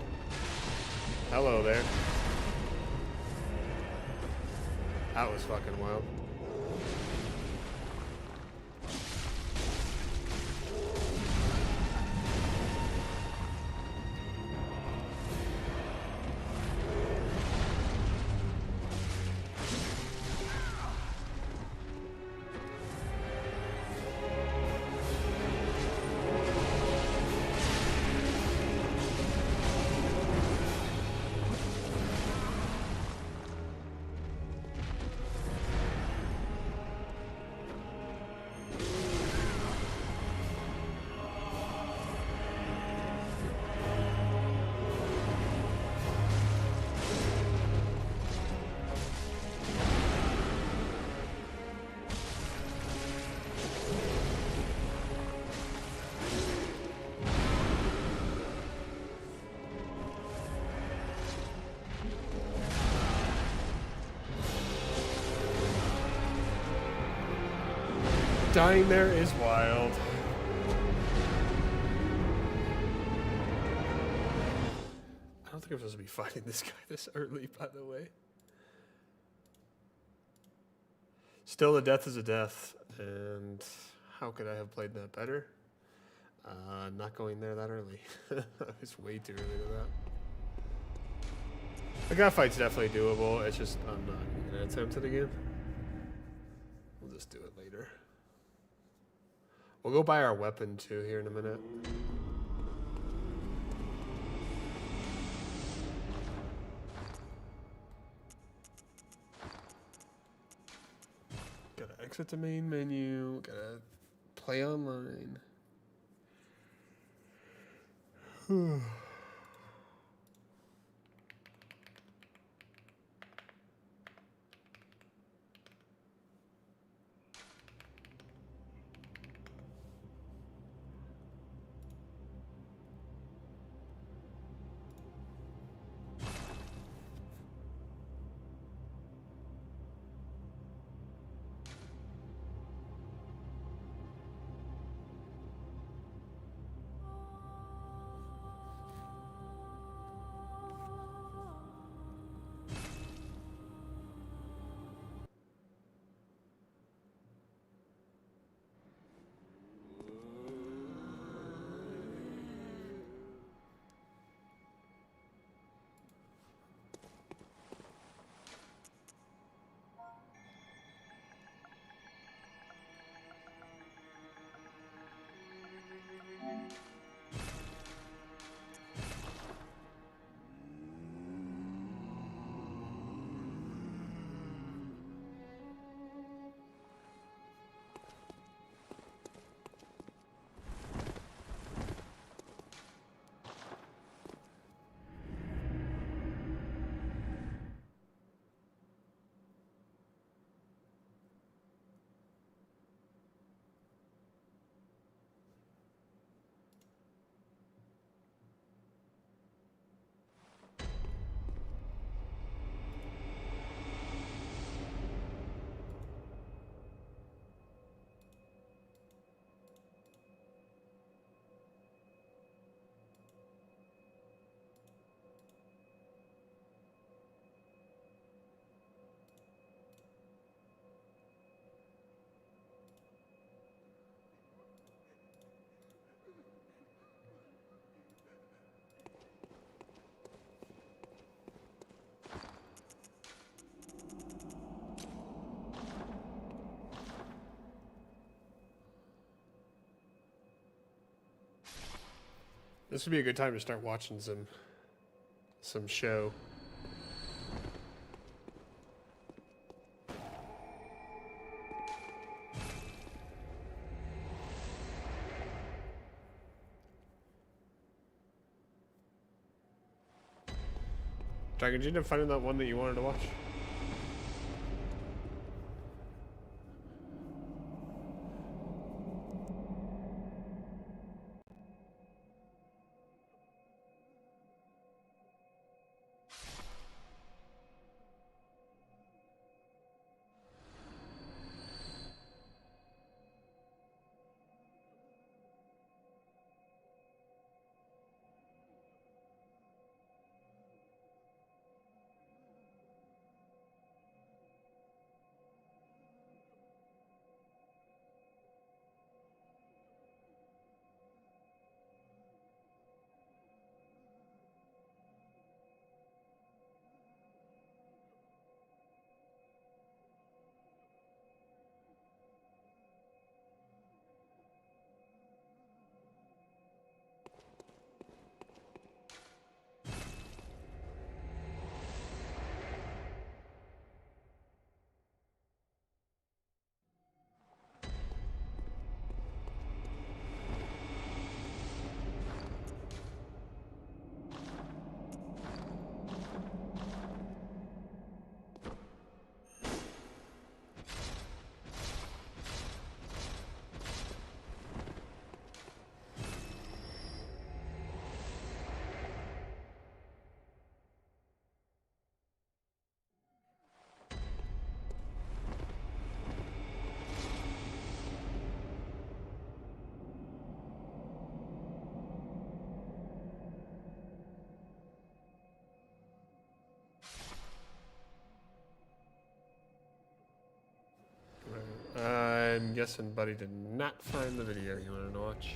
Hello there. That was fucking wild. Dying there is wild. I don't think I'm supposed to be fighting this guy this early, by the way. Still, a death is a death, and how could I have played that better? Not going there that early. It's way too early to that. The guy fight's definitely doable. It's just I'm not gonna attempt it again. We'll just do it later. We'll go buy our weapon too here in a minute. Gotta exit the main menu. Gotta play online. This would be a good time to start watching some show. Dragon, did you end up finding that one that you wanted to watch? guessing Buddy did not find the video he wanted to watch.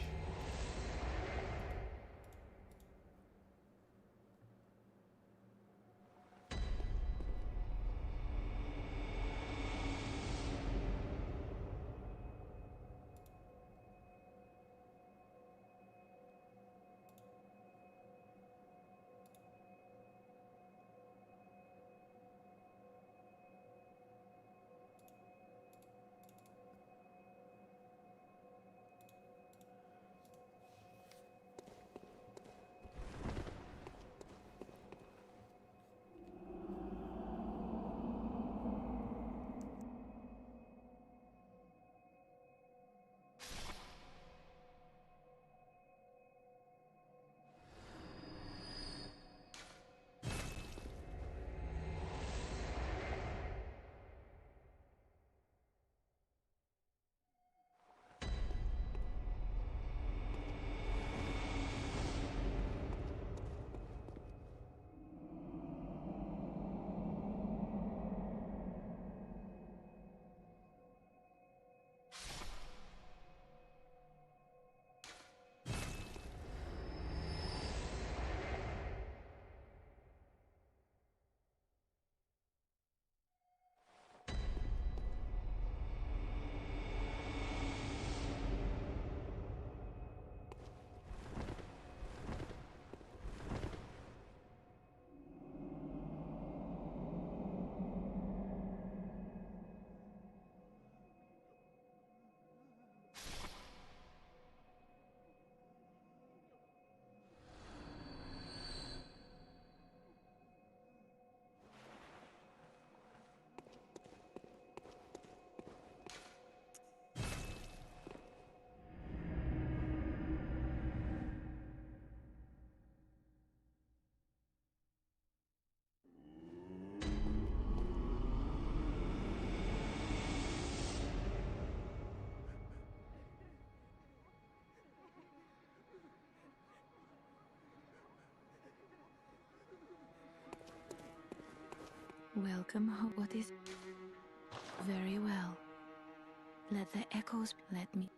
Welcome home. What is? Very well. Let the echoes. Let me.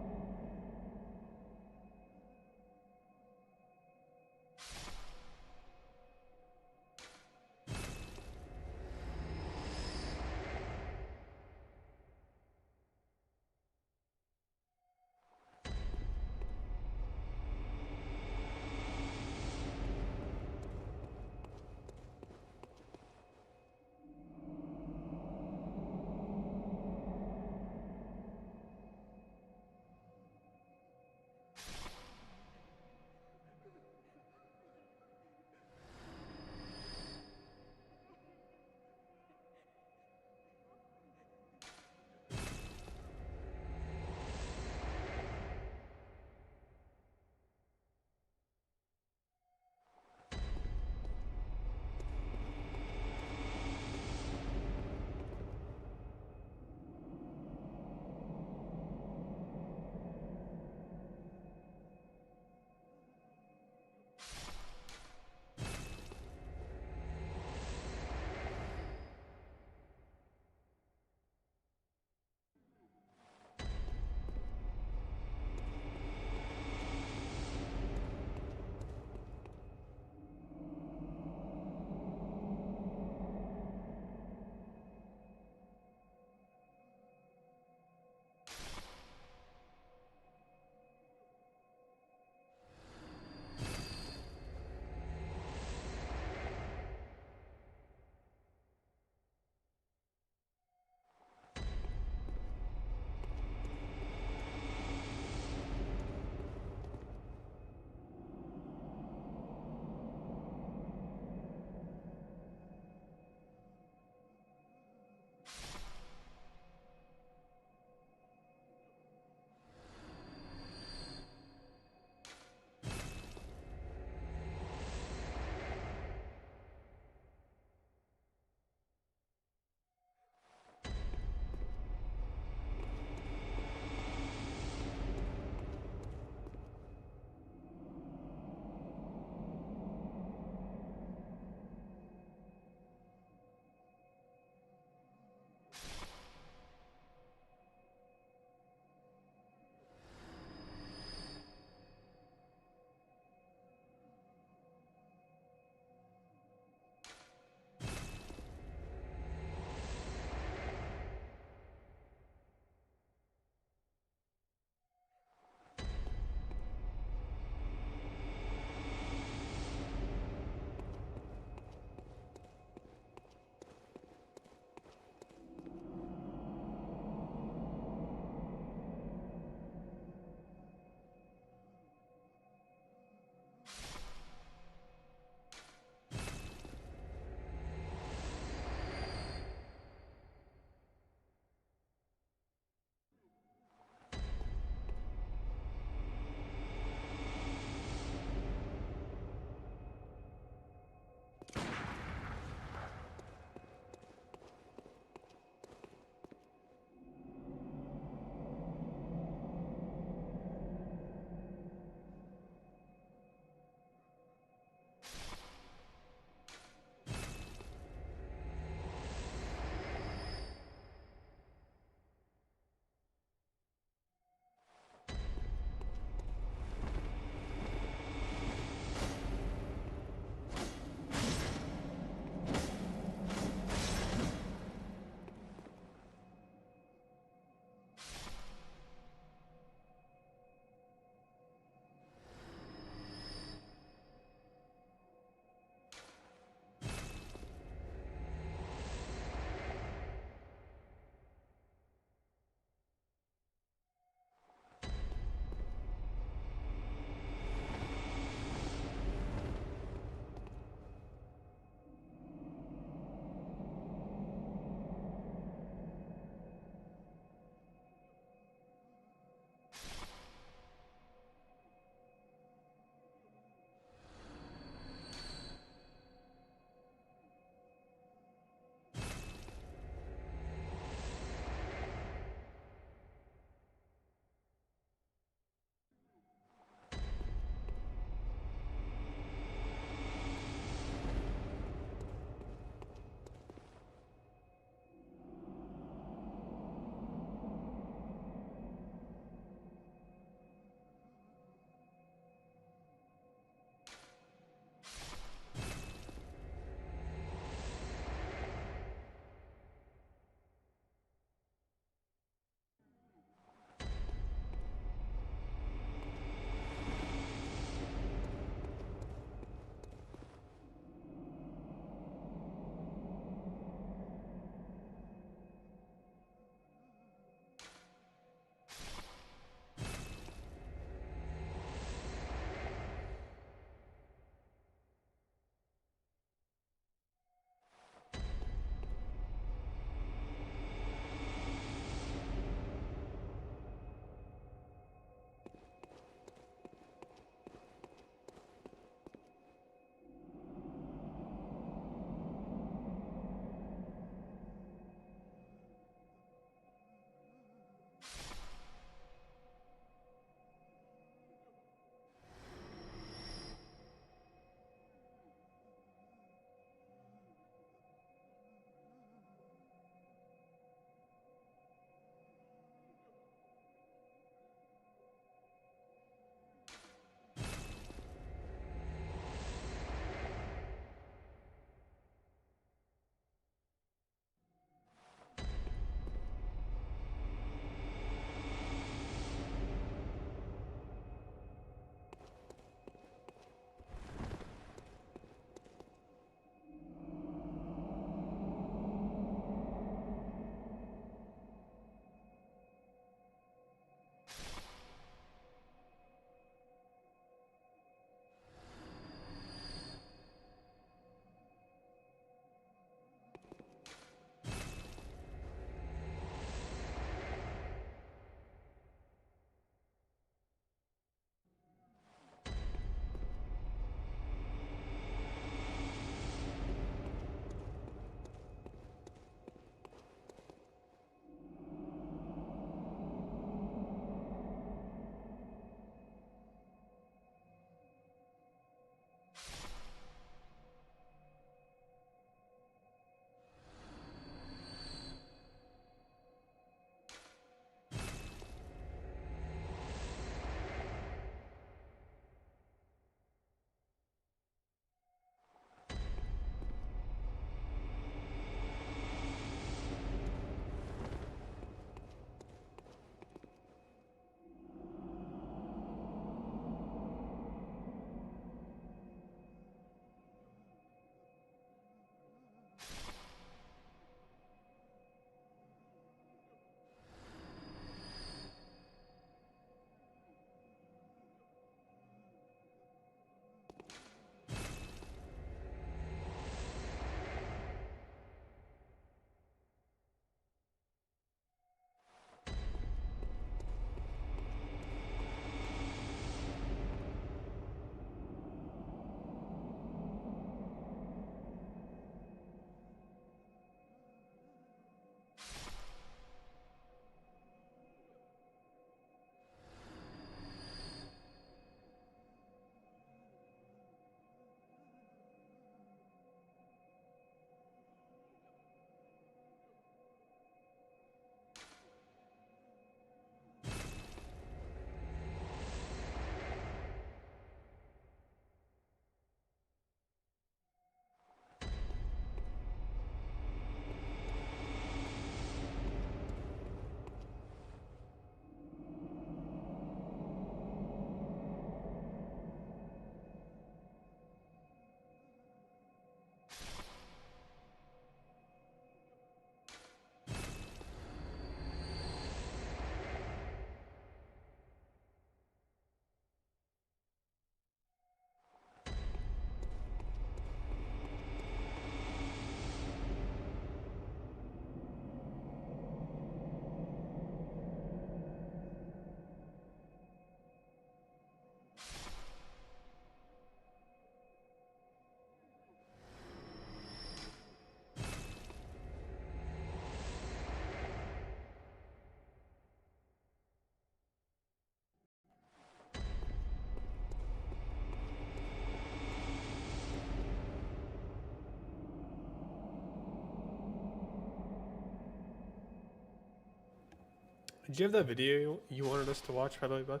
Did you have that video you wanted us to watch, by the way, bud?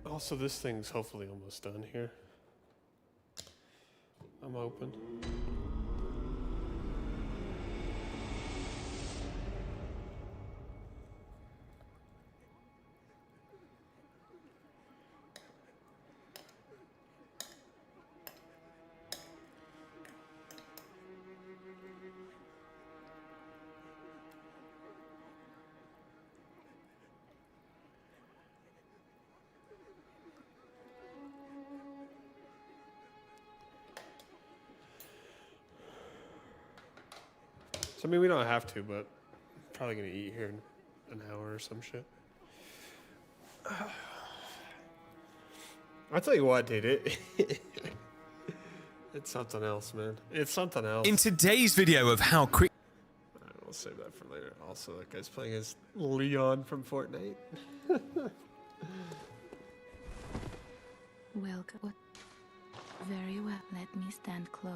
Also, this thing's hopefully almost done here. I'm open. So, I mean, we don't have to, but probably gonna eat here in an hour or some shit. I'll tell you what, dude, it's something else, man. It's something else. In today's video of how quick... I'll save that for later. Also, that guy's playing as Leon from Fortnite. Welcome. Very well. Let me stand close.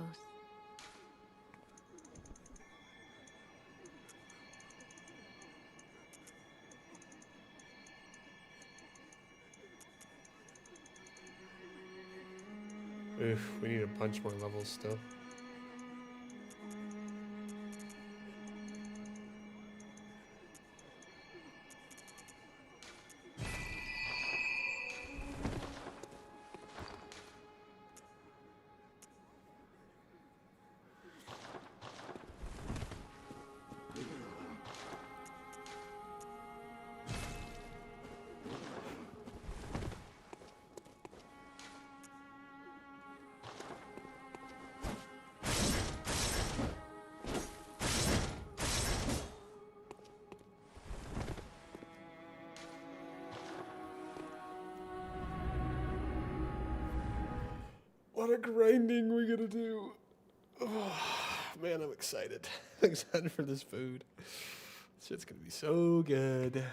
Oof, we need a bunch more levels still. What a grinding we gotta do. Oh, man, I'm excited. I'm excited for this food. This shit's gonna be so good.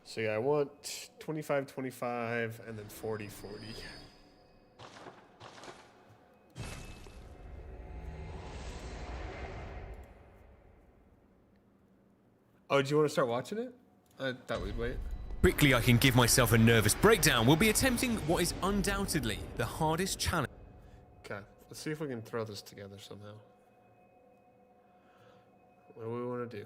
So yeah, I want 25, 25, and then 40, 40. Oh, do you want to start watching it? I thought we'd wait. Quickly I can give myself a nervous breakdown, we'll be attempting what is undoubtedly the hardest challenge. Okay, let's see if we can throw this together somehow. What do we want to do?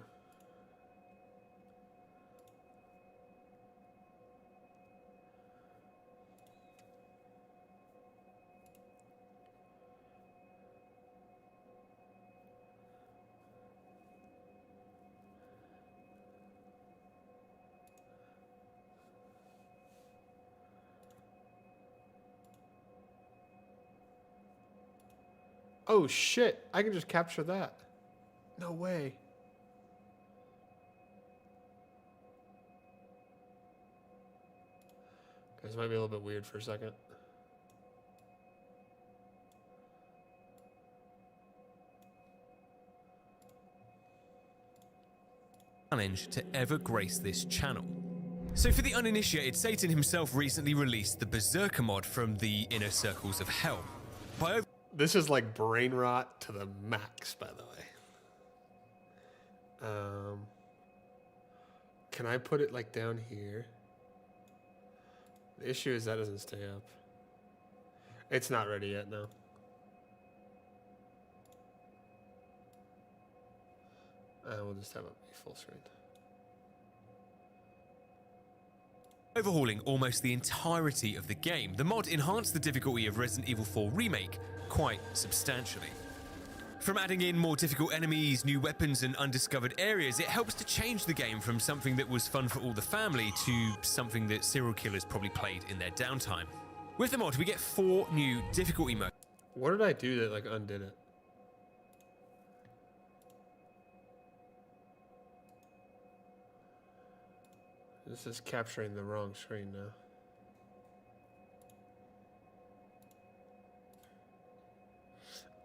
Oh shit, I can just capture that. No way. This might be a little bit weird for a second. Challenge to ever grace this channel. So for the uninitiated, Satan himself recently released the Berserker mod from the inner circles of hell. This is like brain rot to the max, by the way. Can I put it like down here? The issue is that doesn't stay up. It's not ready yet, no. We'll just have it be full screen. Overhauling almost the entirety of the game, the mod enhanced the difficulty of Resident Evil 4 Remake quite substantially. From adding in more difficult enemies, new weapons and undiscovered areas, it helps to change the game from something that was fun for all the family to something that serial killers probably played in their downtime. With the mod, we get 4 new difficulty modes. What did I do that like undid it? This is capturing the wrong screen now.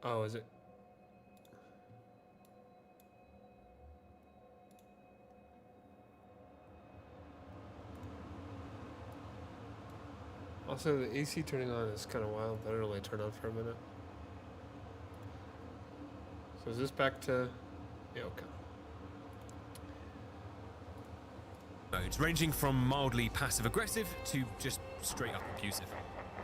Oh, is it? Also, the AC turning on is kind of wild. That only turn on for a minute. So is this back to... Yeah, okay. Modes ranging from mildly passive-aggressive to just straight-up abusive.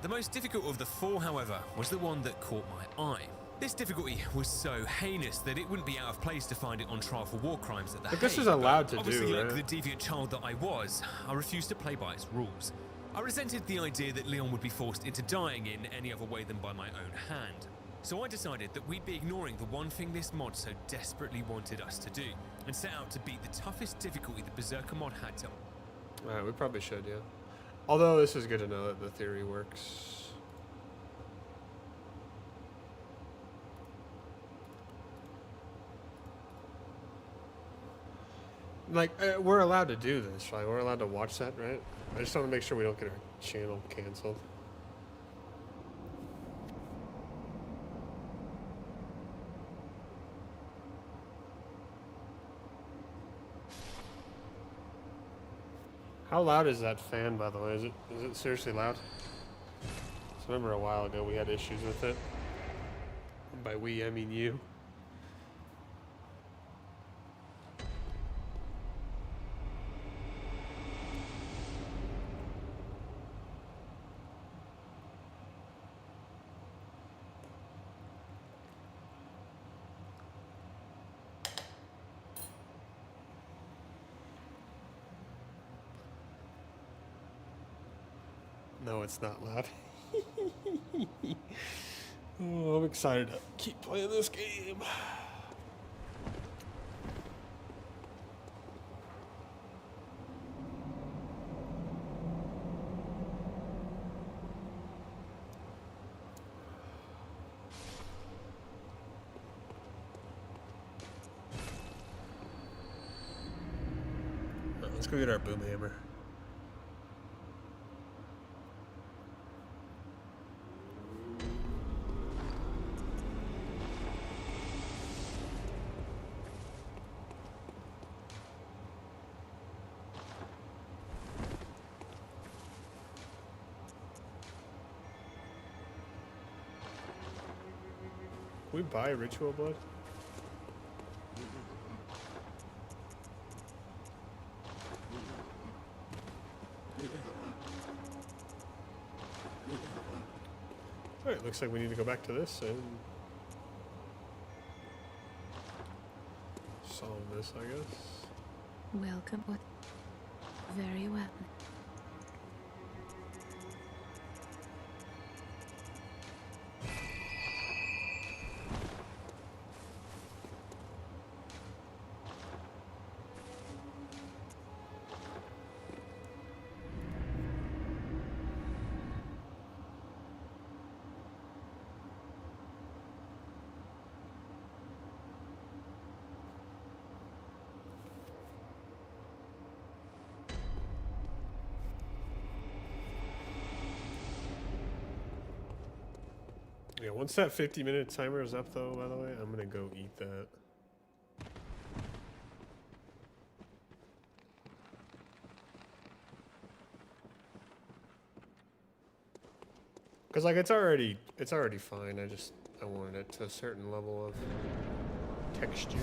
The most difficult of the four, however, was the one that caught my eye. This difficulty was so heinous that it wouldn't be out of place to find it on trial for war crimes at the But this Hague, is allowed to obviously, do, like right? the deviant child that I was, I refused to play by its rules. I resented the idea that Leon would be forced into dying in any other way than by my own hand. So I decided that we'd be ignoring the one thing this mod so desperately wanted us to do, and set out to beat the toughest difficulty the Berserker mod had to. Alright, we probably should, yeah. Although this is good to know that the theory works. Like, we're allowed to do this, right? We're allowed to watch that, right? I just want to make sure we don't get our channel canceled. How loud is that fan, by the way? Is it seriously loud? I remember a while ago we had issues with it. And by we, I mean you. No, it's not loud. Oh, I'm excited to keep playing this game. Let's go get our boom hammer. We buy ritual blood? Alright, looks like we need to go back to this and solve this, I guess. Welcome. What? Very well. Yeah, once that 50-minute timer is up, though, by the way, I'm gonna go eat that. Cause like it's already fine. I wanted it to a certain level of texture.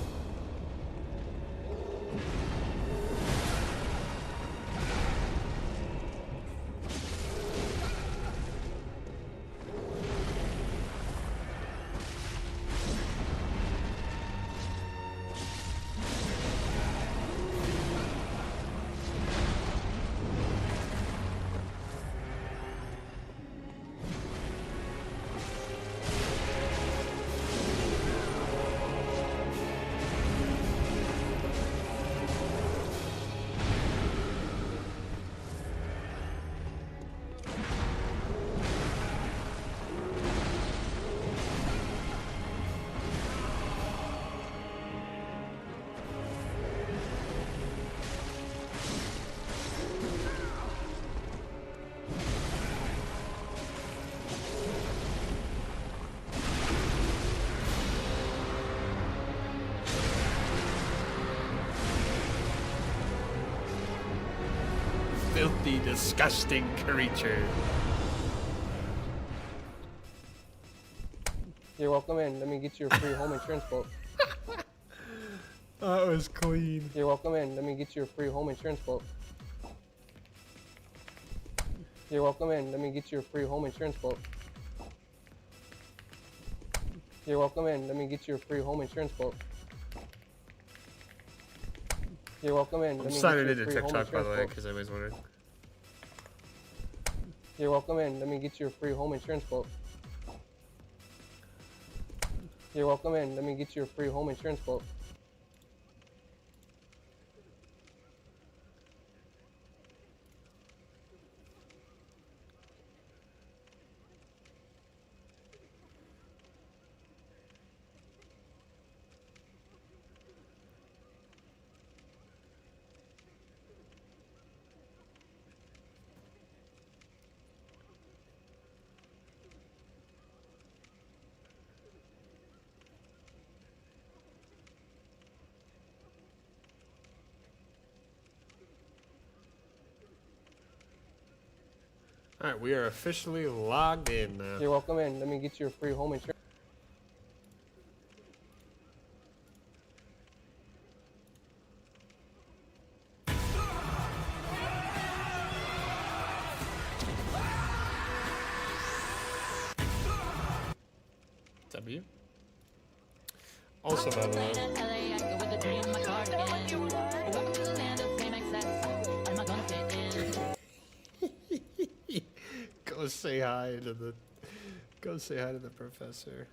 filthy, disgusting creature. You're welcome in. Let me get you a free home insurance quote. That was clean. You're welcome in. Let me get you a free home insurance quote. You're welcome in. Let me get you a free home insurance quote. You're welcome in. Let me get you a free home insurance quote. You're welcome in. Let I'm me get signing you a into free home TikTok, by insurance the way, quote. because everybody's wondering. You're welcome in. Let me get you a free home insurance quote. You're welcome in. Let me get you a free home insurance quote. All right, we are officially logged in now. You're welcome in. Let me get you a free home insurance. W. Also, by the way, go say hi to the. Go say hi to the professor.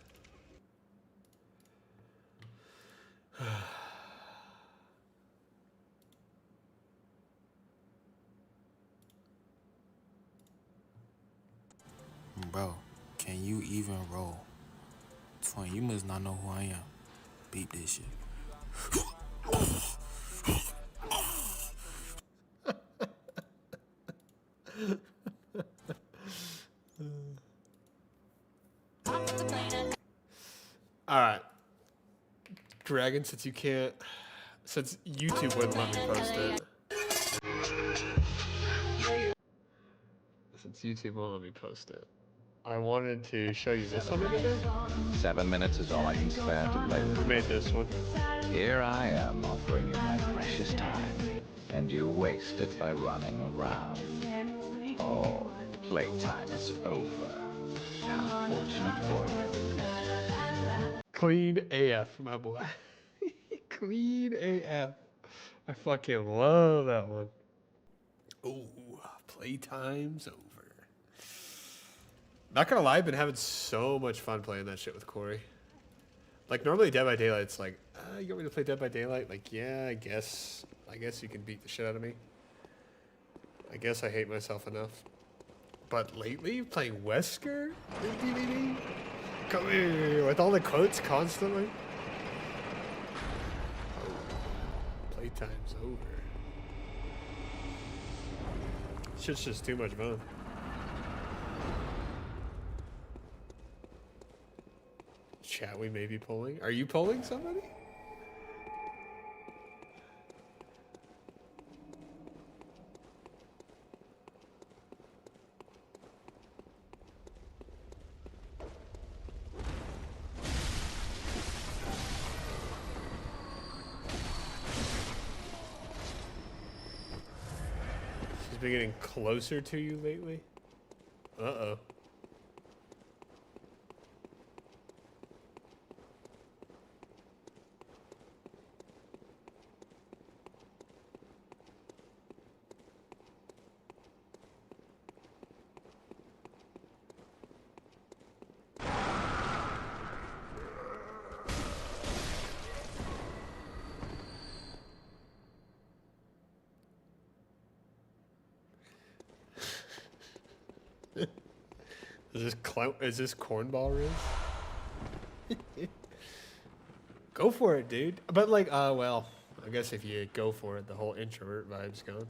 Bro, can you even roll? Twin, you must not know who I am. Beep this shit. All right, Dragon. Since YouTube wouldn't let me post it. Since YouTube won't let me post it, I wanted to show you this one today. 7 minutes is all I can spare to play with. Who made this one? Here I am offering you my precious time, and you waste it by running around. Oh, playtime is over. How fortunate for you. Clean AF, my boy. Clean AF. I fucking love that one. Ooh, playtime's over. Not gonna lie, I've been having so much fun playing that shit with Corey. Like, normally Dead by Daylight's like, you want me to play Dead by Daylight? Like, yeah, I guess you can beat the shit out of me. I guess I hate myself enough. But lately, playing Wesker in DVD? Come here, with all the quotes constantly. Oh, playtime's over. Shit's just too much fun. Chat, we may be polling. Are you polling somebody? She's been getting closer to you lately? Uh-oh. Is this cornball Riz? Go for it, dude. But like, well, I guess if you go for it, the whole introvert vibe's gone.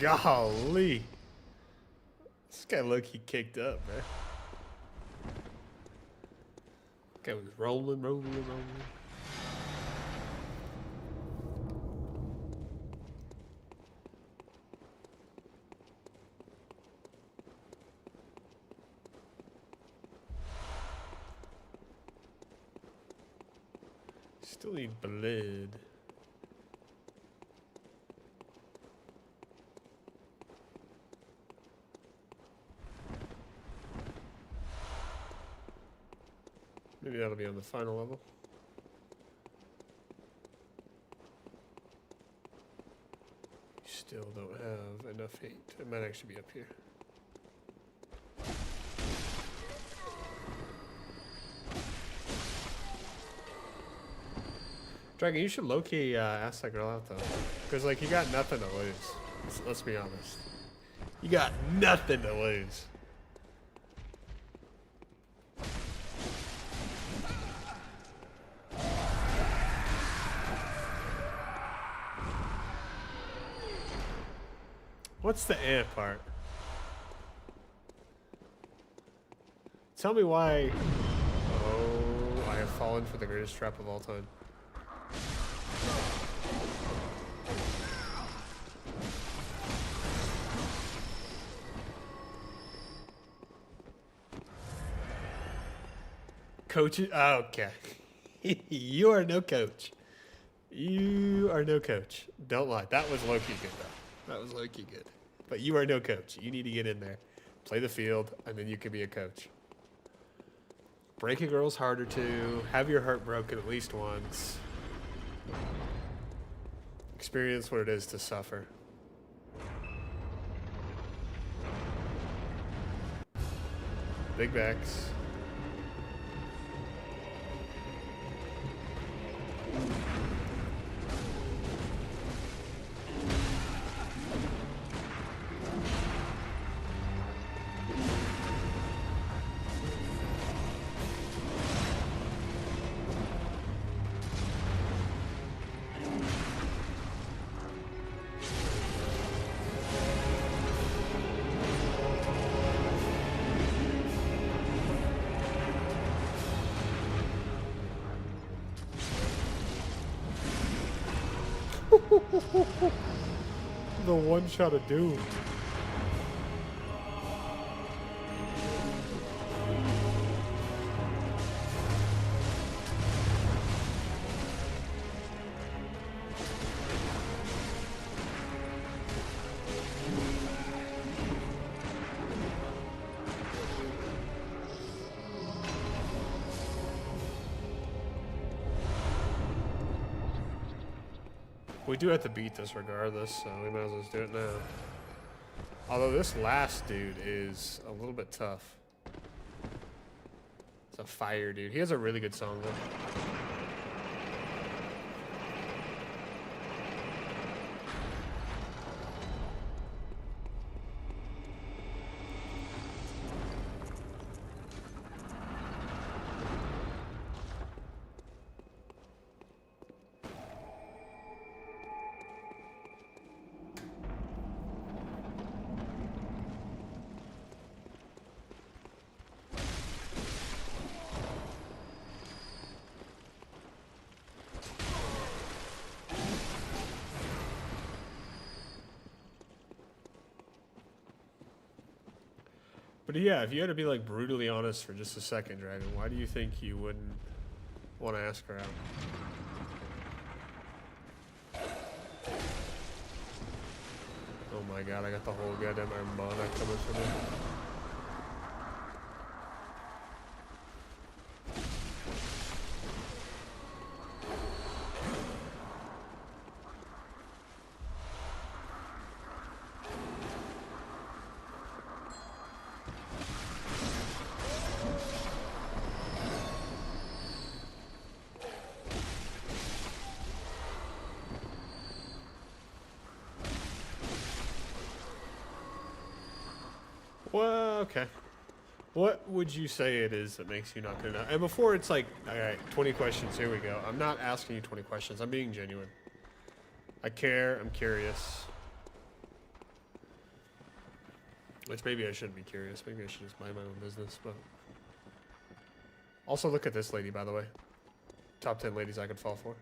Golly. This guy look-key kicked up, man. Guy was rolling. Still need blood. Maybe that'll be on the final level. Still don't have enough hate. It might actually be up here. Dragon, you should low-key ask that girl out, though. Because, like, you got nothing to lose. Let's be honest. You got nothing to lose. What's the part? Tell me why. Oh, I have fallen for the greatest trap of all time. Coach, okay. You are no coach. You are no coach. Don't lie. That was low-key good, though. That was low-key good. But you are no coach. You need to get in there, play the field, and then you can be a coach. Break a girl's heart or two. Have your heart broken at least once. Experience what it is to suffer. Big backs. The one shot of doom. We do have to beat this regardless, so we might as well just do it now. Although this last dude is a little bit tough. It's a fire dude. He has a really good song though. But yeah, if you had to be like brutally honest for just a second, Dragon, why do you think you wouldn't want to ask her out? Oh my god, I got the whole goddamn Armada coming for me. Well, okay. What would you say it is that makes you not good enough? And before it's like, all right, 20 questions, here we go. I'm not asking you 20 questions. I'm being genuine. I care. I'm curious. Which maybe I shouldn't be curious. Maybe I should just mind my own business. But also look at this lady, by the way. Top 10 ladies I could fall for.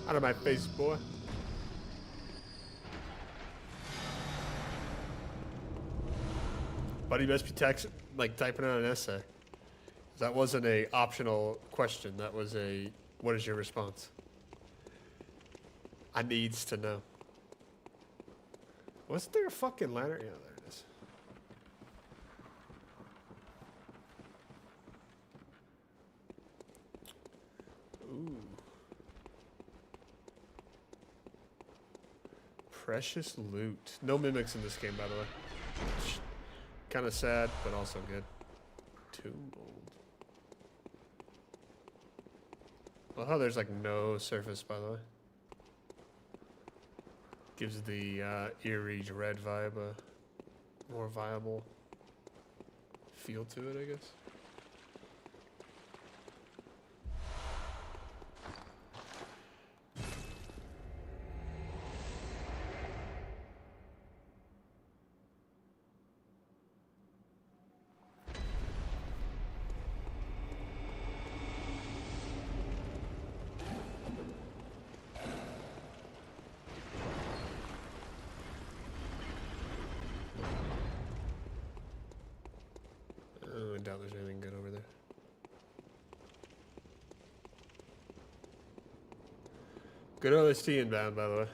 Out of my face, boy. Buddy must be typing out an essay. That wasn't a optional question. That was a, what is your response? I needs to know. Wasn't there a fucking ladder? Yeah, there it is. Ooh. Precious loot. No mimics in this game, by the way. Kind of sad, but also good. Tomb mold. Well, how there's like no surface, by the way. Gives the eerie red vibe a more viable feel to it, I guess. Oh, I doubt there's anything good over there. Good OST inbound, by the way.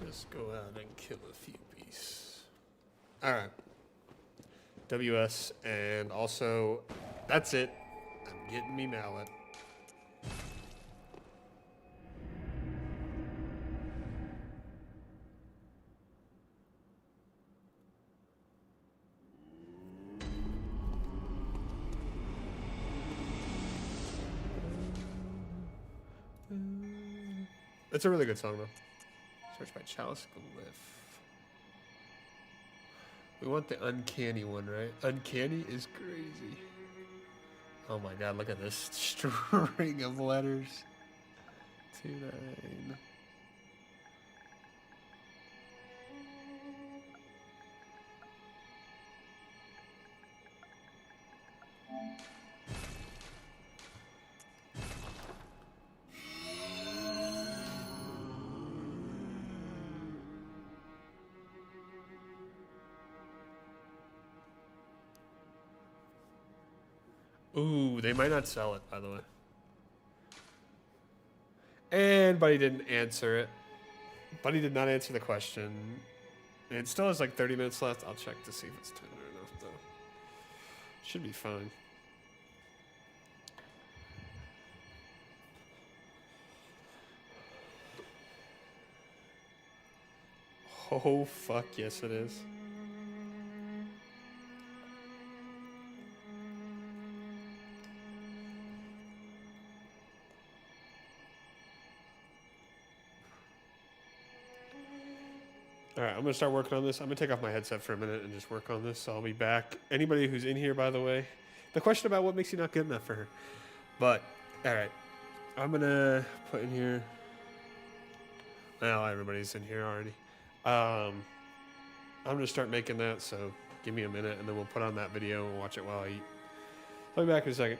Just go out and kill a few beasts. Alright. WS, and also, that's it. I'm getting me mallet. It's a really good song, though. Search by Chalice Glyph. We want the uncanny one, right? Uncanny is crazy. Oh my god, look at this string of letters. 29. Ooh, they might not sell it, by the way. And Buddy didn't answer it. Buddy did not answer the question. It still has like 30 minutes left. I'll check to see if it's tender enough, though. Should be fine. Oh, fuck, yes it is. Alright, I'm going to start working on this. I'm going to take off my headset for a minute and just work on this. So I'll be back. Anybody who's in here, by the way, the question about what makes you not good enough for her. But, alright. I'm going to put in here. Well, everybody's in here already. I'm going to start making that, so give me a minute, and then we'll put on that video and watch it while I eat. I'll be back in a second.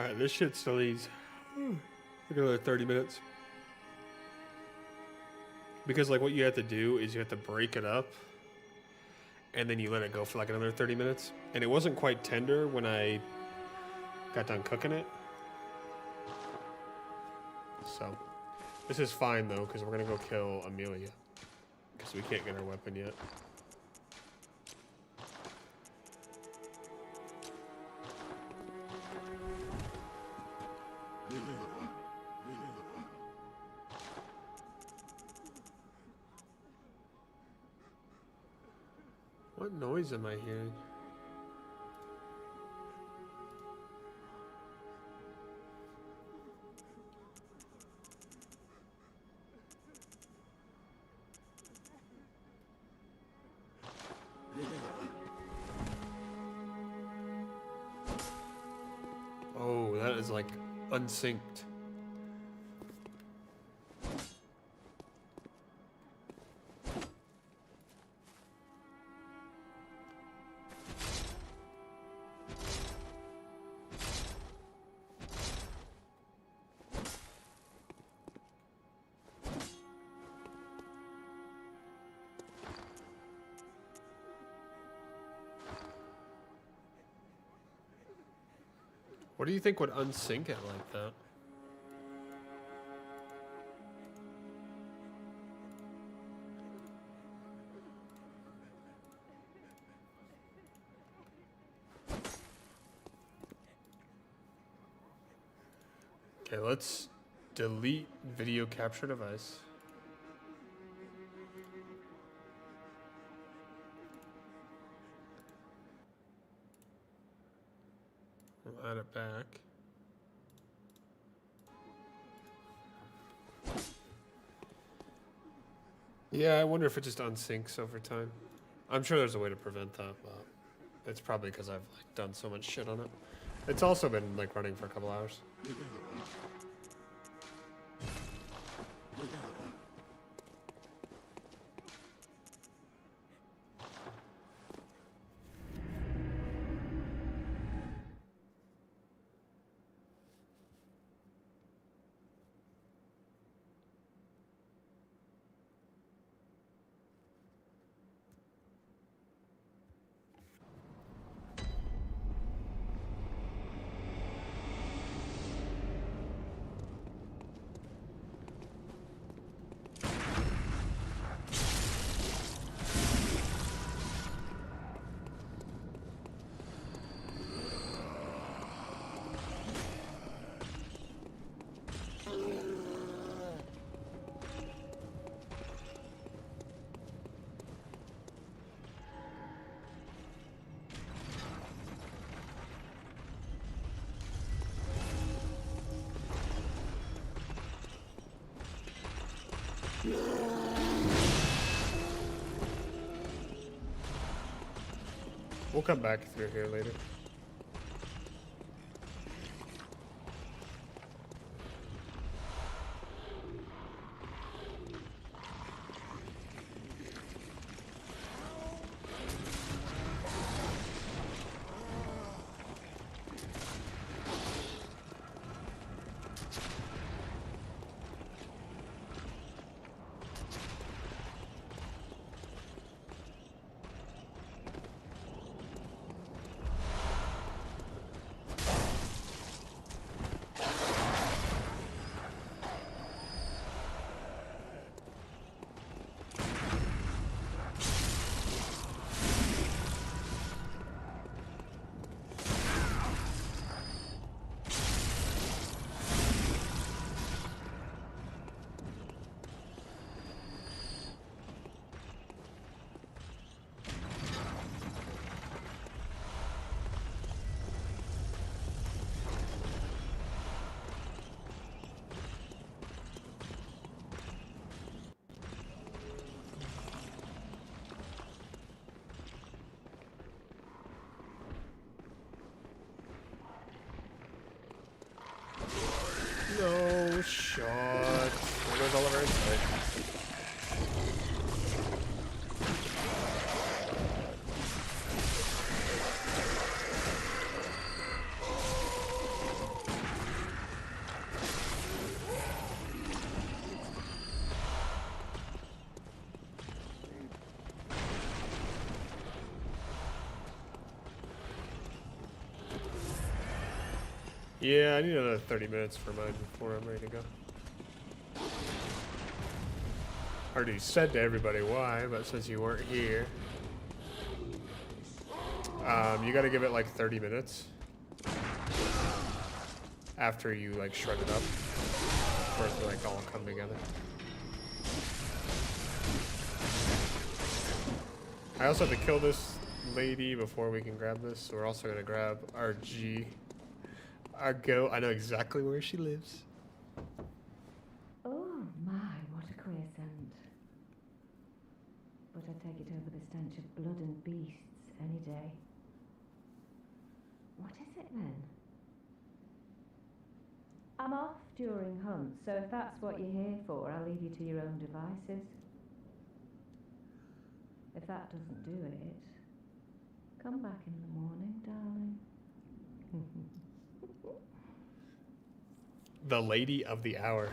Alright, this shit still needs like another 30 minutes. Because like what you have to do is you have to break it up and then you let it go for like another 30 minutes. And it wasn't quite tender when I got done cooking it. So, this is fine though, because we're gonna go kill Amelia. Because we can't get our weapon yet. What noise am I hearing? Oh, that is like unsynced. What do you think would unsync it like that? Okay, let's delete video capture device. We'll add it back. Yeah, I wonder if it just unsyncs over time. I'm sure there's a way to prevent that, but it's probably because I've like done so much shit on it. It's also been like running for a couple hours. We'll come back through here later. No shot. There goes all of our insight. Yeah, I need another 30 minutes for mine before I'm ready to go. Already said to everybody why, but since you weren't here, you gotta give it like 30 minutes after you like shred it up for it to like all come together. I also have to kill this lady before we can grab this, so we're also gonna grab our goat. I know exactly where she lives. Oh my, what a queer scent. But I take it over the stench of blood and beasts any day. What is it then? I'm off during hunts, so if that's what you're here for, I'll leave you to your own devices. If that doesn't do it, come back in the morning, darling. The lady of the hour.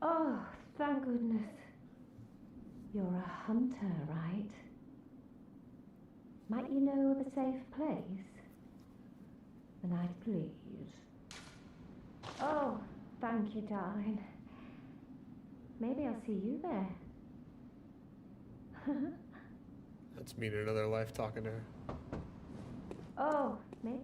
Oh, thank goodness. You're a hunter, right? Might you know of a safe place? Then I'd please. Oh, thank you, darling. Maybe I'll see you there. That's me in another life talking to her. Oh, maybe.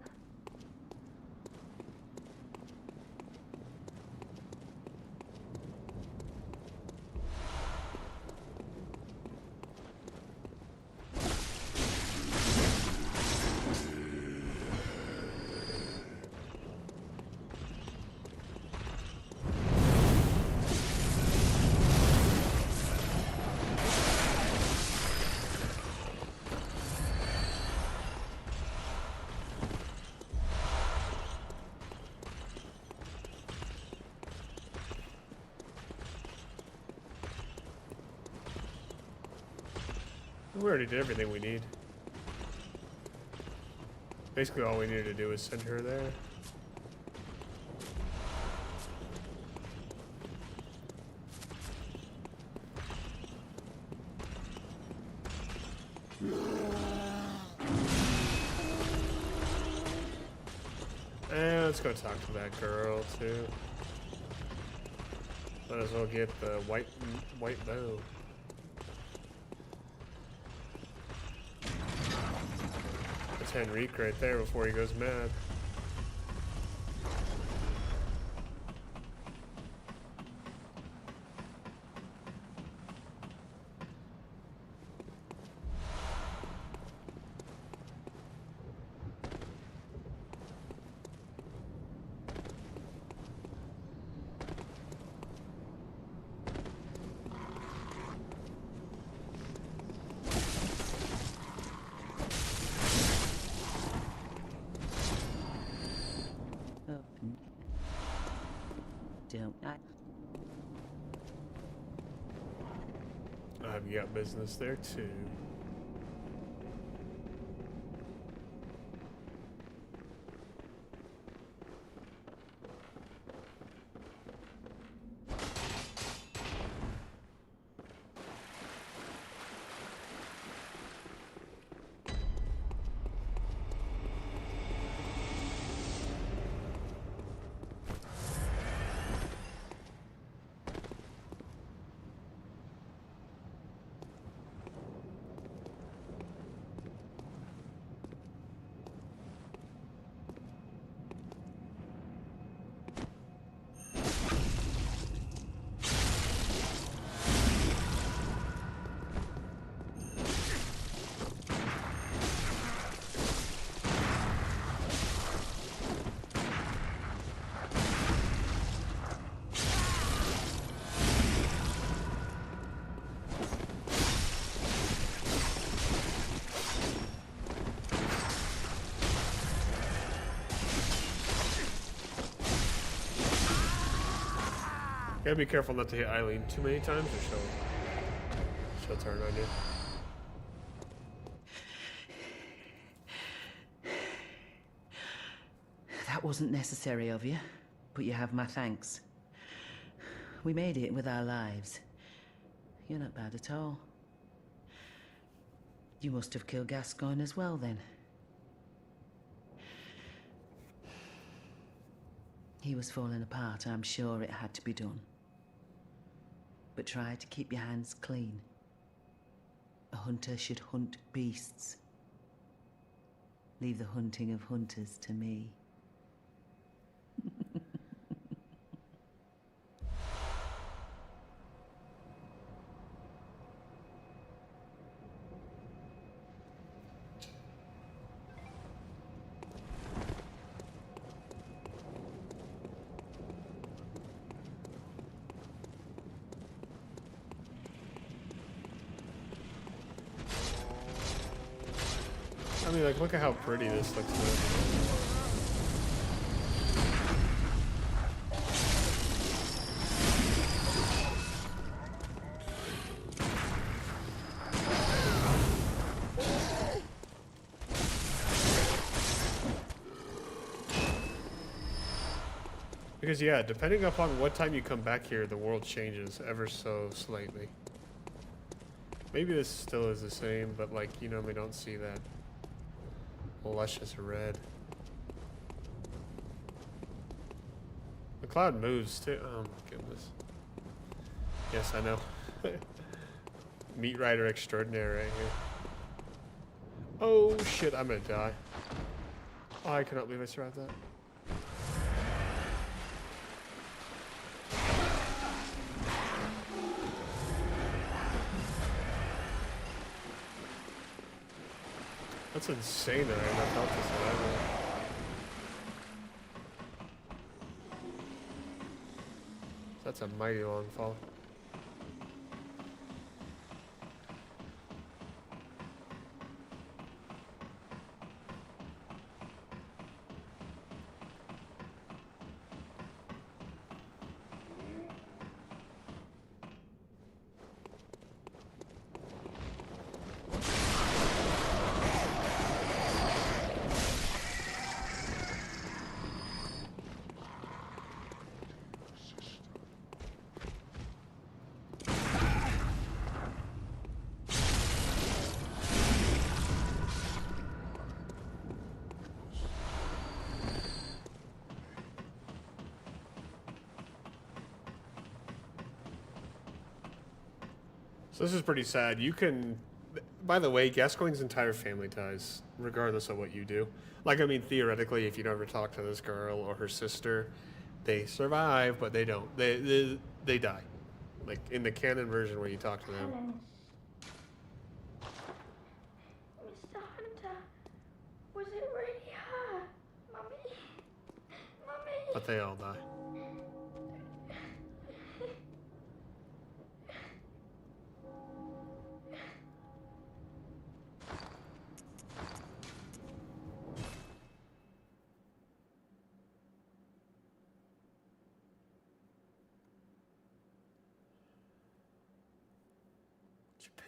We already did everything we need. Basically all we needed to do was send her there. And let's go talk to that girl too. Might as well get the white bow. That's Henrique right there before he goes mad. Don't I? I've got business there too. Gotta be careful not to hit Eileen too many times or she'll turn on you. That wasn't necessary of you, but you have my thanks. We made it with our lives. You're not bad at all. You must have killed Gascoigne as well, then. He was falling apart, I'm sure it had to be done. But try to keep your hands clean. A hunter should hunt beasts. Leave the hunting of hunters to me. I mean, like, look at how pretty this looks. Because, yeah, depending upon what time you come back here, the world changes ever so slightly. Maybe this still is the same, but, like, you normally don't see that luscious red. The cloud moves, too. Oh, my goodness. Yes, I know. Meat Rider extraordinaire right here. Oh, shit, I'm gonna die. Oh, I cannot believe I survived that. That's insane that I have enough health to survive that. That's a mighty long fall. So this is pretty sad. You can, by the way, Gascoigne's entire family dies, regardless of what you do. Like, I mean, theoretically, if you never talk to this girl or her sister, they survive, but they don't. They die. Like, in the canon version where you talk to them. Helen. Mr. Hunter, was it really her? Mummy? Mummy? But they all die.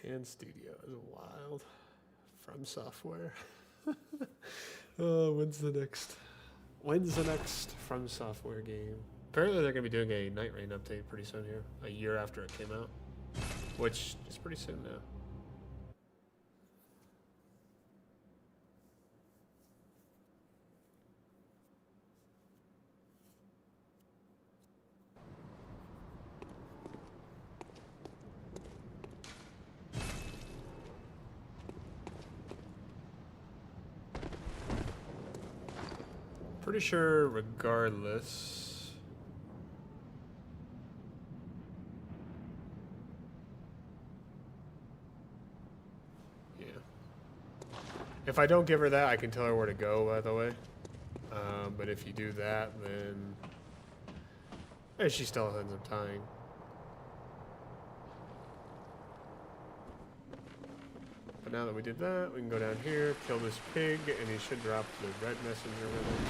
Japan Studio is wild. From Software. Oh, when's the next From Software game? Apparently they're going to be doing a Night Rain update pretty soon here. A year after it came out. Which is pretty soon now. Pretty sure regardless. Yeah. If I don't give her that, I can tell her where to go, by the way. But if you do that, then she still ends up dying. But now that we did that, we can go down here, kill this pig, and he should drop the red messenger with him.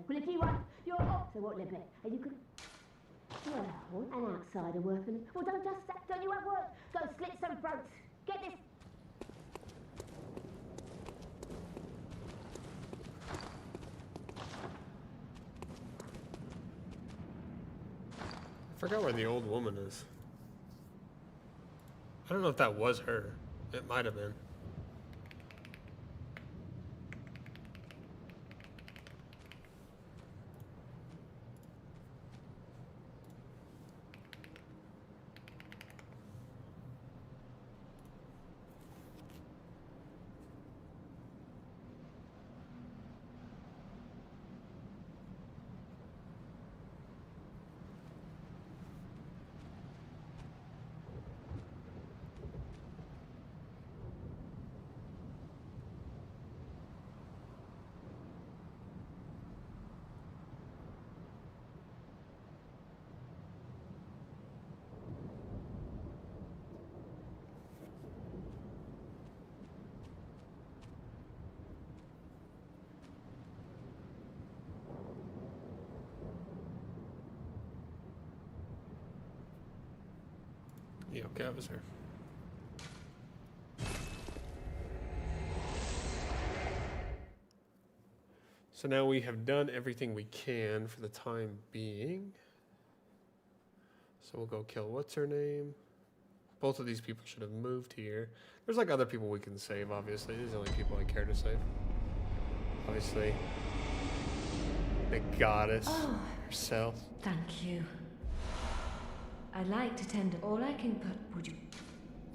Well, if you want, you're up to what limit, and you can. Well, an outsider working. Well, don't you have work? Go slit some throats. Get this. I forgot where the old woman is. I don't know if that was her. It might have been. Yeah, okay, that was her. So now we have done everything we can for the time being. So we'll go kill what's her name. Both of these people should have moved here. There's like other people we can save, obviously. These are the only people I care to save. Obviously, the goddess herself. Thank you. I'd like to tender all I can, but would you?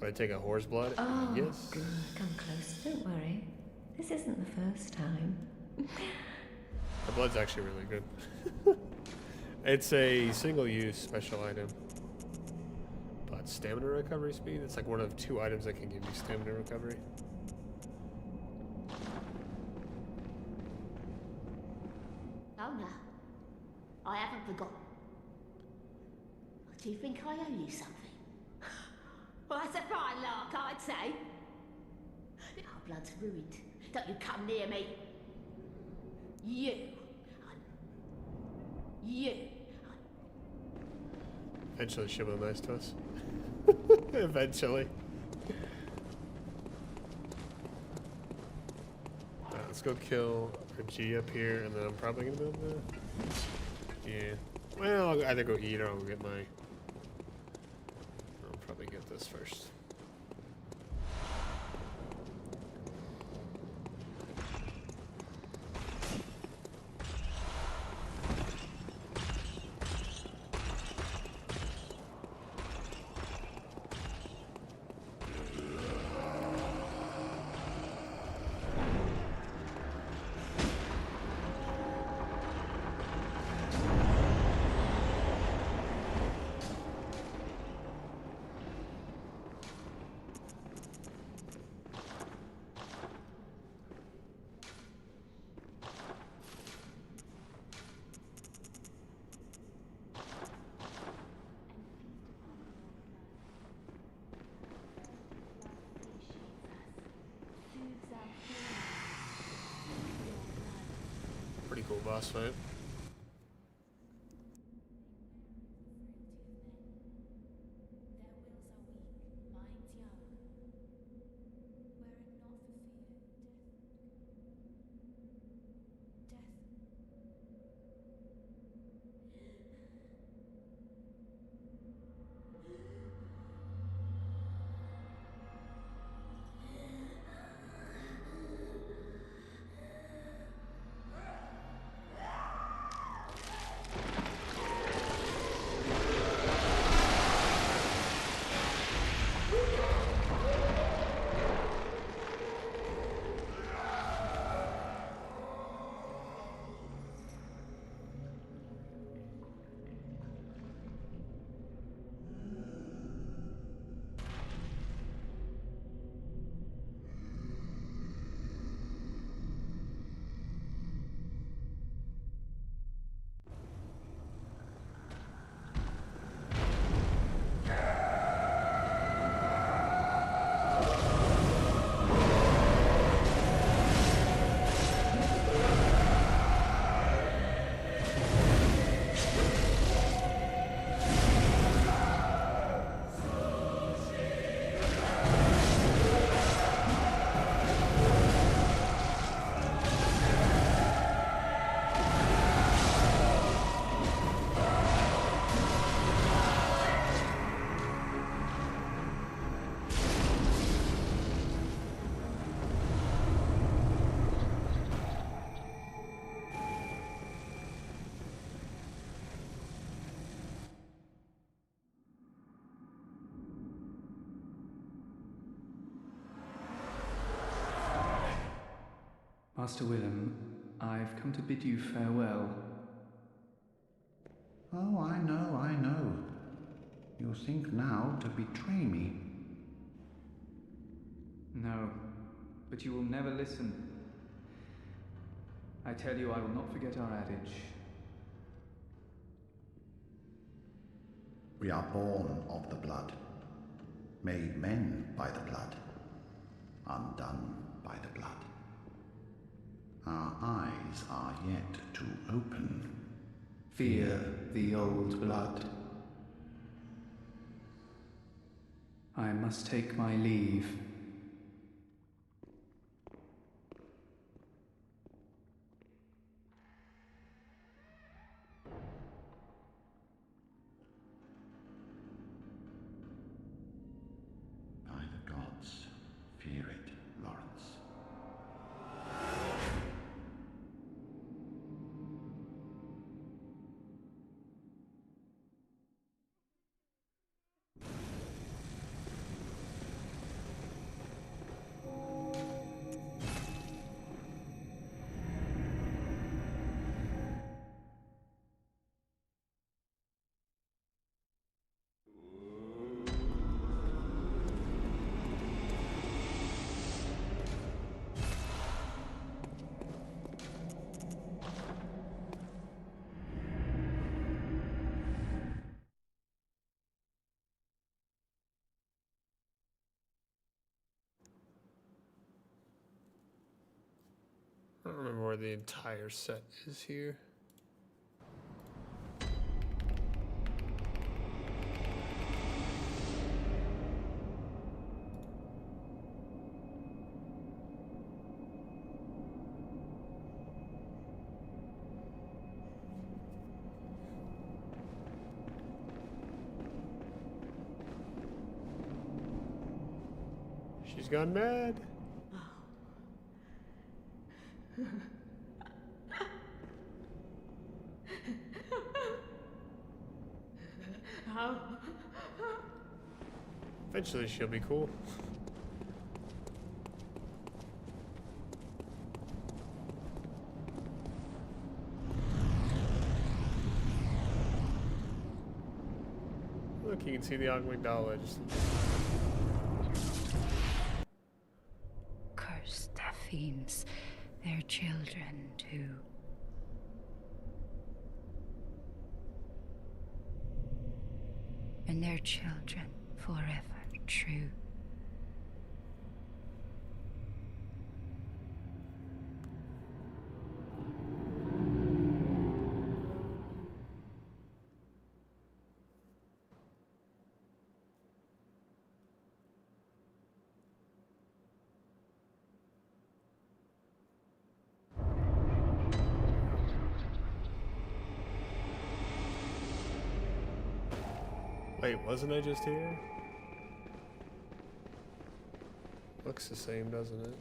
Would I take a horse blood? Oh, yes. good. Come close. Don't worry. This isn't the first time. The blood's actually really good. It's a single-use special item. But stamina recovery speed? It's like one of 2 items that can give you stamina recovery. Oh no, I haven't forgotten. Do you think I owe you something? Well, that's a fine lark, I'd say. Our blood's ruined. Don't you come near me. You. Eventually she'll be nice to us. Eventually. Alright, let's go kill our G up here, and then I'm probably gonna be able to... Yeah. Well, I'll either go eat or I'll get my... I'll probably get this first. Pretty cool boss fight. Master Willem, I've come to bid you farewell. Oh, I know, I know. You think now to betray me. No, but you will never listen. I tell you, I will not forget our adage. We are born of the blood, made men by the blood, undone by the blood. Our eyes are yet to open. Fear the old blood. I must take my leave. By the gods, fear it, Lawrence. I don't remember where the entire set is here. She's gone mad. Eventually she'll be cool. Look, you can see the Amygdala just... Curse the fiends, their children too. And their children forever true. Wait, wasn't I just here? Looks the same, doesn't it?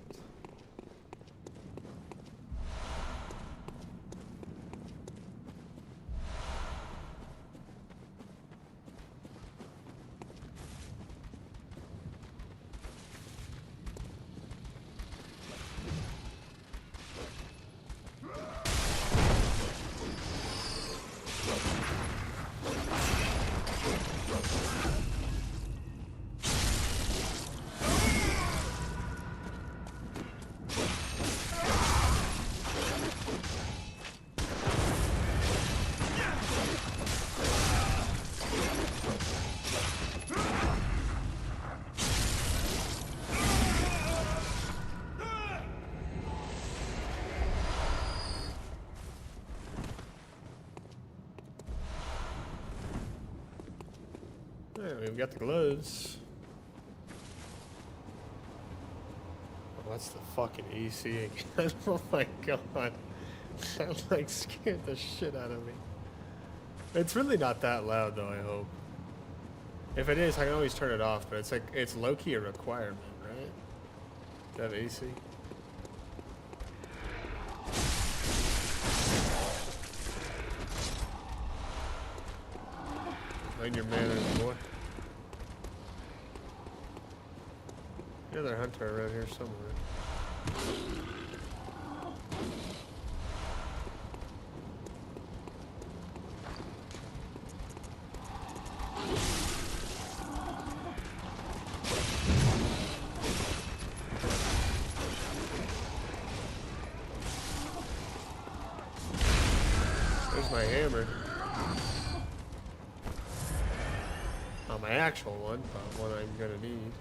Yeah, we've got the gloves. Oh, that's the fucking AC again. Oh my god. That like scared the shit out of me. It's really not that loud though, I hope. If it is, I can always turn it off, but it's like, it's low-key a requirement, right? To have AC. Mind your manners, boy. The other hunter around here somewhere. Not my actual one, but one I'm gonna need.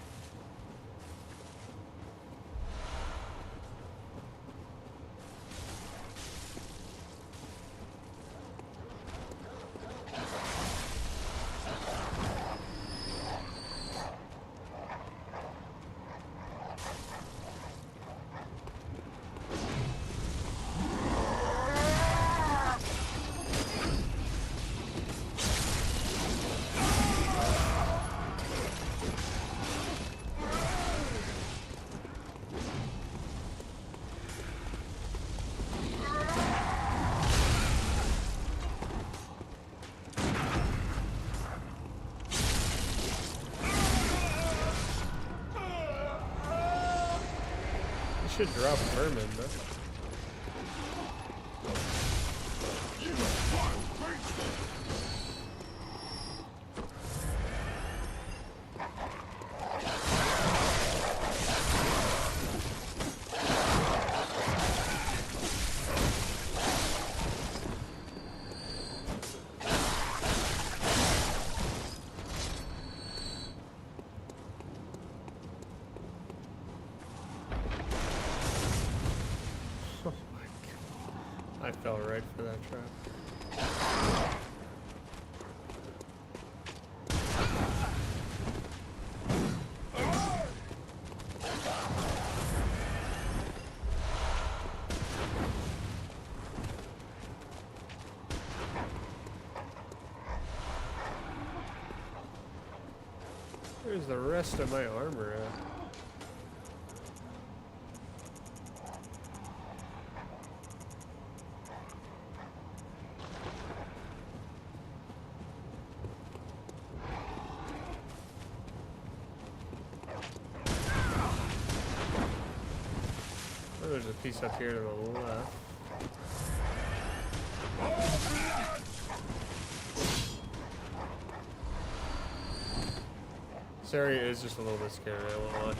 Should drop vermin, though. I fell right for that trap. Where's the rest of my armor at? There's a piece up here to the left. This area is just a little bit scary, I won't lie.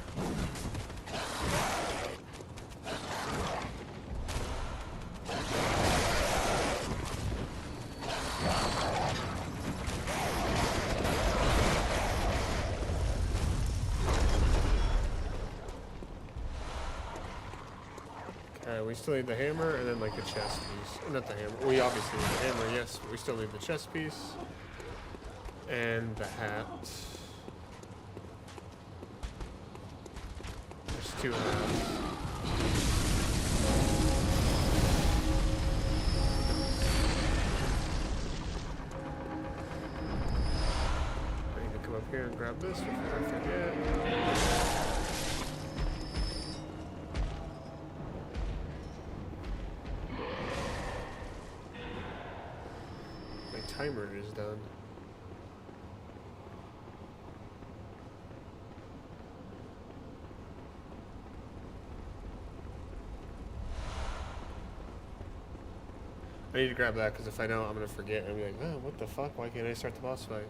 We still need the hammer and then like a chest piece. Not the hammer. We obviously need the hammer, yes, but we still need the chest piece. And the hat. There's 2 hats. I need to come up here and grab this before I forget. Timer is done. I need to grab that because if I don't, I'm gonna forget. I'm like, oh, what the fuck? Why can't I start the boss fight?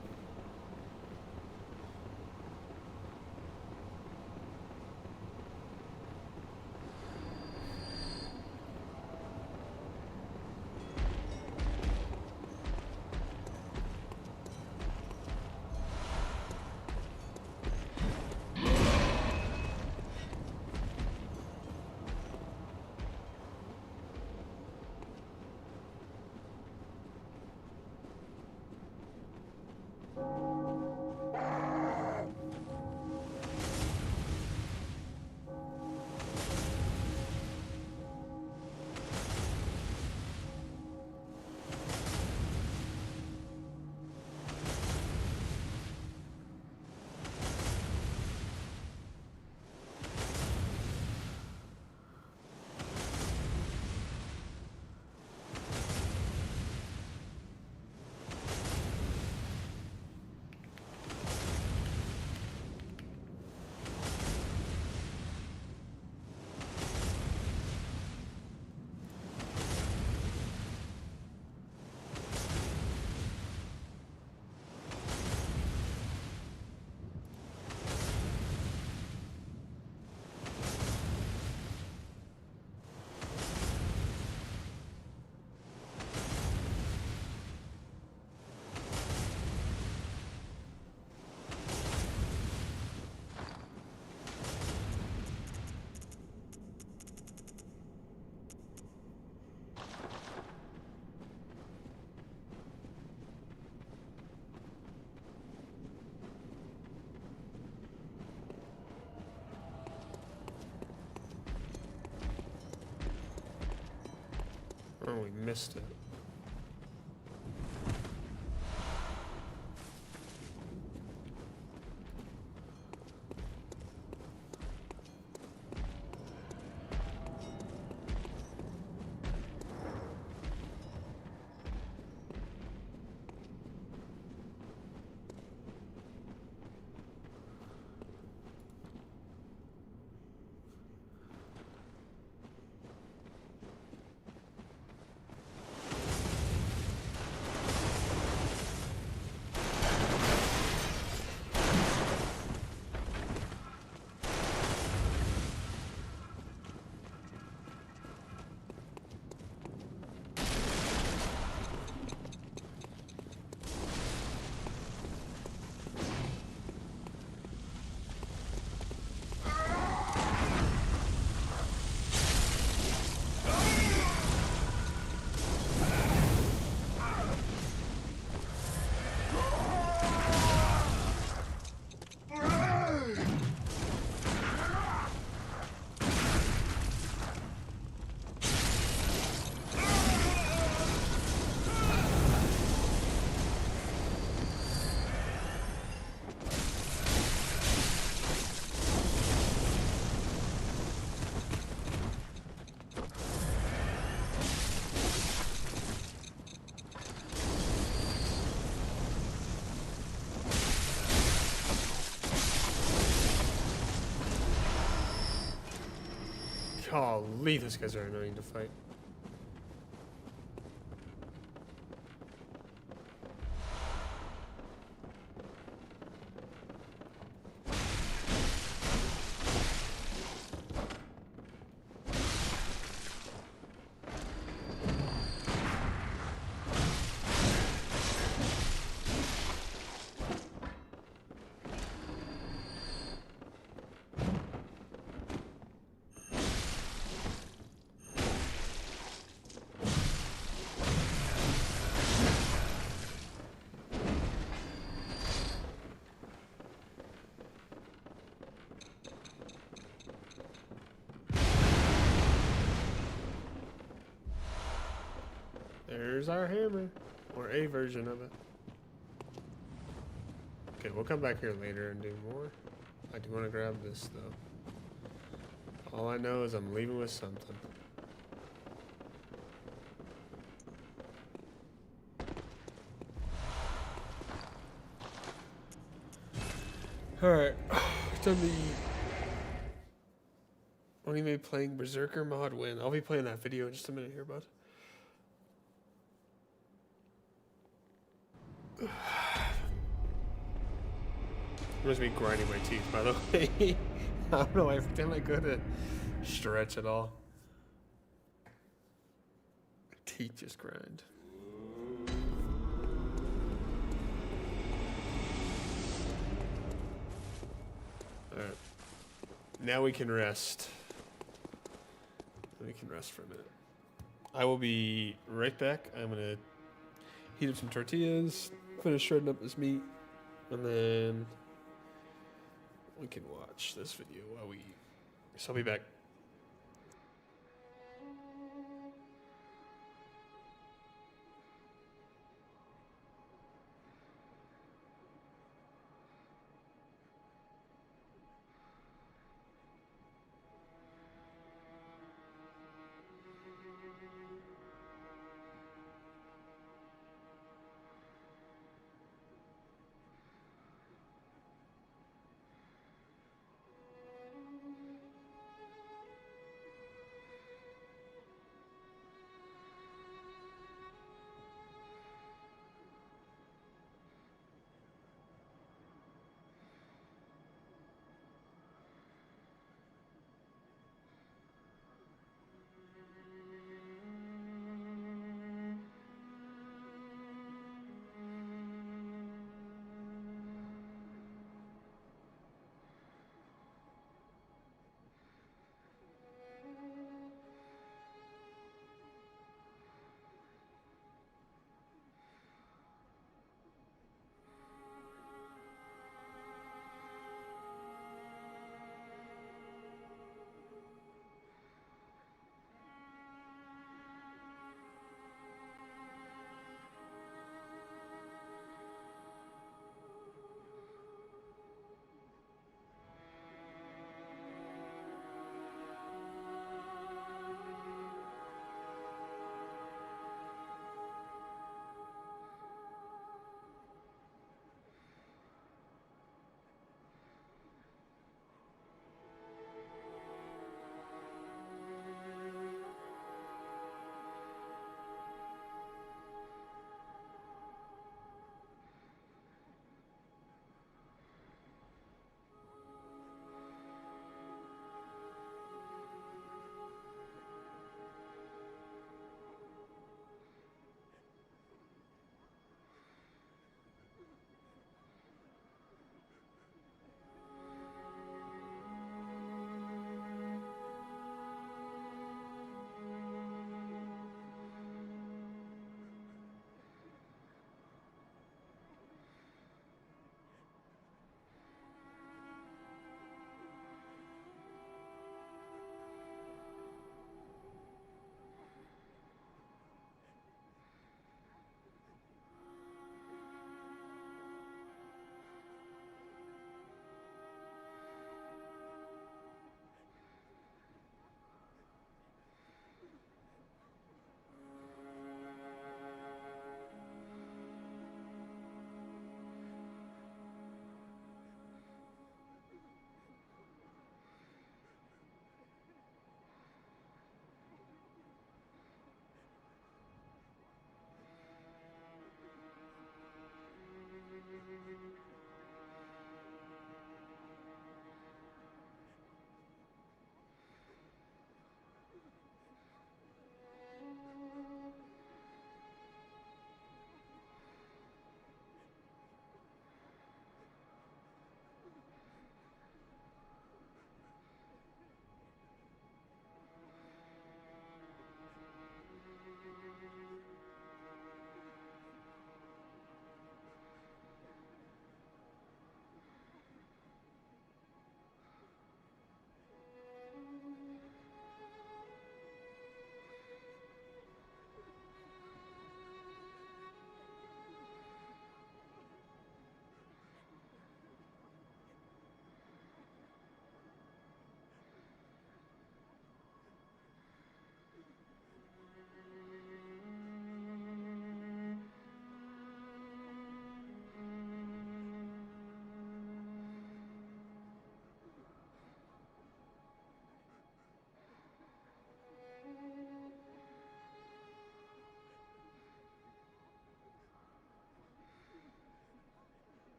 missed it. Golly, those guys are annoying to fight. There's our hammer, or a version of it. Okay, we'll come back here later and do more. I do want to grab this though. All I know is I'm leaving with something. Alright, done the... When you be playing Berserker mod win. I'll be playing that video in just a minute here, bud. I must be grinding my teeth, by the way. I don't know, every time I go to stretch at all, teeth just grind. Alright. Now we can rest. We can rest for a minute. I will be right back. I'm going to heat up some tortillas, finish shredding up this meat, and then we can watch this video while we eat. So I'll be back.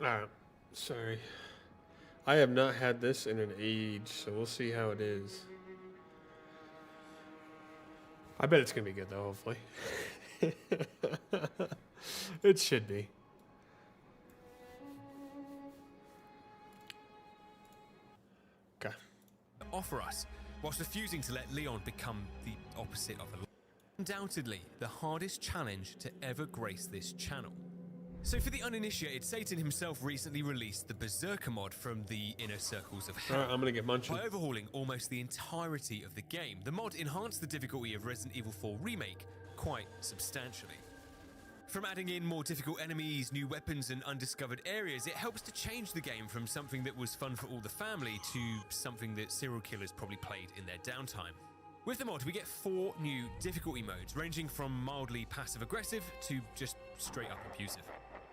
Alright, sorry. I have not had this in an age, so we'll see how it is. I bet it's gonna be good though, hopefully. It should be. Okay. Offer us, whilst refusing to let Leon become the opposite of a... Undoubtedly, the hardest challenge to ever grace this channel. So for the uninitiated, Satan himself recently released the Berserker mod from the inner circles of hell. Alright, I'm gonna get munching. By overhauling almost the entirety of the game, the mod enhanced the difficulty of Resident Evil 4 Remake quite substantially. From adding in more difficult enemies, new weapons and undiscovered areas, it helps to change the game from something that was fun for all the family to something that serial killers probably played in their downtime. With the mod, we get 4 new difficulty modes, ranging from mildly passive-aggressive to just straight-up abusive.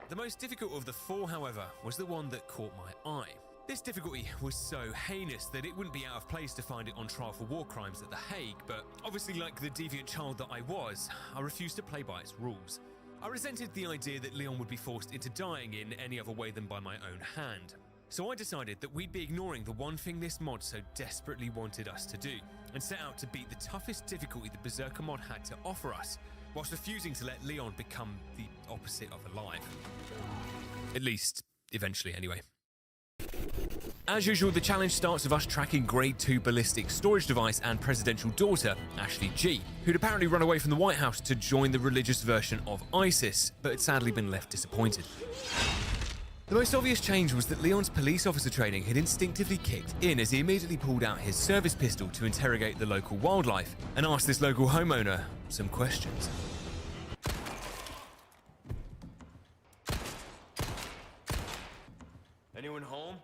The most difficult of the 4, however, was the one that caught my eye. This difficulty was so heinous that it wouldn't be out of place to find it on trial for war crimes at The Hague, but obviously, like the deviant child that I was, I refused to play by its rules. I resented the idea that Leon would be forced into dying in any other way than by my own hand. So I decided that we'd be ignoring the one thing this mod so desperately wanted us to do, and set out to beat the toughest difficulty the Berserker mod had to offer us, whilst refusing to let Leon become the opposite of alive. At least, eventually anyway. As usual, the challenge starts with us tracking Grade 2 ballistic storage device and presidential daughter, Ashley G, who'd apparently run away from the White House to join the religious version of ISIS, but had sadly been left disappointed. The most obvious change was that Leon's police officer training had instinctively kicked in as he immediately pulled out his service pistol to interrogate the local wildlife and ask this local homeowner some questions. Anyone home?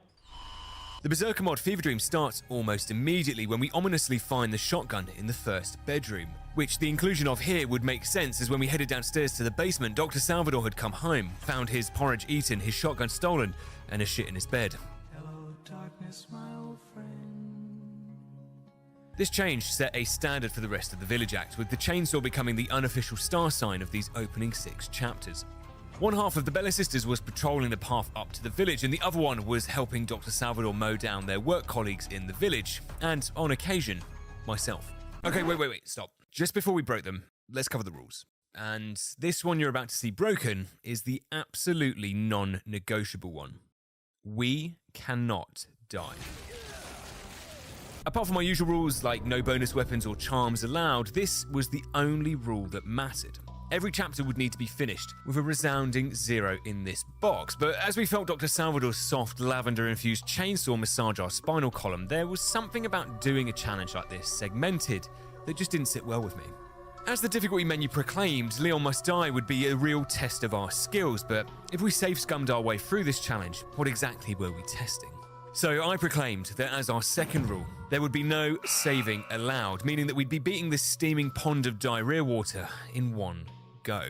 The Berserker mod Fever Dream starts almost immediately when we ominously find the shotgun in the first bedroom, which the inclusion of here would make sense as when we headed downstairs to the basement, Dr. Salvador had come home, found his porridge eaten, his shotgun stolen, and a shit in his bed. Hello, darkness, my old friend. This change set a standard for the rest of the Village Act, with the chainsaw becoming the unofficial star sign of these opening 6 chapters. One half of the Bella sisters was patrolling the path up to the village, and the other one was helping Dr. Salvador mow down their work colleagues in the village, and, on occasion, myself. Okay, wait, stop. Just before we broke them, let's cover the rules. And this one you're about to see broken is the absolutely non-negotiable one. We cannot die. Apart from my usual rules, like no bonus weapons or charms allowed, this was the only rule that mattered. Every chapter would need to be finished with a resounding 0 in this box, but as we felt Dr. Salvador's soft lavender-infused chainsaw massage our spinal column, there was something about doing a challenge like this, segmented, that just didn't sit well with me. As the difficulty menu proclaimed, Leon Must Die would be a real test of our skills, but if we safe-scummed our way through this challenge, what exactly were we testing? So I proclaimed that as our second rule, there would be no saving allowed, meaning that we'd be beating this steaming pond of diarrhea water in one go.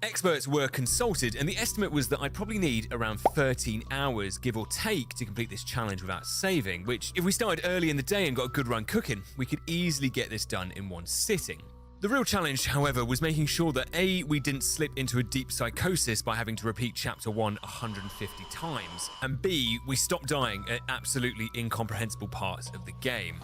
Experts were consulted, and the estimate was that I'd probably need around 13 hours, give or take, to complete this challenge without saving, which, if we started early in the day and got a good run cooking, we could easily get this done in one sitting. The real challenge, however, was making sure that A, we didn't slip into a deep psychosis by having to repeat Chapter 1 150 times, and B, we stopped dying at absolutely incomprehensible parts of the game.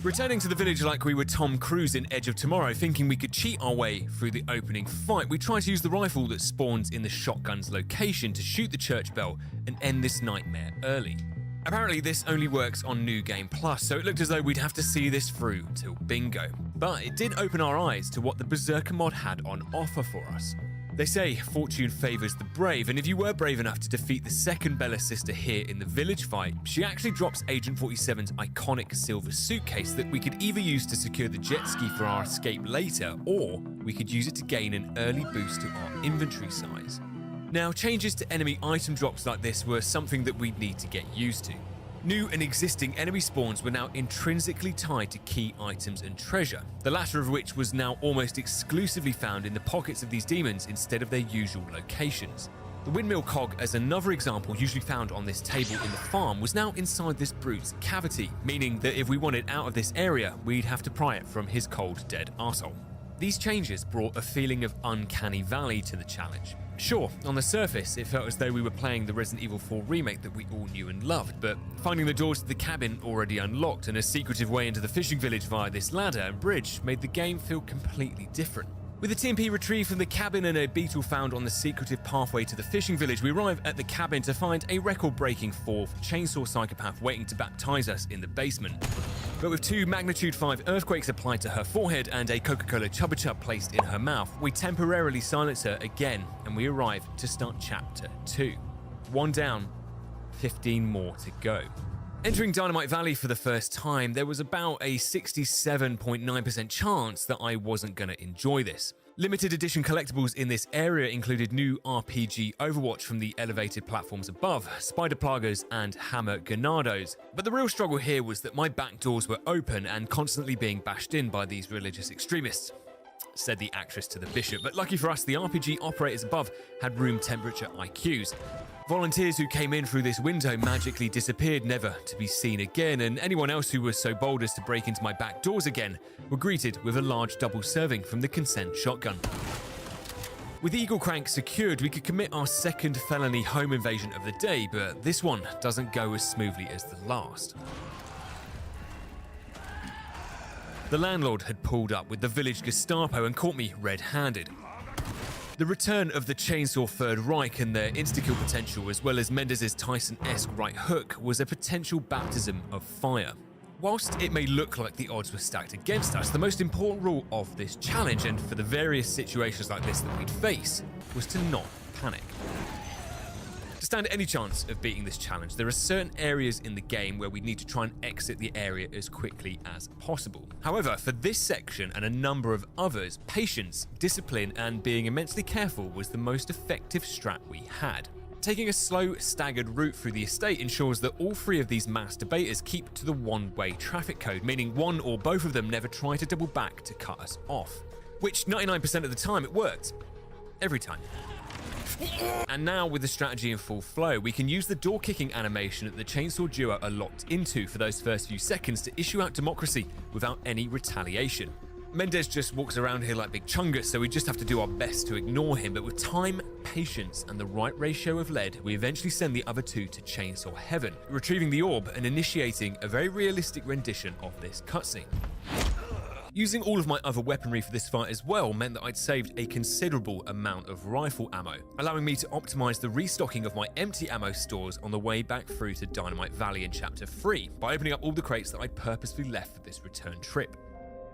Returning to the village like we were Tom Cruise in Edge of Tomorrow, thinking we could cheat our way through the opening fight, we tried to use the rifle that spawns in the shotgun's location to shoot the church bell and end this nightmare early. Apparently this only works on New Game Plus, so it looked as though we'd have to see this through till bingo. But it did open our eyes to what the Berserker mod had on offer for us. They say fortune favours the brave, and if you were brave enough to defeat the second Bella sister here in the village fight, she actually drops Agent 47's iconic silver suitcase that we could either use to secure the jet ski for our escape later, or we could use it to gain an early boost to our inventory size. Now, changes to enemy item drops like this were something that we'd need to get used to. New and existing enemy spawns were now intrinsically tied to key items and treasure, the latter of which was now almost exclusively found in the pockets of these demons instead of their usual locations. The windmill cog, as another example usually found on this table in the farm, was now inside this brute's cavity, meaning that if we wanted out of this area, we'd have to pry it from his cold, dead arsehole. These changes brought a feeling of uncanny valley to the challenge. Sure, on the surface, it felt as though we were playing the Resident Evil 4 remake that we all knew and loved, but finding the doors to the cabin already unlocked and a secretive way into the fishing village via this ladder and bridge made the game feel completely different. With a TMP retrieved from the cabin and a beetle found on the secretive pathway to the fishing village, we arrive at the cabin to find a record-breaking fourth chainsaw psychopath waiting to baptize us in the basement. But with 2 magnitude 5 earthquakes applied to her forehead and a Coca-Cola Chubba Chub placed in her mouth, we temporarily silence her again and we arrive to start chapter 2. 1 down, 15 more to go. Entering Dynamite Valley for the first time, there was about a 67.9% chance that I wasn't going to enjoy this. Limited edition collectibles in this area included new RPG Overwatch from the elevated platforms above, Spider Plagas and Hammer Ganados. But the real struggle here was that my back doors were open and constantly being bashed in by these religious extremists, said the actress to the bishop. But lucky for us, the RPG operators above had room temperature IQs. Volunteers who came in through this window magically disappeared, never to be seen again, and anyone else who was so bold as to break into my back doors again were greeted with a large double serving from the Consent shotgun. With Eagle Crank secured, we could commit our second felony home invasion of the day, but this one doesn't go as smoothly as the last. The landlord had pulled up with the village Gestapo and caught me red-handed. The return of the Chainsaw Third Reich and their insta-kill potential, as well as Mendez's Tyson-esque right hook, was a potential baptism of fire. Whilst it may look like the odds were stacked against us, the most important rule of this challenge, and for the various situations like this that we'd face, was to not panic. To stand any chance of beating this challenge, there are certain areas in the game where we need to try and exit the area as quickly as possible. However, for this section and a number of others, patience, discipline, and being immensely careful was the most effective strat we had. Taking a slow, staggered route through the estate ensures that all 3 of these mass debaters keep to the one-way traffic code, meaning one or both of them never try to double back to cut us off. Which 99% of the time it worked. Every time. And now, with the strategy in full flow, we can use the door-kicking animation that the Chainsaw duo are locked into for those first few seconds to issue out democracy without any retaliation. Mendez just walks around here like Big Chungus, so we just have to do our best to ignore him, but with time, patience, and the right ratio of lead, we eventually send the other 2 to Chainsaw Heaven, retrieving the orb and initiating a very realistic rendition of this cutscene. Using all of my other weaponry for this fight as well meant that I'd saved a considerable amount of rifle ammo, allowing me to optimize the restocking of my empty ammo stores on the way back through to Dynamite Valley in Chapter 3 by opening up all the crates that I'd purposefully left for this return trip.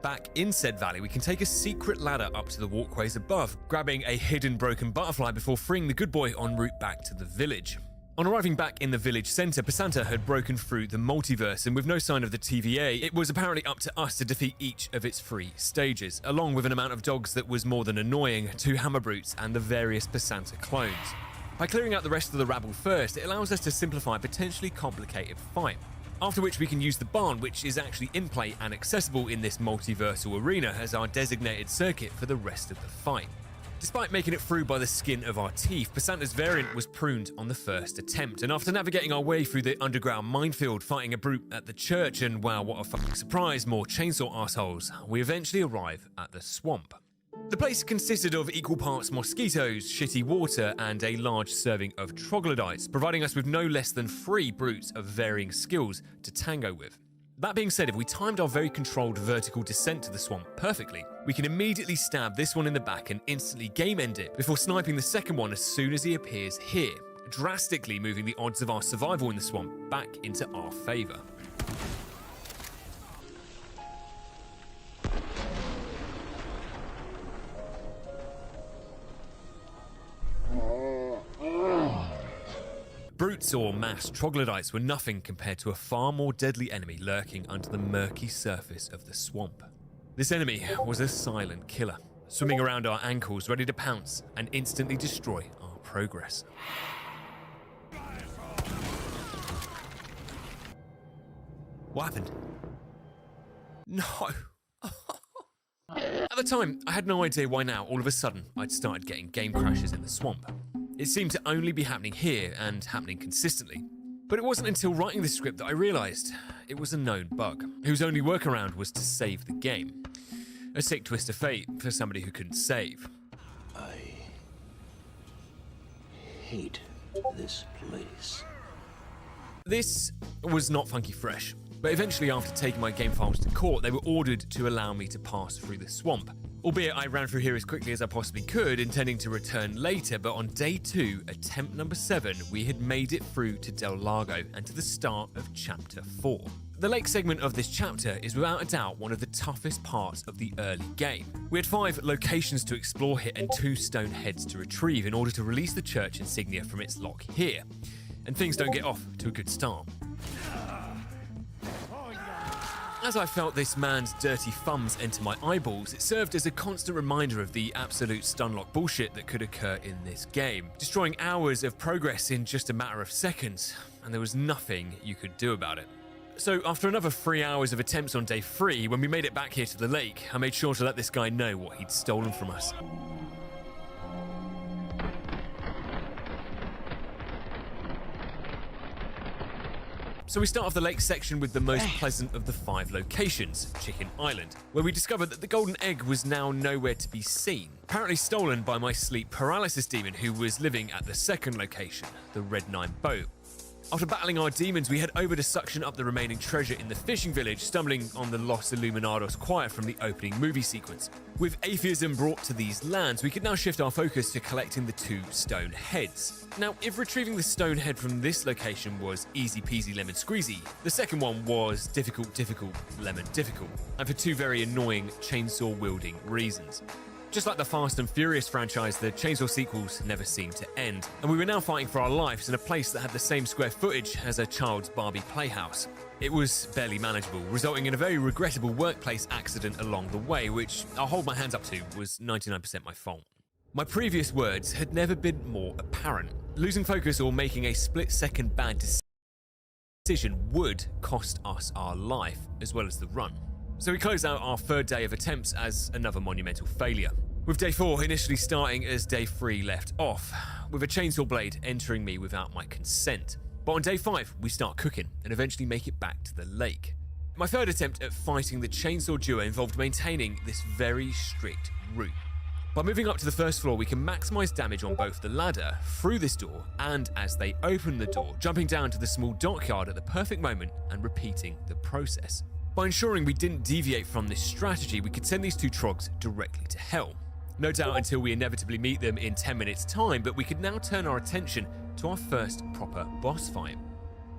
Back in said valley, we can take a secret ladder up to the walkways above, grabbing a hidden broken butterfly before freeing the good boy en route back to the village. On arriving back in the village centre, Pasanta had broken through the multiverse, and with no sign of the TVA, it was apparently up to us to defeat each of its 3 stages, along with an amount of dogs that was more than annoying, 2 hammer brutes, and the various Pasanta clones. By clearing out the rest of the rabble first, it allows us to simplify a potentially complicated fight. After which we can use the barn, which is actually in play and accessible in this multiversal arena as our designated circuit for the rest of the fight. Despite making it through by the skin of our teeth, Pasanta's variant was pruned on the first attempt, and after navigating our way through the underground minefield, fighting a brute at the church, and wow, what a fucking surprise, more chainsaw assholes, we eventually arrive at the swamp. The place consisted of equal parts mosquitoes, shitty water, and a large serving of troglodytes, providing us with no less than 3 brutes of varying skills to tango with. That being said, if we timed our very controlled vertical descent to the swamp perfectly, we can immediately stab this one in the back and instantly game end it before sniping the second one as soon as he appears here, drastically moving the odds of our survival in the swamp back into our favour. Brutes or mass troglodytes were nothing compared to a far more deadly enemy lurking under the murky surface of the swamp. This enemy was a silent killer, swimming around our ankles ready to pounce and instantly destroy our progress. What happened? No! At the time, I had no idea why now, all of a sudden, I'd started getting game crashes in the swamp. It seemed to only be happening here and happening consistently. But it wasn't until writing the script that I realised it was a known bug, whose only workaround was to save the game. A sick twist of fate for somebody who couldn't save. hate this place. This was not funky fresh, but eventually after taking my game files to court, they were ordered to allow me to pass through the swamp. Albeit I ran through here as quickly as I possibly could, intending to return later, but on day 2, attempt number 7, we had made it through to Del Lago and to the start of chapter 4. The lake segment of this chapter is without a doubt one of the toughest parts of the early game. We had 5 locations to explore here and 2 stone heads to retrieve in order to release the church insignia from its lock here. And things don't get off to a good start. As I felt this man's dirty thumbs enter my eyeballs, it served as a constant reminder of the absolute stunlock bullshit that could occur in this game, destroying hours of progress in just a matter of seconds, and there was nothing you could do about it. So after another 3 hours of attempts on day 3, when we made it back here to the lake, I made sure to let this guy know what he'd stolen from us. So we start off the lake section with the most pleasant of the 5 locations, Chicken Island, where we discovered that the golden egg was now nowhere to be seen, apparently stolen by my sleep paralysis demon who was living at the second location, the Red 9 boat. After battling our demons, we head over to suction up the remaining treasure in the fishing village, stumbling on the Los Illuminados choir from the opening movie sequence. With atheism brought to these lands, we could now shift our focus to collecting the 2 stone heads. Now, if retrieving the stone head from this location was easy peasy lemon squeezy, the second one was difficult lemon difficult, and for 2 very annoying chainsaw wielding reasons. Just like the Fast and Furious franchise, the Chainsaw sequels never seemed to end, and we were now fighting for our lives in a place that had the same square footage as a child's Barbie playhouse. It was barely manageable, resulting in a very regrettable workplace accident along the way, which I'll hold my hands up to was 99% my fault. My previous words had never been more apparent. Losing focus or making a split-second bad decision would cost us our life, as well as the run. So we close out our 3rd day of attempts as another monumental failure, with day 4 initially starting as day 3 left off, with a chainsaw blade entering me without my consent. But on day 5, we start cooking and eventually make it back to the lake. My 3rd attempt at fighting the chainsaw duo involved maintaining this very strict route. By moving up to the 1st floor, we can maximize damage on both the ladder, through this door, and as they open the door, jumping down to the small dockyard at the perfect moment and repeating the process. By ensuring we didn't deviate from this strategy, we could send these 2 trogs directly to hell. No doubt until we inevitably meet them in 10 minutes time, but we could now turn our attention to our first proper boss fight.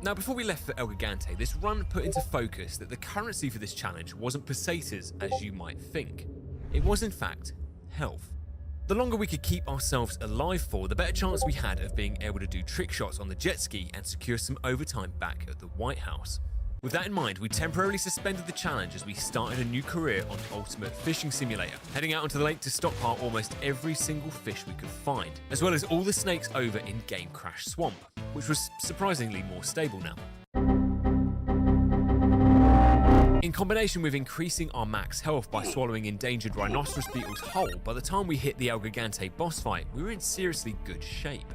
Now before we left for El Gigante, this run put into focus that the currency for this challenge wasn't pesetas as you might think. It was in fact health. The longer we could keep ourselves alive for, the better chance we had of being able to do trick shots on the jet ski and secure some overtime back at the White House. With that in mind, we temporarily suspended the challenge as we started a new career on Ultimate Fishing Simulator, heading out onto the lake to stockpile almost every single fish we could find, as well as all the snakes over in Game Crash Swamp, which was surprisingly more stable now. In combination with increasing our max health by swallowing endangered rhinoceros beetles whole, by the time we hit the El Gigante boss fight, we were in seriously good shape.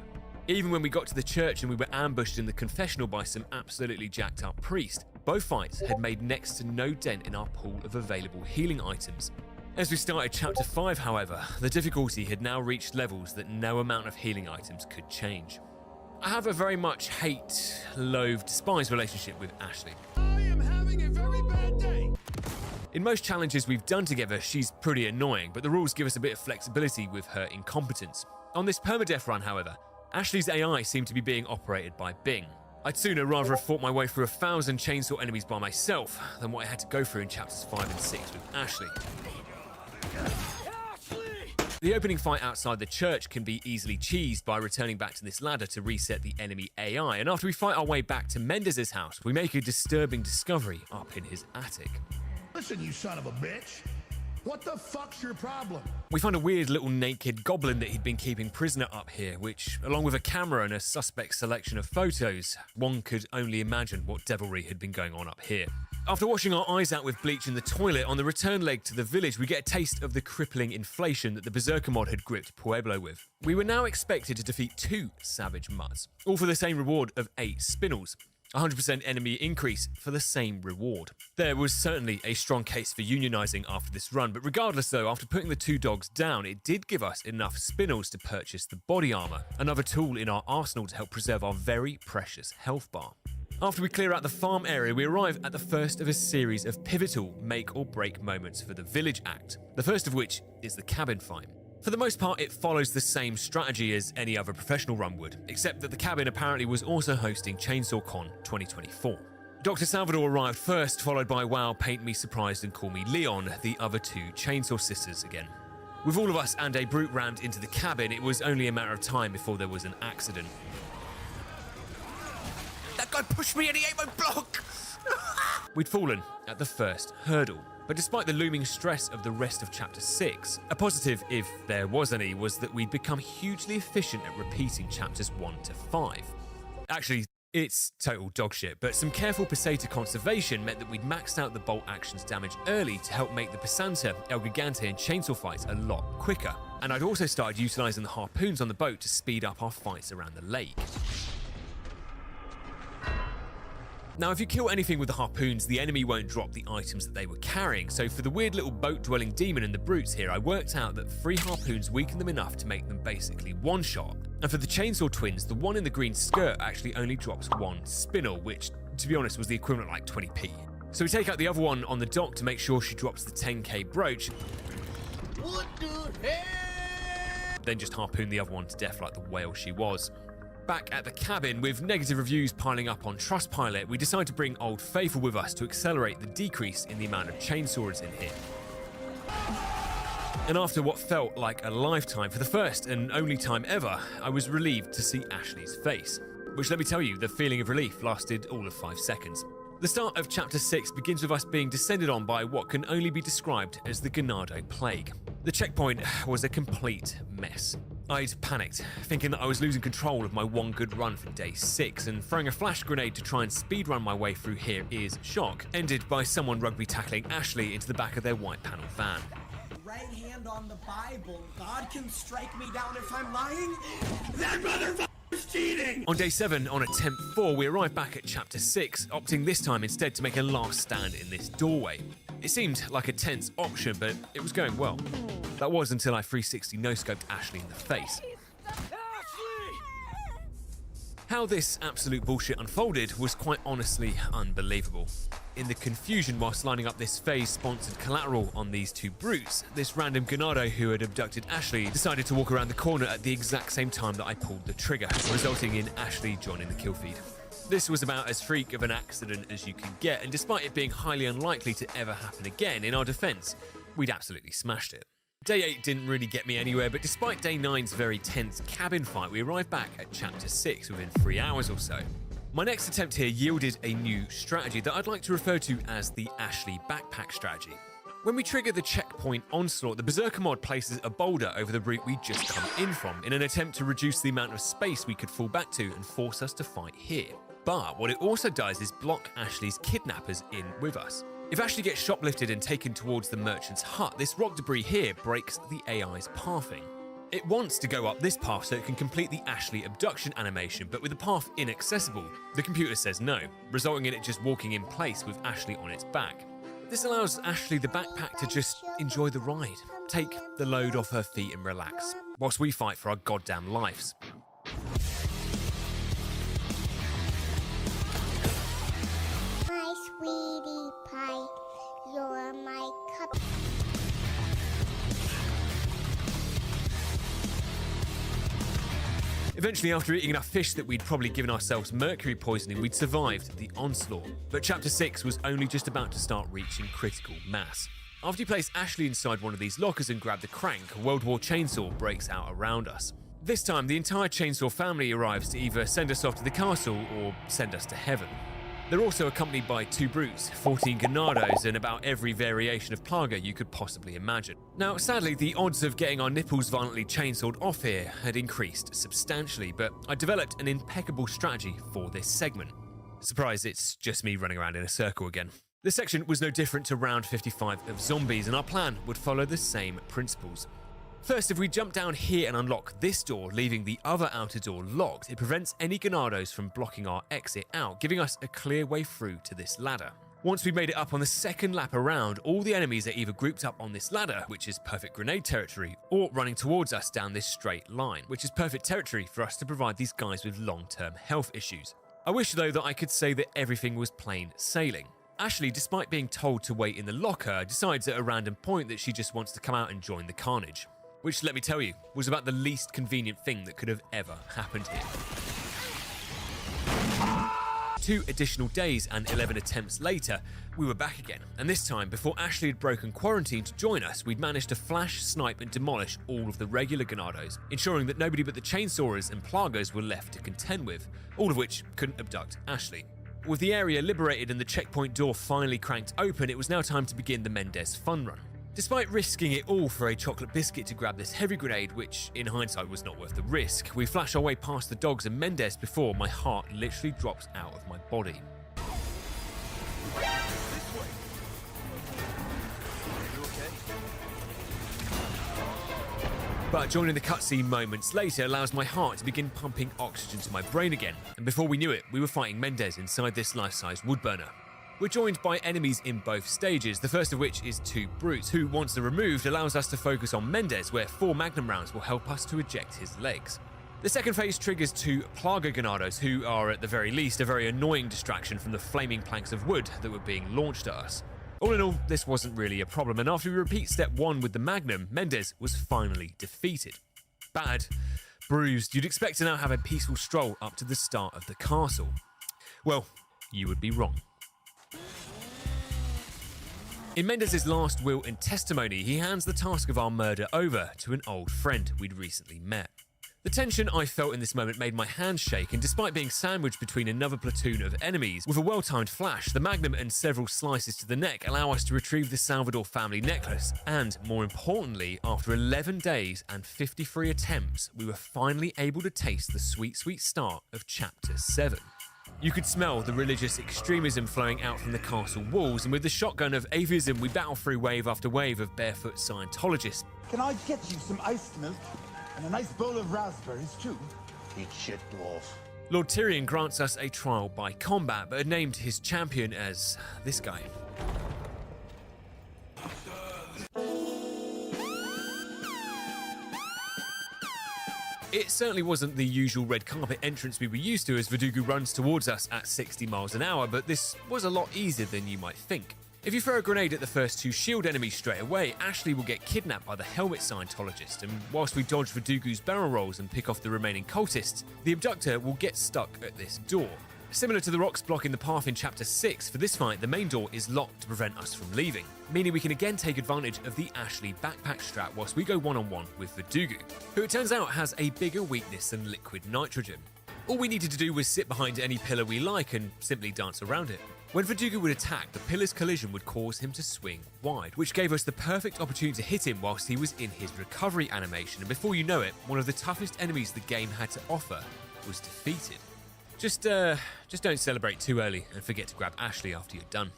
Even when we got to the church and we were ambushed in the confessional by some absolutely jacked up priest, both fights had made next to no dent in our pool of available healing items. As we started chapter 5, however, the difficulty had now reached levels that no amount of healing items could change. I have a very much hate, loathe, despise relationship with Ashley. I am having a very bad day. In most challenges we've done together, she's pretty annoying, but the rules give us a bit of flexibility with her incompetence. On this permadeath run, however, Ashley's AI seemed to be being operated by Bing. I'd sooner rather have fought my way through 1,000 chainsaw enemies by myself than what I had to go through in chapters 5 and 6 with Ashley. The opening fight outside the church can be easily cheesed by returning back to this ladder to reset the enemy AI, and after we fight our way back to Mendez's house, we make a disturbing discovery up in his attic. Listen, you son of a bitch. What the fuck's your problem? We find a weird little naked goblin that he'd been keeping prisoner up here, which, along with a camera and a suspect selection of photos, one could only imagine what devilry had been going on up here. After washing our eyes out with bleach in the toilet, on the return leg to the village, we get a taste of the crippling inflation that the Berserker mod had gripped Pueblo with. We were now expected to defeat 2 savage mutts, all for the same reward of 8 spinels. 100% enemy increase for the same reward. There was certainly a strong case for unionizing after this run, but regardless though, after putting the 2 dogs down, it did give us enough spinels to purchase the body armor, another tool in our arsenal to help preserve our very precious health bar. After we clear out the farm area, we arrive at the first of a series of pivotal make or break moments for the Village Act, the first of which is the cabin fight. For the most part, it follows the same strategy as any other professional run would, except that the cabin apparently was also hosting Chainsaw Con 2024. Dr. Salvador arrived first, followed by Wow, Paint Me Surprised and Call Me Leon, the other 2 Chainsaw sisters again. With all of us and a brute rammed into the cabin, it was only a matter of time before there was an accident. That guy pushed me and he ate my block! We'd fallen at the first hurdle. But despite the looming stress of the rest of Chapter 6, a positive, if there was any, was that we'd become hugely efficient at repeating Chapters 1 to 5. Actually, it's total dogshit, but some careful Peseta conservation meant that we'd maxed out the bolt actions damage early to help make the Pesanta, El Gigante and chainsaw fights a lot quicker. And I'd also started utilising the harpoons on the boat to speed up our fights around the lake. Now, if you kill anything with the harpoons, the enemy won't drop the items that they were carrying, so for the weird little boat-dwelling demon and the brutes here, I worked out that 3 harpoons weaken them enough to make them basically one-shot. And for the chainsaw twins, the one in the green skirt actually only drops 1 spinel, which, to be honest, was the equivalent like 20p. So we take out the other one on the dock to make sure she drops the 10k brooch, What the hell? then just harpoon the other one to death like the whale she was. Back at the cabin, with negative reviews piling up on Trustpilot, we decide to bring Old Faithful with us to accelerate the decrease in the amount of chainsaws in here. And after what felt like a lifetime, for the first and only time ever, I was relieved to see Ashley's face. Which, let me tell you, the feeling of relief lasted all of 5 seconds. The start of Chapter 6 begins with us being descended on by what can only be described as the Ganado Plague. The checkpoint was a complete mess. I'd panicked, thinking that I was losing control of my one good run for day 6, and throwing a flash grenade to try and speedrun my way through here is shock, ended by someone rugby tackling Ashley into the back of their white panel van. Right hand on the Bible, God can strike me down if I'm lying? That motherfucker's cheating! On day 7, on attempt 4, we arrived back at Chapter 6, opting this time instead to make a last stand in this doorway. It seemed like a tense option, but it was going well. That was until I 360 no-scoped Ashley in the face. How this absolute bullshit unfolded was quite honestly unbelievable. In the confusion whilst lining up this phase-sponsored collateral on these 2 brutes, this random Ganado who had abducted Ashley decided to walk around the corner at the exact same time that I pulled the trigger, resulting in Ashley joining the kill feed. This was about as freak of an accident as you could get, and despite it being highly unlikely to ever happen again, in our defense, we'd absolutely smashed it. Day 8 didn't really get me anywhere, but despite Day 9's very tense cabin fight, we arrived back at Chapter 6 within 3 hours or so. My next attempt here yielded a new strategy that I'd like to refer to as the Ashley backpack strategy. When we trigger the checkpoint onslaught, the Berserker mod places a boulder over the route we'd just come in from, in an attempt to reduce the amount of space we could fall back to and force us to fight here. But what it also does is block Ashley's kidnappers in with us. If Ashley gets shoplifted and taken towards the merchant's hut, this rock debris here breaks the AI's pathing. It wants to go up this path so it can complete the Ashley abduction animation, but with the path inaccessible, the computer says no, resulting in it just walking in place with Ashley on its back. This allows Ashley the backpack to just enjoy the ride, take the load off her feet and relax, whilst we fight for our goddamn lives. My sweetie pie, you're my cup. Eventually, after eating enough fish that we'd probably given ourselves mercury poisoning, we'd survived the onslaught. But Chapter 6 was only just about to start reaching critical mass. After you place Ashley inside one of these lockers and grab the crank, a World War chainsaw breaks out around us. This time, the entire chainsaw family arrives to either send us off to the castle or send us to heaven. They're also accompanied by 2 brutes, 14 ganados, and about every variation of plaga you could possibly imagine. Now, sadly, the odds of getting our nipples violently chainsawed off here had increased substantially, but I developed an impeccable strategy for this segment. Surprise, it's just me running around in a circle again. This section was no different to round 55 of Zombies, and our plan would follow the same principles. First, if we jump down here and unlock this door, leaving the other outer door locked, it prevents any Ganados from blocking our exit out, giving us a clear way through to this ladder. Once we've made it up on the second lap around, all the enemies are either grouped up on this ladder, which is perfect grenade territory, or running towards us down this straight line, which is perfect territory for us to provide these guys with long-term health issues. I wish though that I could say that everything was plain sailing. Ashley, despite being told to wait in the locker, decides at a random point that she just wants to come out and join the carnage. Which, let me tell you, was about the least convenient thing that could have ever happened here. 2 additional days and 11 attempts later, we were back again, and this time, before Ashley had broken quarantine to join us, we'd managed to flash, snipe and demolish all of the regular Ganados, ensuring that nobody but the chainsawers and plagas were left to contend with, all of which couldn't abduct Ashley. With the area liberated and the checkpoint door finally cranked open, it was now time to begin the Mendez fun run. Despite risking it all for a chocolate biscuit to grab this heavy grenade, which in hindsight was not worth the risk, we flash our way past the dogs and Mendez before my heart literally drops out of my body. But joining the cutscene moments later allows my heart to begin pumping oxygen to my brain again, and before we knew it, we were fighting Mendez inside this life-size wood burner. We're joined by enemies in both stages, the first of which is 2 brutes, who, once they're removed, allows us to focus on Mendez, where 4 magnum rounds will help us to eject his legs. The second phase triggers 2 Plaga Ganados, who are at the very least a very annoying distraction from the flaming planks of wood that were being launched at us. All in all, this wasn't really a problem, and after we repeat step 1 with the Magnum, Mendez was finally defeated. Bad, bruised, you'd expect to now have a peaceful stroll up to the start of the castle. Well, you would be wrong. In Mendez's last will and testimony, he hands the task of our murder over to an old friend we'd recently met. The tension I felt in this moment made my hands shake, and despite being sandwiched between another platoon of enemies, with a well-timed flash, the Magnum and several slices to the neck allow us to retrieve the Salvador family necklace, and more importantly, after 11 days and 53 attempts, we were finally able to taste the sweet, sweet start of Chapter 7. You could smell the religious extremism flowing out from the castle walls, and with the shotgun of atheism, we battle through wave after wave of barefoot Scientologists. Can I get you some iced milk and a nice bowl of raspberries too? Eat shit, dwarf. Lord Tyrion grants us a trial by combat, but had named his champion as this guy. It certainly wasn't the usual red carpet entrance we were used to as Verdugo runs towards us at 60 miles an hour, but this was a lot easier than you might think. If you throw a grenade at the first 2 shield enemies straight away, Ashley will get kidnapped by the helmet Scientologist, and whilst we dodge Verdugo's barrel rolls and pick off the remaining cultists, the abductor will get stuck at this door. Similar to the rocks blocking the path in Chapter 6, for this fight the main door is locked to prevent us from leaving, meaning we can again take advantage of the Ashley backpack strap whilst we go one-on-one with Verdugo, who it turns out has a bigger weakness than liquid nitrogen. All we needed to do was sit behind any pillar we like and simply dance around it. When Verdugo would attack, the pillar's collision would cause him to swing wide, which gave us the perfect opportunity to hit him whilst he was in his recovery animation, and before you know it, one of the toughest enemies the game had to offer was defeated. Just don't celebrate too early and forget to grab Ashley after you're done.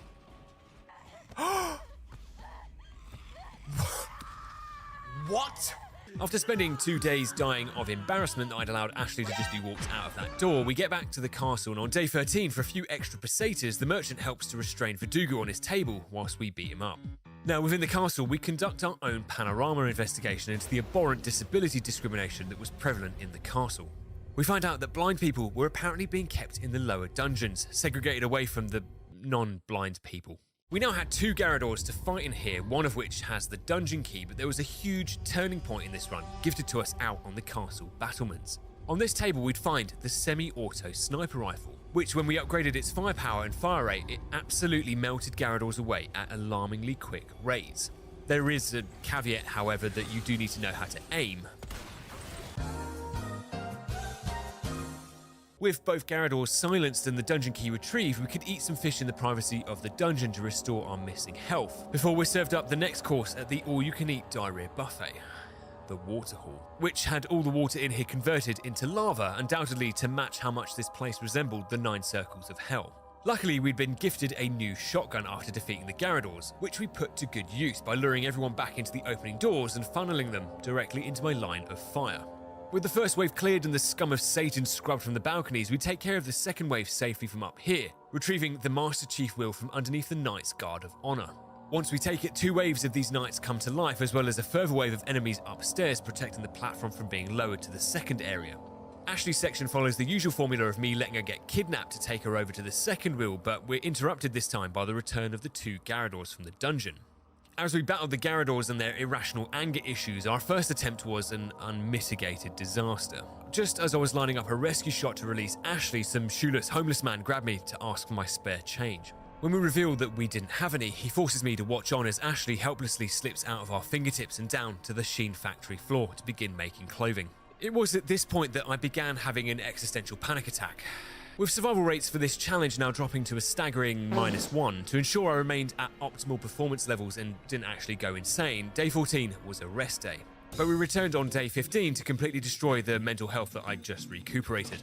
What? After spending 2 days dying of embarrassment that I'd allowed Ashley to just be walked out of that door, we get back to the castle, and on day 13, for a few extra pesetas, the merchant helps to restrain Verdugo on his table whilst we beat him up. Now, within the castle, we conduct our own panorama investigation into the abhorrent disability discrimination that was prevalent in the castle. We find out that blind people were apparently being kept in the lower dungeons, segregated away from the non-blind people. We now had 2 Garradors to fight in here, one of which has the dungeon key, but there was a huge turning point in this run, gifted to us out on the castle battlements. On this table we'd find the semi-auto sniper rifle, which when we upgraded its firepower and fire rate, it absolutely melted Garradors away at alarmingly quick rates. There is a caveat, however, that you do need to know how to aim. With both Garradors silenced and the dungeon key retrieved, we could eat some fish in the privacy of the dungeon to restore our missing health, before we're served up the next course at the all-you-can-eat diarrhea buffet, the water hall, which had all the water in here converted into lava, undoubtedly to match how much this place resembled the 9 circles of hell. Luckily, we'd been gifted a new shotgun after defeating the Garradors, which we put to good use by luring everyone back into the opening doors and funneling them directly into my line of fire. With the first wave cleared and the scum of Satan scrubbed from the balconies, we take care of the second wave safely from up here, retrieving the Master Chief Will from underneath the Knight's Guard of Honor. Once we take it, 2 waves of these knights come to life, as well as a further wave of enemies upstairs protecting the platform from being lowered to the second area. Ashley's section follows the usual formula of me letting her get kidnapped to take her over to the second wheel, but we're interrupted this time by the return of the 2 Garradors from the dungeon. As we battled the Garradors and their irrational anger issues, our first attempt was an unmitigated disaster. Just as I was lining up a rescue shot to release Ashley, some shoeless homeless man grabbed me to ask for my spare change. When we revealed that we didn't have any, he forces me to watch on as Ashley helplessly slips out of our fingertips and down to the Sheen factory floor to begin making clothing. It was at this point that I began having an existential panic attack. With survival rates for this challenge now dropping to a staggering -1, to ensure I remained at optimal performance levels and didn't actually go insane, day 14 was a rest day. But we returned on day 15 to completely destroy the mental health that I'd just recuperated.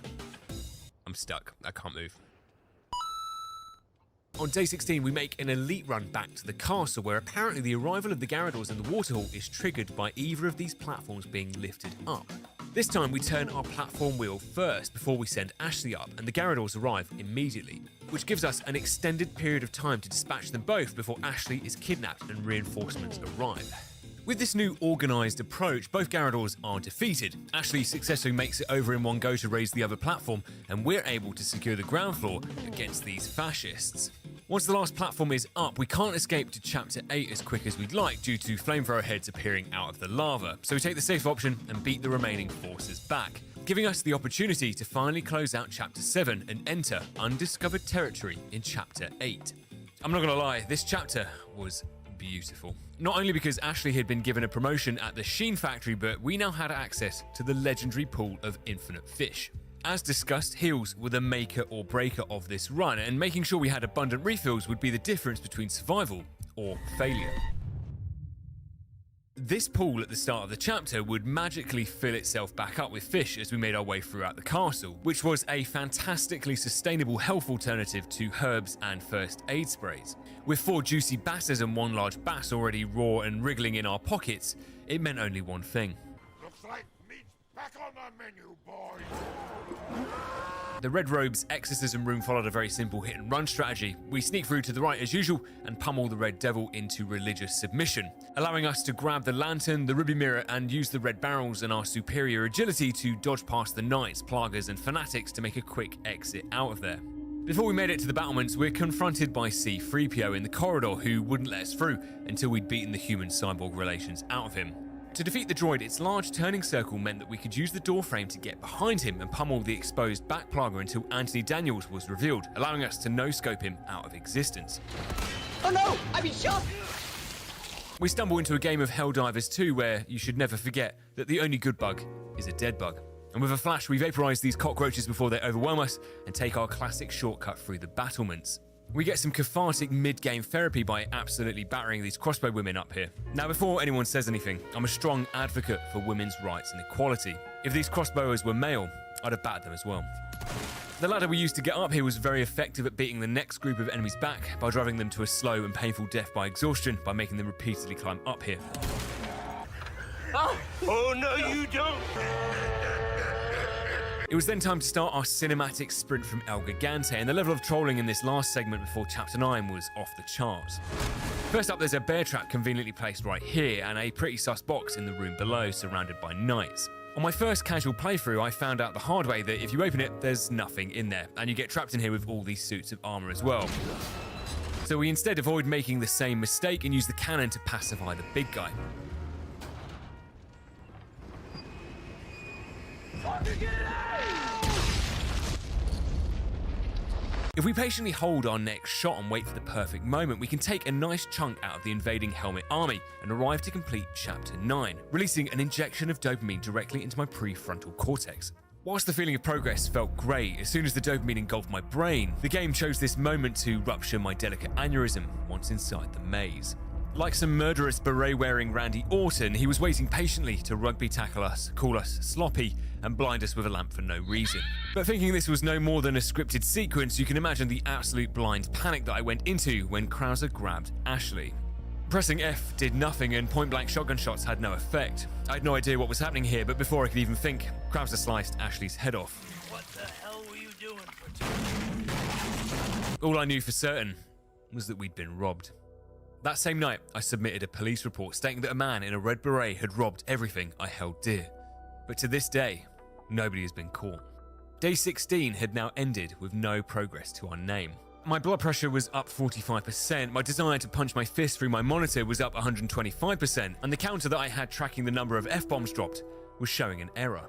I'm stuck, I can't move. On day 16, we make an elite run back to the castle, where apparently the arrival of the Garradors in the waterhall is triggered by either of these platforms being lifted up. This time we turn our platform wheel first before we send Ashley up, and the Garradors arrive immediately, which gives us an extended period of time to dispatch them both before Ashley is kidnapped and reinforcements arrive. With this new organised approach, both Garradors are defeated. Ashley successfully makes it over in one go to raise the other platform, and we're able to secure the ground floor against these fascists. Once the last platform is up, we can't escape to Chapter 8 as quick as we'd like due to flamethrower heads appearing out of the lava, so we take the safe option and beat the remaining forces back, giving us the opportunity to finally close out Chapter 7 and enter undiscovered territory in Chapter 8. I'm not gonna lie, this chapter was beautiful. Not only because Ashley had been given a promotion at the Sheen factory, but we now had access to the legendary pool of infinite fish. As discussed, heals were the maker or breaker of this run, and making sure we had abundant refills would be the difference between survival or failure. This pool at the start of the chapter would magically fill itself back up with fish as we made our way throughout the castle, which was a fantastically sustainable health alternative to herbs and first aid sprays. With 4 juicy bassers and 1 large bass already raw and wriggling in our pockets, it meant only one thing. Looks like meat's back on the menu, boys. The Red Robe's exorcism room followed a very simple hit and run strategy. We sneak through to the right as usual and pummel the Red Devil into religious submission, allowing us to grab the lantern, the ruby mirror, and use the red barrels and our superior agility to dodge past the knights, plaguers, and fanatics to make a quick exit out of there. Before we made it to the battlements, we're confronted by C-3PO in the corridor, who wouldn't let us through until we'd beaten the human-cyborg relations out of him. To defeat the droid, its large turning circle meant that we could use the doorframe to get behind him and pummel the exposed back plager until Anthony Daniels was revealed, allowing us to no-scope him out of existence. Oh no! I've been shot! We stumble into a game of Helldivers 2 where you should never forget that the only good bug is a dead bug. And with a flash, we vaporize these cockroaches before they overwhelm us and take our classic shortcut through the battlements. We get some cathartic mid-game therapy by absolutely battering these crossbow women up here. Now, before anyone says anything, I'm a strong advocate for women's rights and equality. If these crossbowers were male, I'd have battered them as well. The ladder we used to get up here was very effective at beating the next group of enemies back by driving them to a slow and painful death by exhaustion by making them repeatedly climb up here. Oh no, you don't! It was then time to start our cinematic sprint from El Gigante, and the level of trolling in this last segment before Chapter 9 was off the charts. First up, there's a bear trap conveniently placed right here, and a pretty sus box in the room below, surrounded by knights. On my first casual playthrough, I found out the hard way that if you open it, there's nothing in there, and you get trapped in here with all these suits of armor as well. So we instead avoid making the same mistake and use the cannon to pacify the big guy. If we patiently hold our next shot and wait for the perfect moment, we can take a nice chunk out of the invading helmet army and arrive to complete Chapter 9, releasing an injection of dopamine directly into my prefrontal cortex. Whilst the feeling of progress felt great, as soon as the dopamine engulfed my brain, the game chose this moment to rupture my delicate aneurysm once inside the maze. Like some murderous beret-wearing Randy Orton, he was waiting patiently to rugby tackle us, call us sloppy, and blind us with a lamp for no reason. But thinking this was no more than a scripted sequence, you can imagine the absolute blind panic that I went into when Krauser grabbed Ashley. Pressing F did nothing, and point-blank shotgun shots had no effect. I had no idea what was happening here, but before I could even think, Krauser sliced Ashley's head off. What the hell were you doing All I knew for certain was that we'd been robbed. That same night, I submitted a police report stating that a man in a red beret had robbed everything I held dear. But to this day, nobody has been caught. Day 16 had now ended with no progress to our name. My blood pressure was up 45%, my desire to punch my fist through my monitor was up 125%, and the counter that I had tracking the number of F-bombs dropped was showing an error.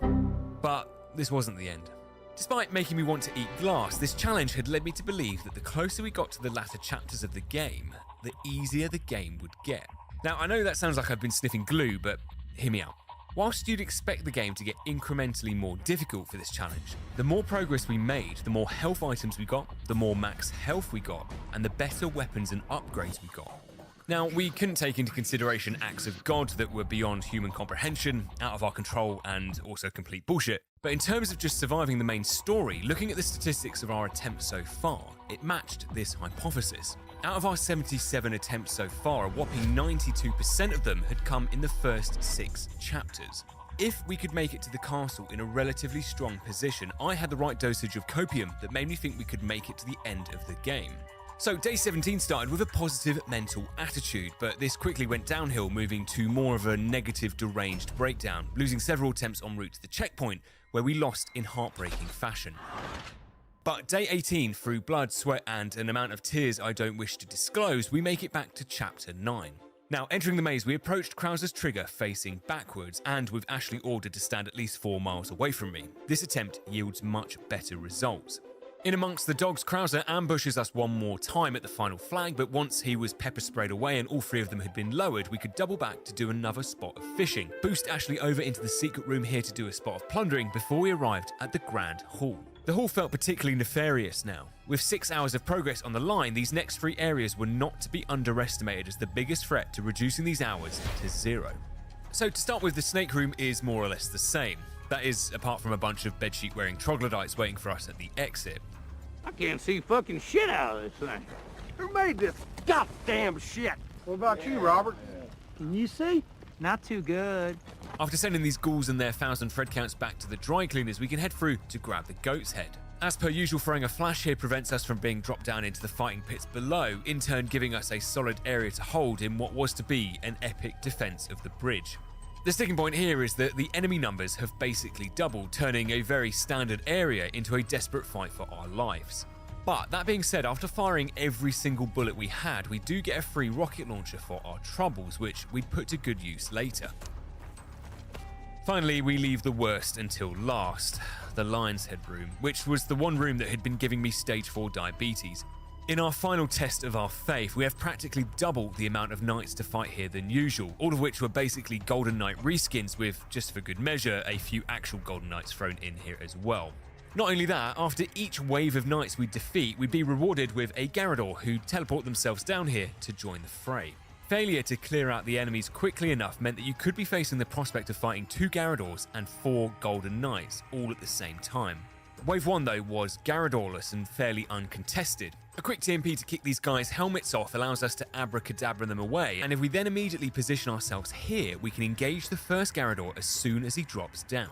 But this wasn't the end. Despite making me want to eat glass, this challenge had led me to believe that the closer we got to the latter chapters of the game, the easier the game would get. Now, I know that sounds like I've been sniffing glue, but hear me out. Whilst you'd expect the game to get incrementally more difficult for this challenge, the more progress we made, the more health items we got, the more max health we got, and the better weapons and upgrades we got. Now, we couldn't take into consideration acts of God that were beyond human comprehension, out of our control, and also complete bullshit. But in terms of just surviving the main story, looking at the statistics of our attempts so far, it matched this hypothesis. Out of our 77 attempts so far, a whopping 92% of them had come in the first 6 chapters. If we could make it to the castle in a relatively strong position, I had the right dosage of copium that made me think we could make it to the end of the game. So day 17 started with a positive mental attitude, but this quickly went downhill, moving to more of a negative deranged breakdown, losing several attempts en route to the checkpoint, where we lost in heartbreaking fashion. But day 18, through blood, sweat, and an amount of tears I don't wish to disclose, we make it back to chapter 9. Now, entering the maze, we approached Krauser's trigger facing backwards, and with Ashley ordered to stand at least 4 miles away from me. This attempt yields much better results. In amongst the dogs, Krauser ambushes us one more time at the final flag, but once he was pepper sprayed away and all 3 of them had been lowered, we could double back to do another spot of fishing, boost Ashley over into the secret room here to do a spot of plundering before we arrived at the Grand Hall. The hall felt particularly nefarious now. With 6 hours of progress on the line, these next 3 areas were not to be underestimated as the biggest threat to reducing these hours to 0. So to start with, the snake room is more or less the same. That is, apart from a bunch of bedsheet wearing troglodytes waiting for us at the exit. I can't see fucking shit out of this thing. Who made this goddamn shit? What about you, Robert? Can you see? Not too good. After sending these ghouls and their 1,000 thread counts back to the dry cleaners, we can head through to grab the goat's head. As per usual, throwing a flash here prevents us from being dropped down into the fighting pits below, in turn giving us a solid area to hold in what was to be an epic defense of the bridge. The sticking point here is that the enemy numbers have basically doubled, turning a very standard area into a desperate fight for our lives. But that being said, after firing every single bullet we had, we do get a free rocket launcher for our troubles, which we'd put to good use later. Finally, we leave the worst until last, the Lion's Head room, which was the one room that had been giving me stage 4 diabetes. In our final test of our faith, we have practically double the amount of knights to fight here than usual, all of which were basically Golden Knight reskins with, just for good measure, a few actual Golden Knights thrown in here as well. Not only that, after each wave of knights we defeat, we'd be rewarded with a Garrador who teleport themselves down here to join the fray. Failure to clear out the enemies quickly enough meant that you could be facing the prospect of fighting 2 Garradors and 4 Golden Knights all at the same time. Wave 1 though was Garradorless and fairly uncontested. A quick TMP to kick these guys' helmets off allows us to abracadabra them away, and if we then immediately position ourselves here, we can engage the first Garrador as soon as he drops down.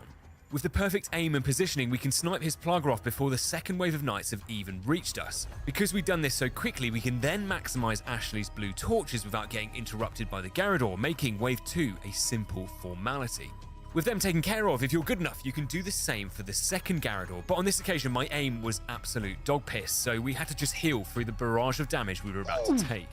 With the perfect aim and positioning, we can snipe his plugger off before the second wave of knights have even reached us. Because we've done this so quickly, we can then maximize Ashley's blue torches without getting interrupted by the Garrador, making wave 2 a simple formality. With them taken care of, if you're good enough, you can do the same for the second Garrador, but on this occasion my aim was absolute dog piss, so we had to just heal through the barrage of damage we were about to take.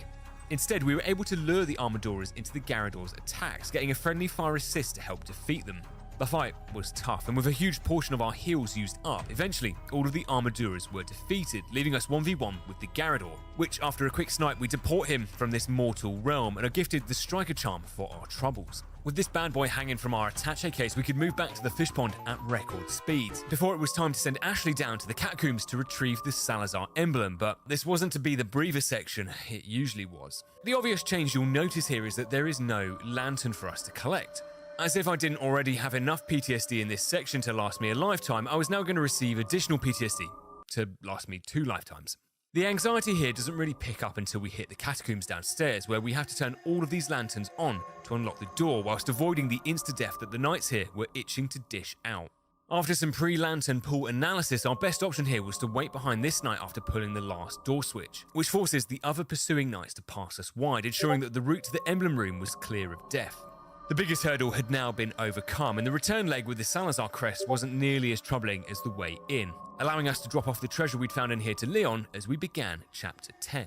Instead, we were able to lure the Armadoras into the Garrador's attacks, getting a friendly fire assist to help defeat them. The fight was tough, and with a huge portion of our heals used up, eventually all of the Armaduras were defeated, leaving us 1v1 with the Garrador, which after a quick snipe we deport him from this mortal realm and are gifted the Striker Charm for our troubles. With this bad boy hanging from our attaché case, we could move back to the fish pond at record speeds, before it was time to send Ashley down to the catacombs to retrieve the Salazar emblem, but this wasn't to be the breather section, it usually was. The obvious change you'll notice here is that there is no lantern for us to collect. As if I didn't already have enough PTSD in this section to last me a lifetime, I was now going to receive additional PTSD to last me 2 lifetimes. The anxiety here doesn't really pick up until we hit the catacombs downstairs, where we have to turn all of these lanterns on to unlock the door, whilst avoiding the insta-death that the knights here were itching to dish out. After some pre-lantern pool analysis, our best option here was to wait behind this knight after pulling the last door switch, which forces the other pursuing knights to pass us wide, ensuring that the route to the emblem room was clear of death. The biggest hurdle had now been overcome, and the return leg with the Salazar crest wasn't nearly as troubling as the way in, allowing us to drop off the treasure we'd found in here to Leon as we began Chapter 10.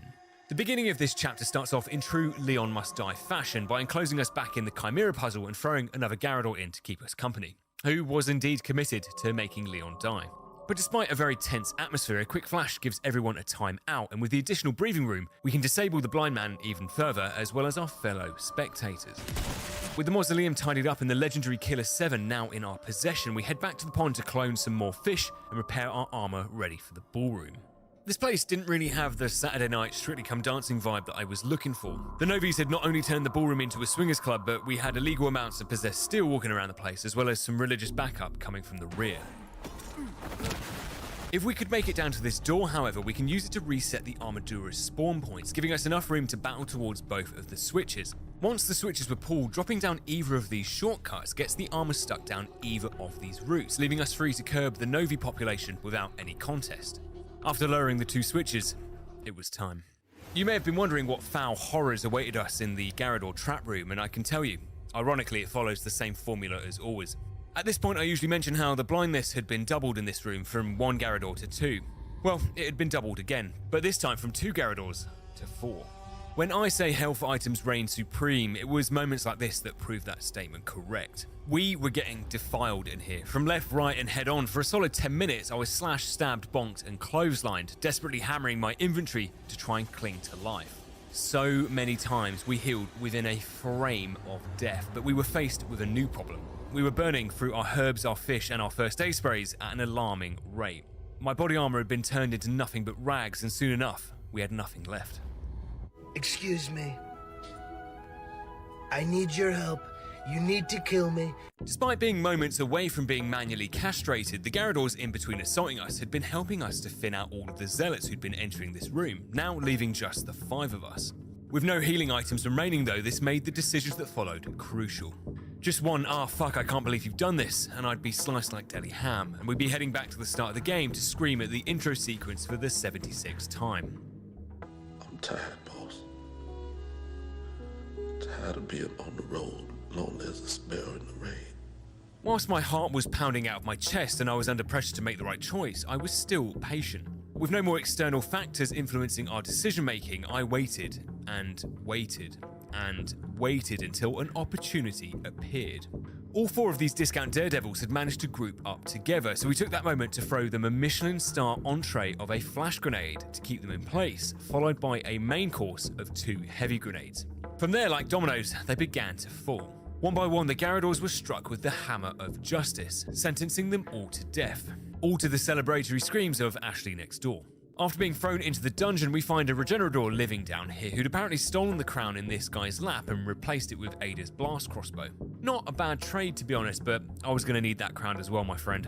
The beginning of this chapter starts off in true Leon Must Die fashion by enclosing us back in the Chimera puzzle and throwing another Garrador in to keep us company, who was indeed committed to making Leon die. But despite a very tense atmosphere, a quick flash gives everyone a time out, and with the additional breathing room, we can disable the blind man even further, as well as our fellow spectators. With the mausoleum tidied up and the legendary Killer 7 now in our possession, we head back to the pond to clone some more fish and repair our armor ready for the ballroom. This place didn't really have the Saturday night Strictly Come Dancing vibe that I was looking for. The Novies had not only turned the ballroom into a swingers club, but we had illegal amounts of possessed steel walking around the place, as well as some religious backup coming from the rear. If we could make it down to this door, however, we can use it to reset the Armadura's spawn points, giving us enough room to battle towards both of the switches. Once the switches were pulled, dropping down either of these shortcuts gets the armor stuck down either of these routes, leaving us free to curb the Novi population without any contest. After lowering the 2 switches, it was time. You may have been wondering what foul horrors awaited us in the Garrador trap room, and I can tell you, ironically, it follows the same formula as always. At this point, I usually mention how the blindness had been doubled in this room from 1 Garrador to 2. Well, it had been doubled again, but this time from 2 Garradors to 4. When I say health items reign supreme, it was moments like this that proved that statement correct. We were getting defiled in here. From left, right, and head on, for a solid 10 minutes, I was slashed, stabbed, bonked, and clotheslined, desperately hammering my inventory to try and cling to life. So many times we healed within a frame of death, but we were faced with a new problem. We were burning through our herbs, our fish, and our first aid sprays at an alarming rate. My body armor had been turned into nothing but rags, and soon enough, we had nothing left. Excuse me. I need your help. You need to kill me. Despite being moments away from being manually castrated, the Garradors in between assaulting us had been helping us to thin out all of the zealots who'd been entering this room, now leaving just the 5 of us. With no healing items remaining though, this made the decisions that followed crucial. Just one, fuck, I can't believe you've done this, and I'd be sliced like deli ham, and we'd be heading back to the start of the game to scream at the intro sequence for the 76th time. I'm tired, boss. Tired of being on the road, lonely as a sparrow in the rain. Whilst my heart was pounding out of my chest and I was under pressure to make the right choice, I was still patient. With no more external factors influencing our decision-making, I waited and waited and waited until an opportunity appeared. All 4 of these discount daredevils had managed to group up together, so we took that moment to throw them a Michelin star entree of a flash grenade to keep them in place, followed by a main course of 2 heavy grenades. From there, like dominoes, they began to fall. One by one, the Garradors were struck with the hammer of justice, sentencing them all to death, all to the celebratory screams of Ashley next door. After being thrown into the dungeon, we find a Regenerador living down here who'd apparently stolen the crown in this guy's lap and replaced it with Ada's blast crossbow. Not a bad trade, to be honest, but I was going to need that crown as well, my friend.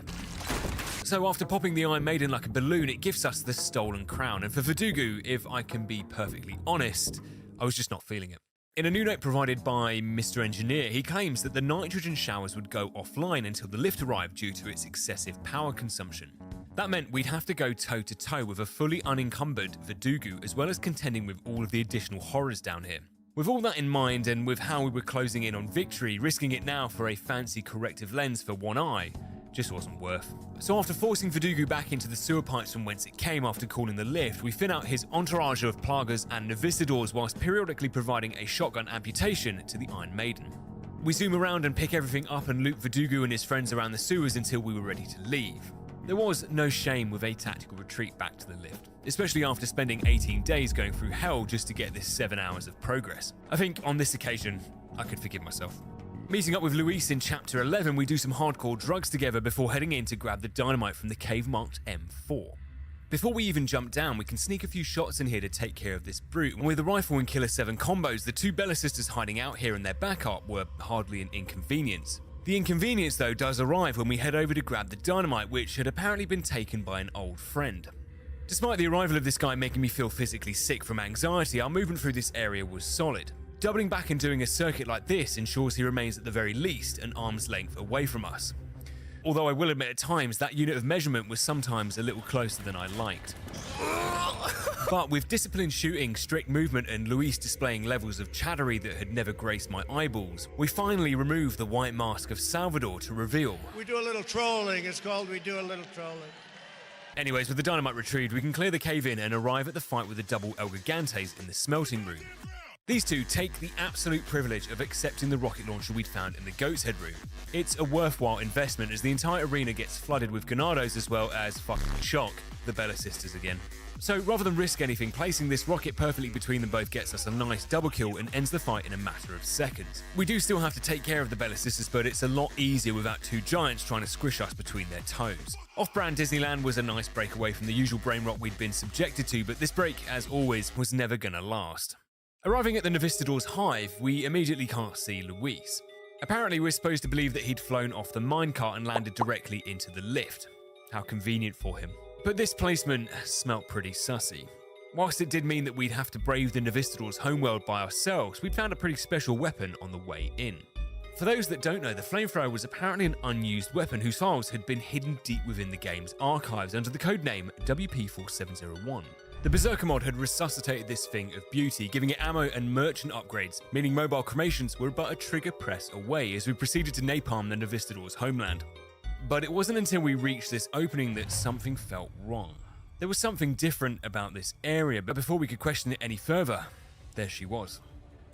So after popping the Iron Maiden like a balloon, it gives us the stolen crown, and for Verdugo, if I can be perfectly honest, I was just not feeling it. In a new note provided by Mr. Engineer, he claims that the nitrogen showers would go offline until the lift arrived due to its excessive power consumption. That meant we'd have to go toe-to-toe with a fully unencumbered Verdugo, as well as contending with all of the additional horrors down here. With all that in mind, and with how we were closing in on victory, risking it now for a fancy corrective lens for one eye just wasn't worth. So after forcing Verdugo back into the sewer pipes from whence it came after calling the lift, we thin out his entourage of Plagas and Novicidors whilst periodically providing a shotgun amputation to the Iron Maiden. We zoom around and pick everything up and loop Verdugo and his friends around the sewers until we were ready to leave. There was no shame with a tactical retreat back to the lift, especially after spending 18 days going through hell just to get this 7 hours of progress. I think on this occasion, I could forgive myself. Meeting up with Luis in Chapter 11, we do some hardcore drugs together before heading in to grab the dynamite from the cave marked M4. Before we even jump down, we can sneak a few shots in here to take care of this brute, and with the rifle and Killer 7 combos, the two Bella sisters hiding out here and their backup were hardly an inconvenience. The inconvenience, though, does arrive when we head over to grab the dynamite, which had apparently been taken by an old friend. Despite the arrival of this guy making me feel physically sick from anxiety, our movement through this area was solid. Doubling back and doing a circuit like this ensures he remains at the very least an arm's length away from us. Although I will admit at times that unit of measurement was sometimes a little closer than I liked. But with disciplined shooting, strict movement, and Luis displaying levels of chattery that had never graced my eyeballs, we finally remove the white mask of Salvador to reveal. We do a little trolling. It's called we do a little trolling. Anyways, with the dynamite retrieved, we can clear the cave in and arrive at the fight with the double El Gigantes in the smelting room. These two take the absolute privilege of accepting the rocket launcher we'd found in the Goat's Head room. It's a worthwhile investment as the entire arena gets flooded with Ganados as well as fucking shock, the Bella sisters again. So rather than risk anything, placing this rocket perfectly between them both gets us a nice double kill and ends the fight in a matter of seconds. We do still have to take care of the Bella sisters, but it's a lot easier without two giants trying to squish us between their toes. Off-brand Disneyland was a nice break away from the usual brain rot we'd been subjected to, but this break, as always, was never gonna last. Arriving at the Novistador's hive, we immediately can't see Luis. Apparently, we're supposed to believe that he'd flown off the minecart and landed directly into the lift. How convenient for him. But this placement smelt pretty sussy. Whilst it did mean that we'd have to brave the Novistador's homeworld by ourselves, we'd found a pretty special weapon on the way in. For those that don't know, the flamethrower was apparently an unused weapon whose files had been hidden deep within the game's archives under the codename WP4701. The Berserker mod had resuscitated this thing of beauty, giving it ammo and merchant upgrades, meaning mobile cremations were but a trigger press away as we proceeded to napalm the Novistador's homeland. But it wasn't until we reached this opening that something felt wrong. There was something different about this area, but before we could question it any further, there she was.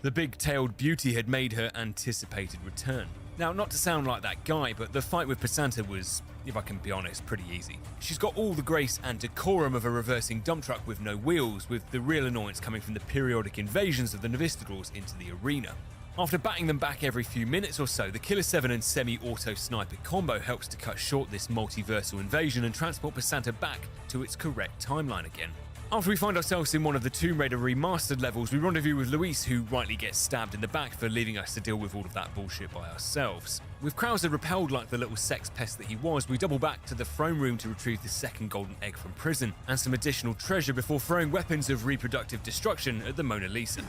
The big-tailed beauty had made her anticipated return. Now, not to sound like that guy, but the fight with Passanta was, if I can be honest, pretty easy. She's got all the grace and decorum of a reversing dump truck with no wheels, with the real annoyance coming from the periodic invasions of the Novistadors into the arena. After batting them back every few minutes or so, the Killer 7 and semi-auto sniper combo helps to cut short this multiversal invasion and transport Passanta back to its correct timeline again. After we find ourselves in one of the Tomb Raider remastered levels, we rendezvous with Luis, who rightly gets stabbed in the back for leaving us to deal with all of that bullshit by ourselves. With Krauser repelled like the little sex pest that he was, we double back to the throne room to retrieve the second golden egg from prison and some additional treasure before throwing weapons of reproductive destruction at the Mona Lisa.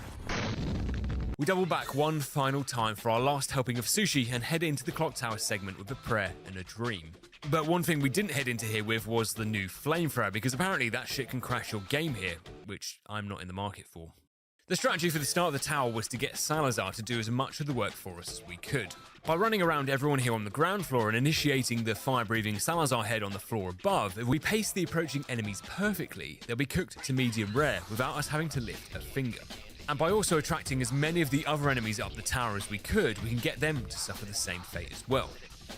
We double back one final time for our last helping of sushi and head into the clock tower segment with a prayer and a dream. But one thing we didn't head into here with was the new flamethrower, because apparently that shit can crash your game here, which I'm not in the market for. The strategy for the start of the tower was to get Salazar to do as much of the work for us as we could. By running around everyone here on the ground floor and initiating the fire-breathing Salazar head on the floor above, if we pace the approaching enemies perfectly, they'll be cooked to medium rare without us having to lift a finger. And by also attracting as many of the other enemies up the tower as we could, we can get them to suffer the same fate as well.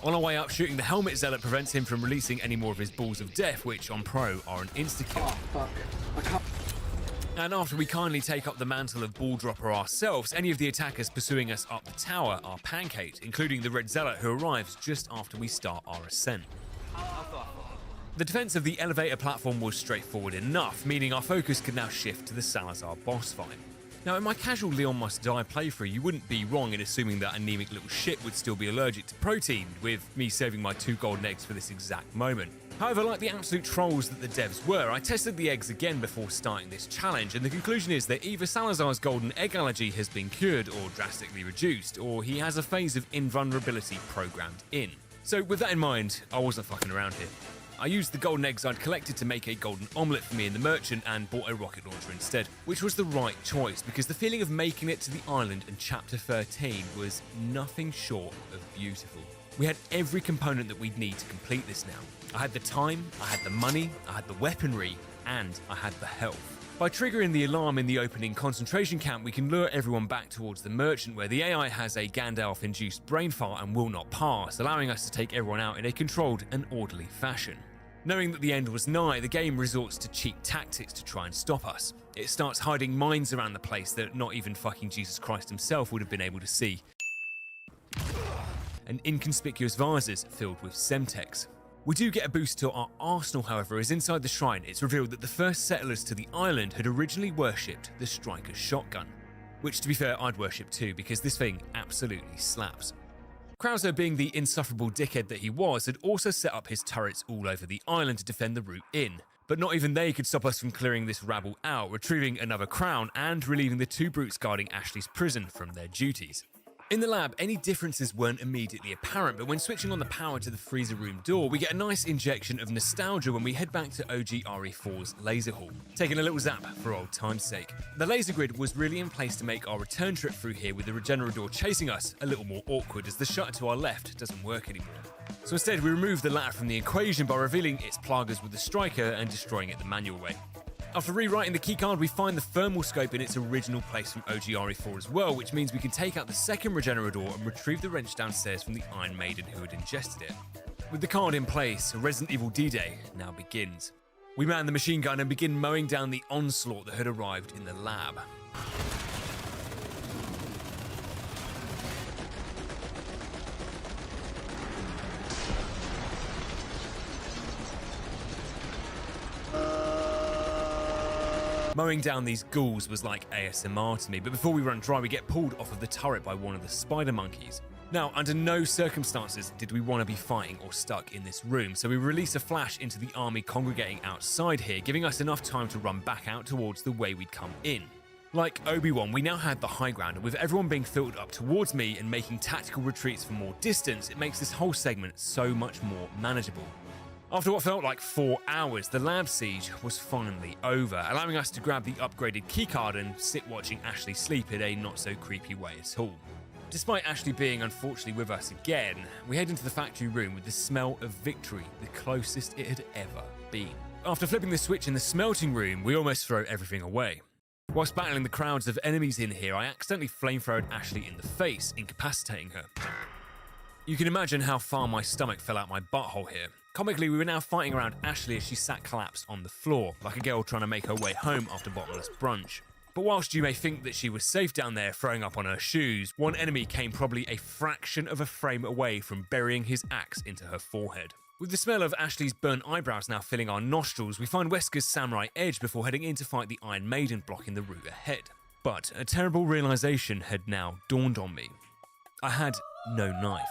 On our way up, shooting the Helmet Zealot prevents him from releasing any more of his balls of death, which on Pro are an insta-kill. Oh, fuck. I can't... And after we kindly take up the mantle of Ball Dropper ourselves, any of the attackers pursuing us up the tower are pancaked, including the Red Zealot who arrives just after we start our ascent. The defense of the elevator platform was straightforward enough, meaning our focus could now shift to the Salazar boss fight. Now, in my casual Leon Must Die playthrough, you wouldn't be wrong in assuming that anemic little shit would still be allergic to protein, with me saving my 2 golden eggs for this exact moment. However, like the absolute trolls that the devs were, I tested the eggs again before starting this challenge, and the conclusion is that either Salazar's golden egg allergy has been cured or drastically reduced, or he has a phase of invulnerability programmed in. So with that in mind, I wasn't fucking around here. I used the golden eggs I'd collected to make a golden omelette for me and the merchant and bought a rocket launcher instead, which was the right choice because the feeling of making it to the island in Chapter 13 was nothing short of beautiful. We had every component that we'd need to complete this now. I had the time, I had the money, I had the weaponry, and I had the health. By triggering the alarm in the opening concentration camp, we can lure everyone back towards the merchant where the AI has a Gandalf-induced brain fart and will not pass, allowing us to take everyone out in a controlled and orderly fashion. Knowing that the end was nigh, the game resorts to cheap tactics to try and stop us. It starts hiding mines around the place that not even fucking Jesus Christ himself would have been able to see. and inconspicuous vases filled with Semtex. We do get a boost to our arsenal, however, as inside the shrine it's revealed that the first settlers to the island had originally worshipped the Striker's shotgun. Which, to be fair, I'd worship too, because this thing absolutely slaps. Krauser, being the insufferable dickhead that he was, had also set up his turrets all over the island to defend the route in. But not even they could stop us from clearing this rabble out, retrieving another crown and relieving the two brutes guarding Ashley's prison from their duties. In the lab, any differences weren't immediately apparent, but when switching on the power to the freezer room door, we get a nice injection of nostalgia when we head back to OG RE4's laser hall, taking a little zap for old time's sake. The laser grid was really in place to make our return trip through here with the Regenerador chasing us a little more awkward, as the shutter to our left doesn't work anymore. So instead, we remove the latter from the equation by revealing its plagas with the Striker and destroying it the manual way. After rewriting the keycard, we find the thermal scope in its original place from OG RE4 as well, which means we can take out the second Regenerador and retrieve the wrench downstairs from the Iron Maiden who had ingested it. With the card in place, Resident Evil D-Day now begins. We man the machine gun and begin mowing down the onslaught that had arrived in the lab. Mowing down these ghouls was like ASMR to me, but before we run dry, we get pulled off of the turret by one of the spider monkeys. Now, under no circumstances did we want to be fighting or stuck in this room, so we release a flash into the army congregating outside here, giving us enough time to run back out towards the way we'd come in. Like Obi-Wan, we now had the high ground, and with everyone being filtered up towards me and making tactical retreats for more distance, it makes this whole segment so much more manageable. After what felt like 4 hours, the lab siege was finally over, allowing us to grab the upgraded keycard and sit watching Ashley sleep in a not-so-creepy way at all. Despite Ashley being unfortunately with us again, we head into the factory room with the smell of victory, the closest it had ever been. After flipping the switch in the smelting room, we almost throw everything away. Whilst battling the crowds of enemies in here, I accidentally flamethrowed Ashley in the face, incapacitating her. You can imagine how far my stomach fell out my butthole here. Comically, we were now fighting around Ashley as she sat collapsed on the floor, like a girl trying to make her way home after bottomless brunch. But whilst you may think that she was safe down there throwing up on her shoes, one enemy came probably a fraction of a frame away from burying his axe into her forehead. With the smell of Ashley's burnt eyebrows now filling our nostrils, we find Wesker's Samurai Edge before heading in to fight the Iron Maiden blocking the route ahead. But a terrible realization had now dawned on me. I had no knife.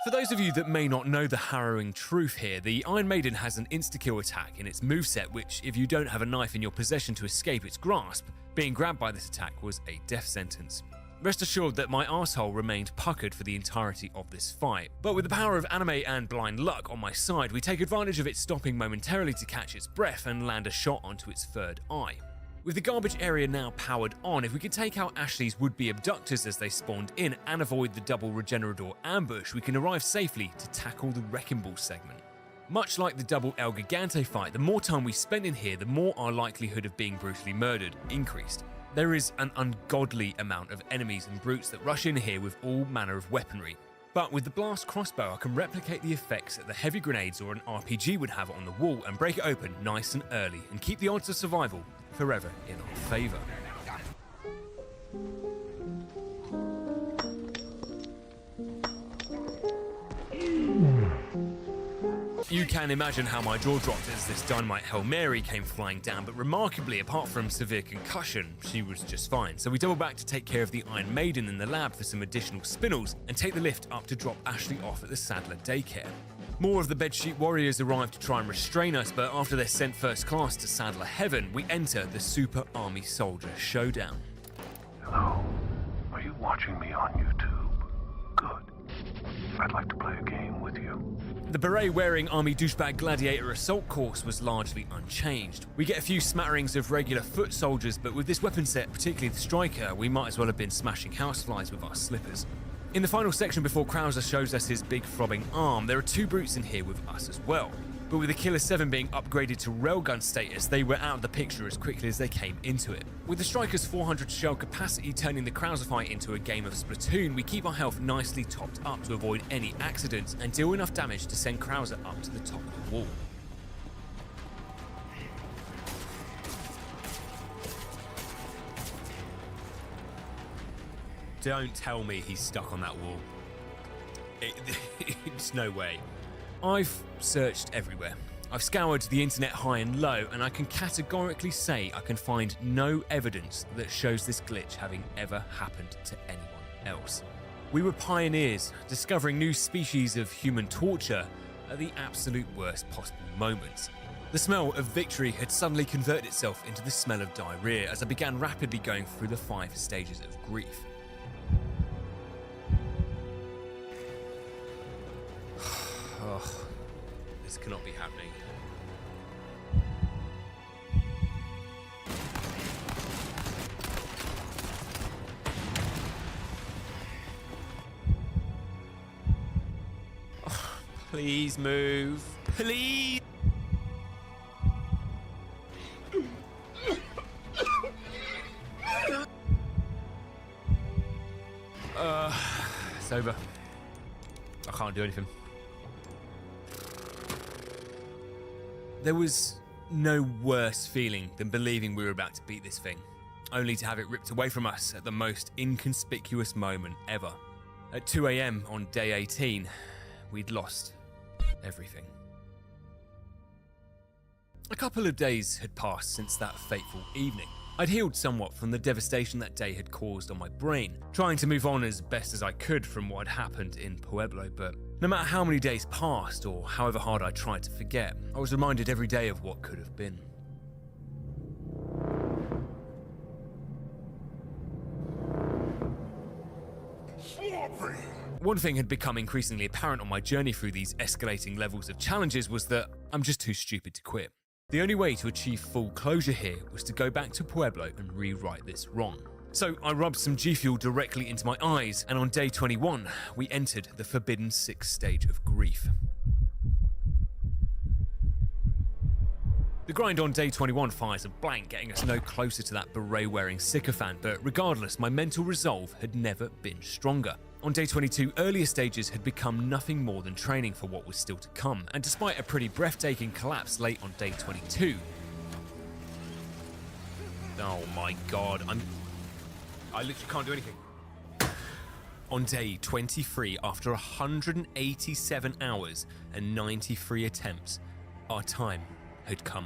For those of you that may not know the harrowing truth here, the Iron Maiden has an insta-kill attack in its moveset which, if you don't have a knife in your possession to escape its grasp, being grabbed by this attack was a death sentence. Rest assured that my arsehole remained puckered for the entirety of this fight, but with the power of anime and blind luck on my side, we take advantage of it stopping momentarily to catch its breath and land a shot onto its third eye. With the garbage area now powered on, if we could take out Ashley's would-be abductors as they spawned in and avoid the double Regenerador ambush, we can arrive safely to tackle the Wrecking Ball segment. Much like the double El Gigante fight, the more time we spend in here, the more our likelihood of being brutally murdered increased. There is an ungodly amount of enemies and brutes that rush in here with all manner of weaponry. But with the blast crossbow, I can replicate the effects that the heavy grenades or an RPG would have on the wall and break it open nice and early and keep the odds of survival forever in our favour. You can imagine how my jaw dropped as this dynamite Hail Mary came flying down, but remarkably, apart from severe concussion, she was just fine. So we double back to take care of the Iron Maiden in the lab for some additional spinels and take the lift up to drop Ashley off at the Sadler daycare. More of the bedsheet warriors arrive to try and restrain us, but after they're sent first class to Sadler Heaven, we enter the Super Army Soldier Showdown. Hello, are you watching me on YouTube? Good. I'd like to play a game with you. The beret-wearing Army Douchebag Gladiator Assault course was largely unchanged. We get a few smatterings of regular foot soldiers, but with this weapon set, particularly the Striker, we might as well have been smashing houseflies with our slippers. In the final section before Krauser shows us his big throbbing arm, there are two brutes in here with us as well. But with the Killer 7 being upgraded to railgun status, they were out of the picture as quickly as they came into it. With the Striker's 400 shell capacity turning the Krauser fight into a game of Splatoon, we keep our health nicely topped up to avoid any accidents and deal enough damage to send Krauser up to the top of the wall. Don't tell me he's stuck on that wall. It's no way. I've searched everywhere. I've scoured the internet high and low, and I can categorically say I can find no evidence that shows this glitch having ever happened to anyone else. We were pioneers, discovering new species of human torture at the absolute worst possible moments. The smell of victory had suddenly converted itself into the smell of diarrhea as I began rapidly going through the 5 stages of grief. Oh, this cannot be happening. Oh, please move. Please. It's over. I can't do anything. There was no worse feeling than believing we were about to beat this thing, only to have it ripped away from us at the most inconspicuous moment ever. At 2 AM on day 18, we'd lost everything. A couple of days had passed since that fateful evening. I'd healed somewhat from the devastation that day had caused on my brain, trying to move on as best as I could from what had happened in Pueblo, but no matter how many days passed or however hard I tried to forget, I was reminded every day of what could have been. One thing had become increasingly apparent on my journey through these escalating levels of challenges was that I'm just too stupid to quit. The only way to achieve full closure here was to go back to Pueblo and rewrite this wrong. So I rubbed some G Fuel directly into my eyes, and on day 21, we entered the forbidden 6th stage of grief. The grind on day 21 fires a blank, getting us no closer to that beret-wearing sycophant, but regardless, my mental resolve had never been stronger. On day 22, earlier stages had become nothing more than training for what was still to come, and despite a pretty breathtaking collapse late on day 22... Oh my god, I literally can't do anything. On day 23, after 187 hours and 93 attempts, our time had come.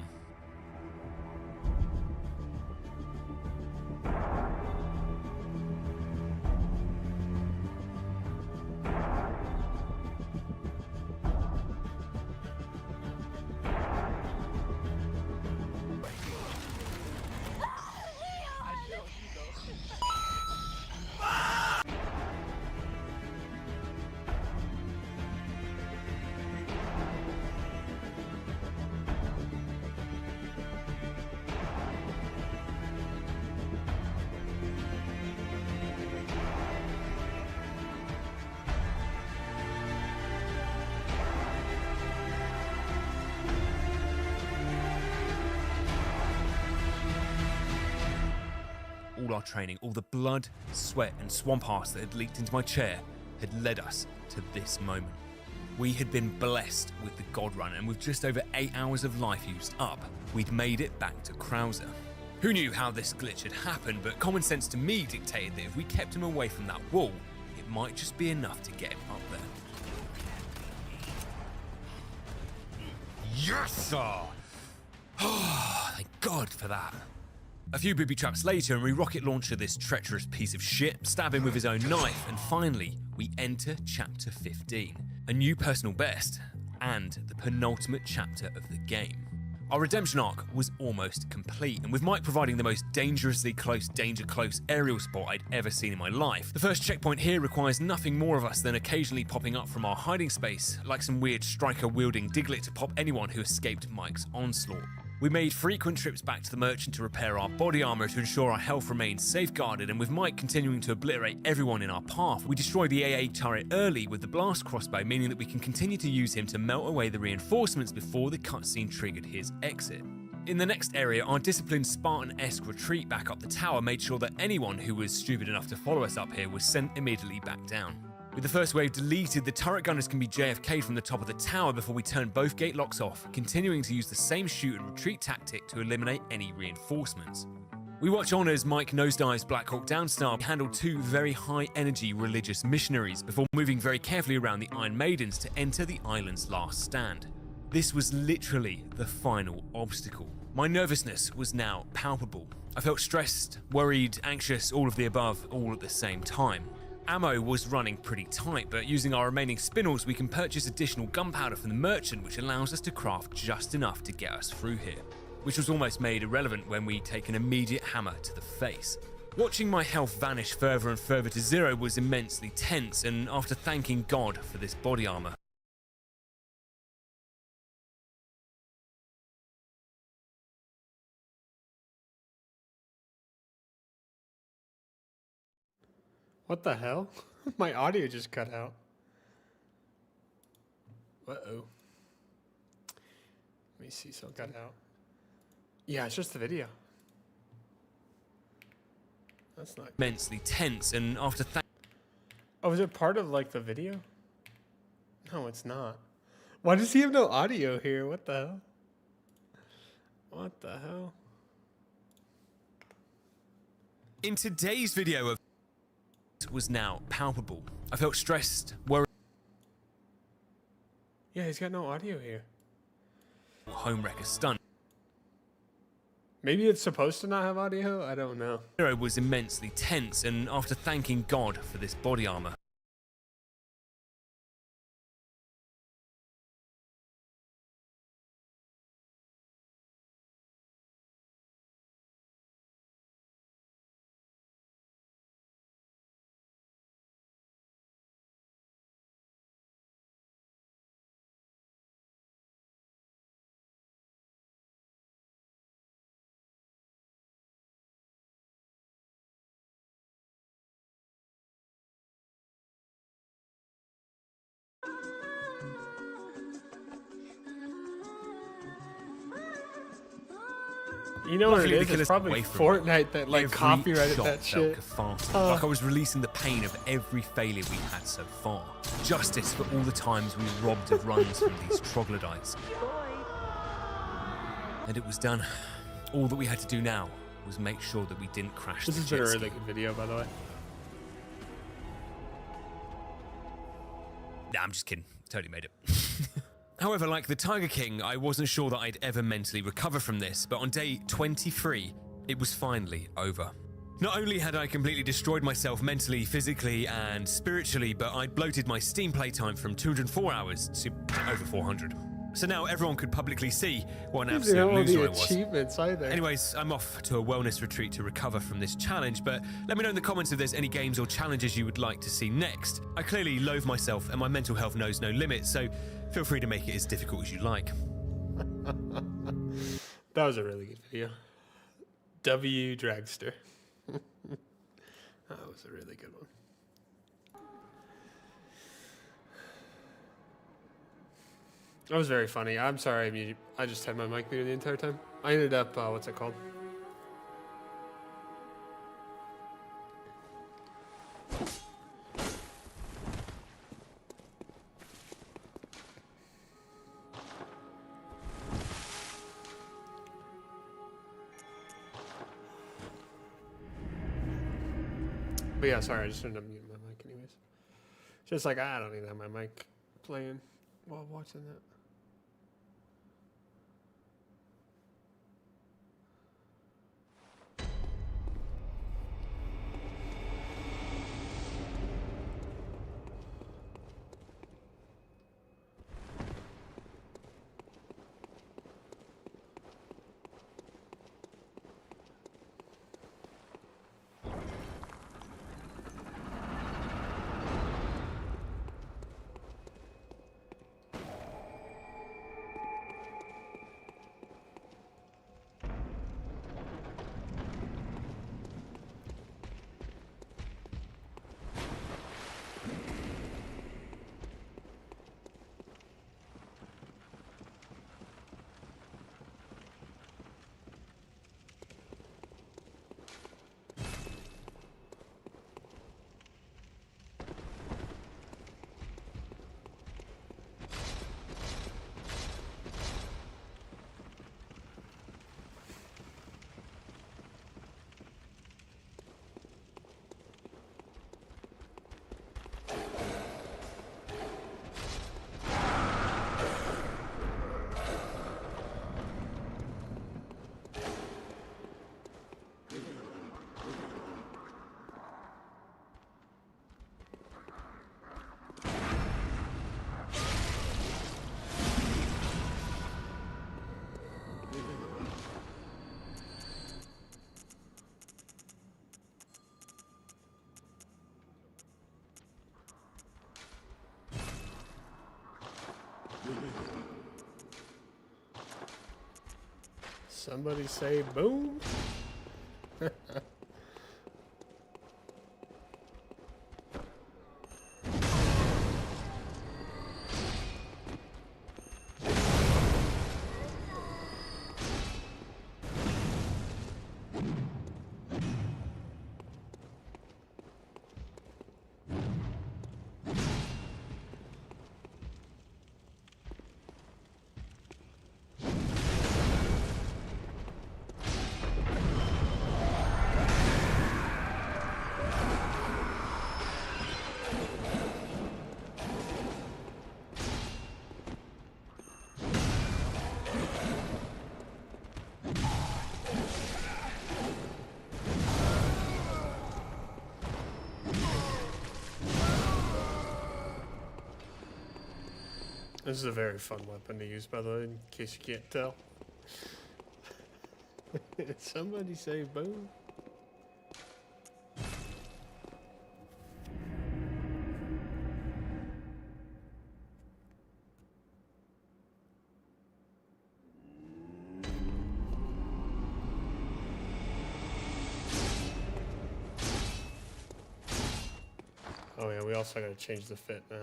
All our training, all the blood, sweat and swamp arse that had leaked into my chair had led us to this moment. We had been blessed with the God Run, and with just over 8 hours of life used up, we'd made it back to Krauser. Who knew how this glitch had happened, but common sense to me dictated that if we kept him away from that wall, it might just be enough to get him up there. Yes, sir! Oh, thank God for that. A few booby traps later, and we rocket launcher this treacherous piece of shit, stab him with his own knife, and finally, we enter Chapter 15, a new personal best, and the penultimate chapter of the game. Our redemption arc was almost complete, and with Mike providing the most dangerously close, danger close aerial spot I'd ever seen in my life, the first checkpoint here requires nothing more of us than occasionally popping up from our hiding space, like some weird striker-wielding Diglett to pop anyone who escaped Mike's onslaught. We made frequent trips back to the merchant to repair our body armor to ensure our health remained safeguarded, and with Mike continuing to obliterate everyone in our path, we destroyed the AA turret early with the blast crossbow, meaning that we can continue to use him to melt away the reinforcements before the cutscene triggered his exit. In the next area, our disciplined Spartan-esque retreat back up the tower made sure that anyone who was stupid enough to follow us up here was sent immediately back down. With the first wave deleted, the turret gunners can be JFK'd from the top of the tower before we turn both gate locks off, continuing to use the same shoot and retreat tactic to eliminate any reinforcements. We watch on as Mike Nosedive's Black Hawk Downstar handle two very high-energy religious missionaries before moving very carefully around the Iron Maidens to enter the island's last stand. This was literally the final obstacle. My nervousness was now palpable. I felt stressed, worried, anxious, all of the above, all at the same time. Ammo was running pretty tight, but using our remaining spinels, we can purchase additional gunpowder from the merchant, which allows us to craft just enough to get us through here, which was almost made irrelevant when we take an immediate hammer to the face. Watching my health vanish further and further to zero was immensely tense, and after thanking God for this body armor, What the hell? My audio just cut out. Uh-oh. Let me see something cut out. Yeah, it's just the video. That's not immensely tense, and after Oh, is it part of like the video? No, it's not. Why does he have no audio here? What the hell? What the hell? in today's video of was now palpable. I felt stressed, worried. Yeah, he's got no audio here. Homewrecker stunned. Maybe it's supposed to not have audio? I don't know. Hero was immensely tense, and after thanking God for this body armor, You know what it luckily, is? the It's probably Fortnite that like every copyrighted shot that felt shit. cathartic, like I was releasing the pain of every failure we had so far. Justice for all the times we were robbed of runs from these troglodytes. And it was done. All that we had to do now was make sure that we didn't crash This the has been a jet really ski. good video, by the way. Nah, I'm just kidding. Totally made it. However, like the Tiger King, I wasn't sure that I'd ever mentally recover from this, but on day 23, it was finally over. Not only had I completely destroyed myself mentally, physically, and spiritually, but I'd bloated my Steam playtime from 204 hours to over 400. So now everyone could publicly see what an These are absolute all loser the I was. achievements either. Anyways, I'm off to a wellness retreat to recover from this challenge, but let me know in the comments if there's any games or challenges you would like to see next. I clearly loathe myself and my mental health knows no limits, so feel free to make it as difficult as you like. That was a really good video. W Dragster. That was a really good one. That was very funny. I'm sorry I just had my mic muted the entire time. I ended up, what's it called? But yeah, sorry, I just ended up muting my mic anyways. Just like, I don't need to have my mic playing while watching that. Somebody say boom. This is a very fun weapon to use, by the way, in case you can't tell. Somebody say boom. Oh yeah, we also gotta change the fit now.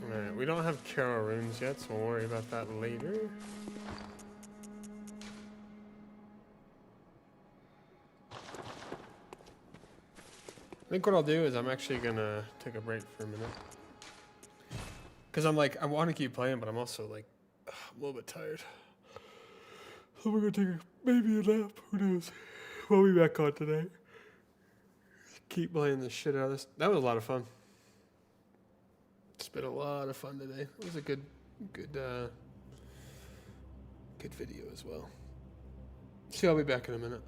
Alright, we don't have Carol runes yet, so we'll worry about that later. I think what I'll do is I'm actually gonna take a break for a minute. Because I'm like, I want to keep playing, but I'm also like, a little bit tired. So we're gonna take maybe a nap, who knows. We'll be back on today. Keep playing the shit out of this. That was a lot of fun. It's been a lot of fun today. It was a good video as well. See, I'll be back in a minute.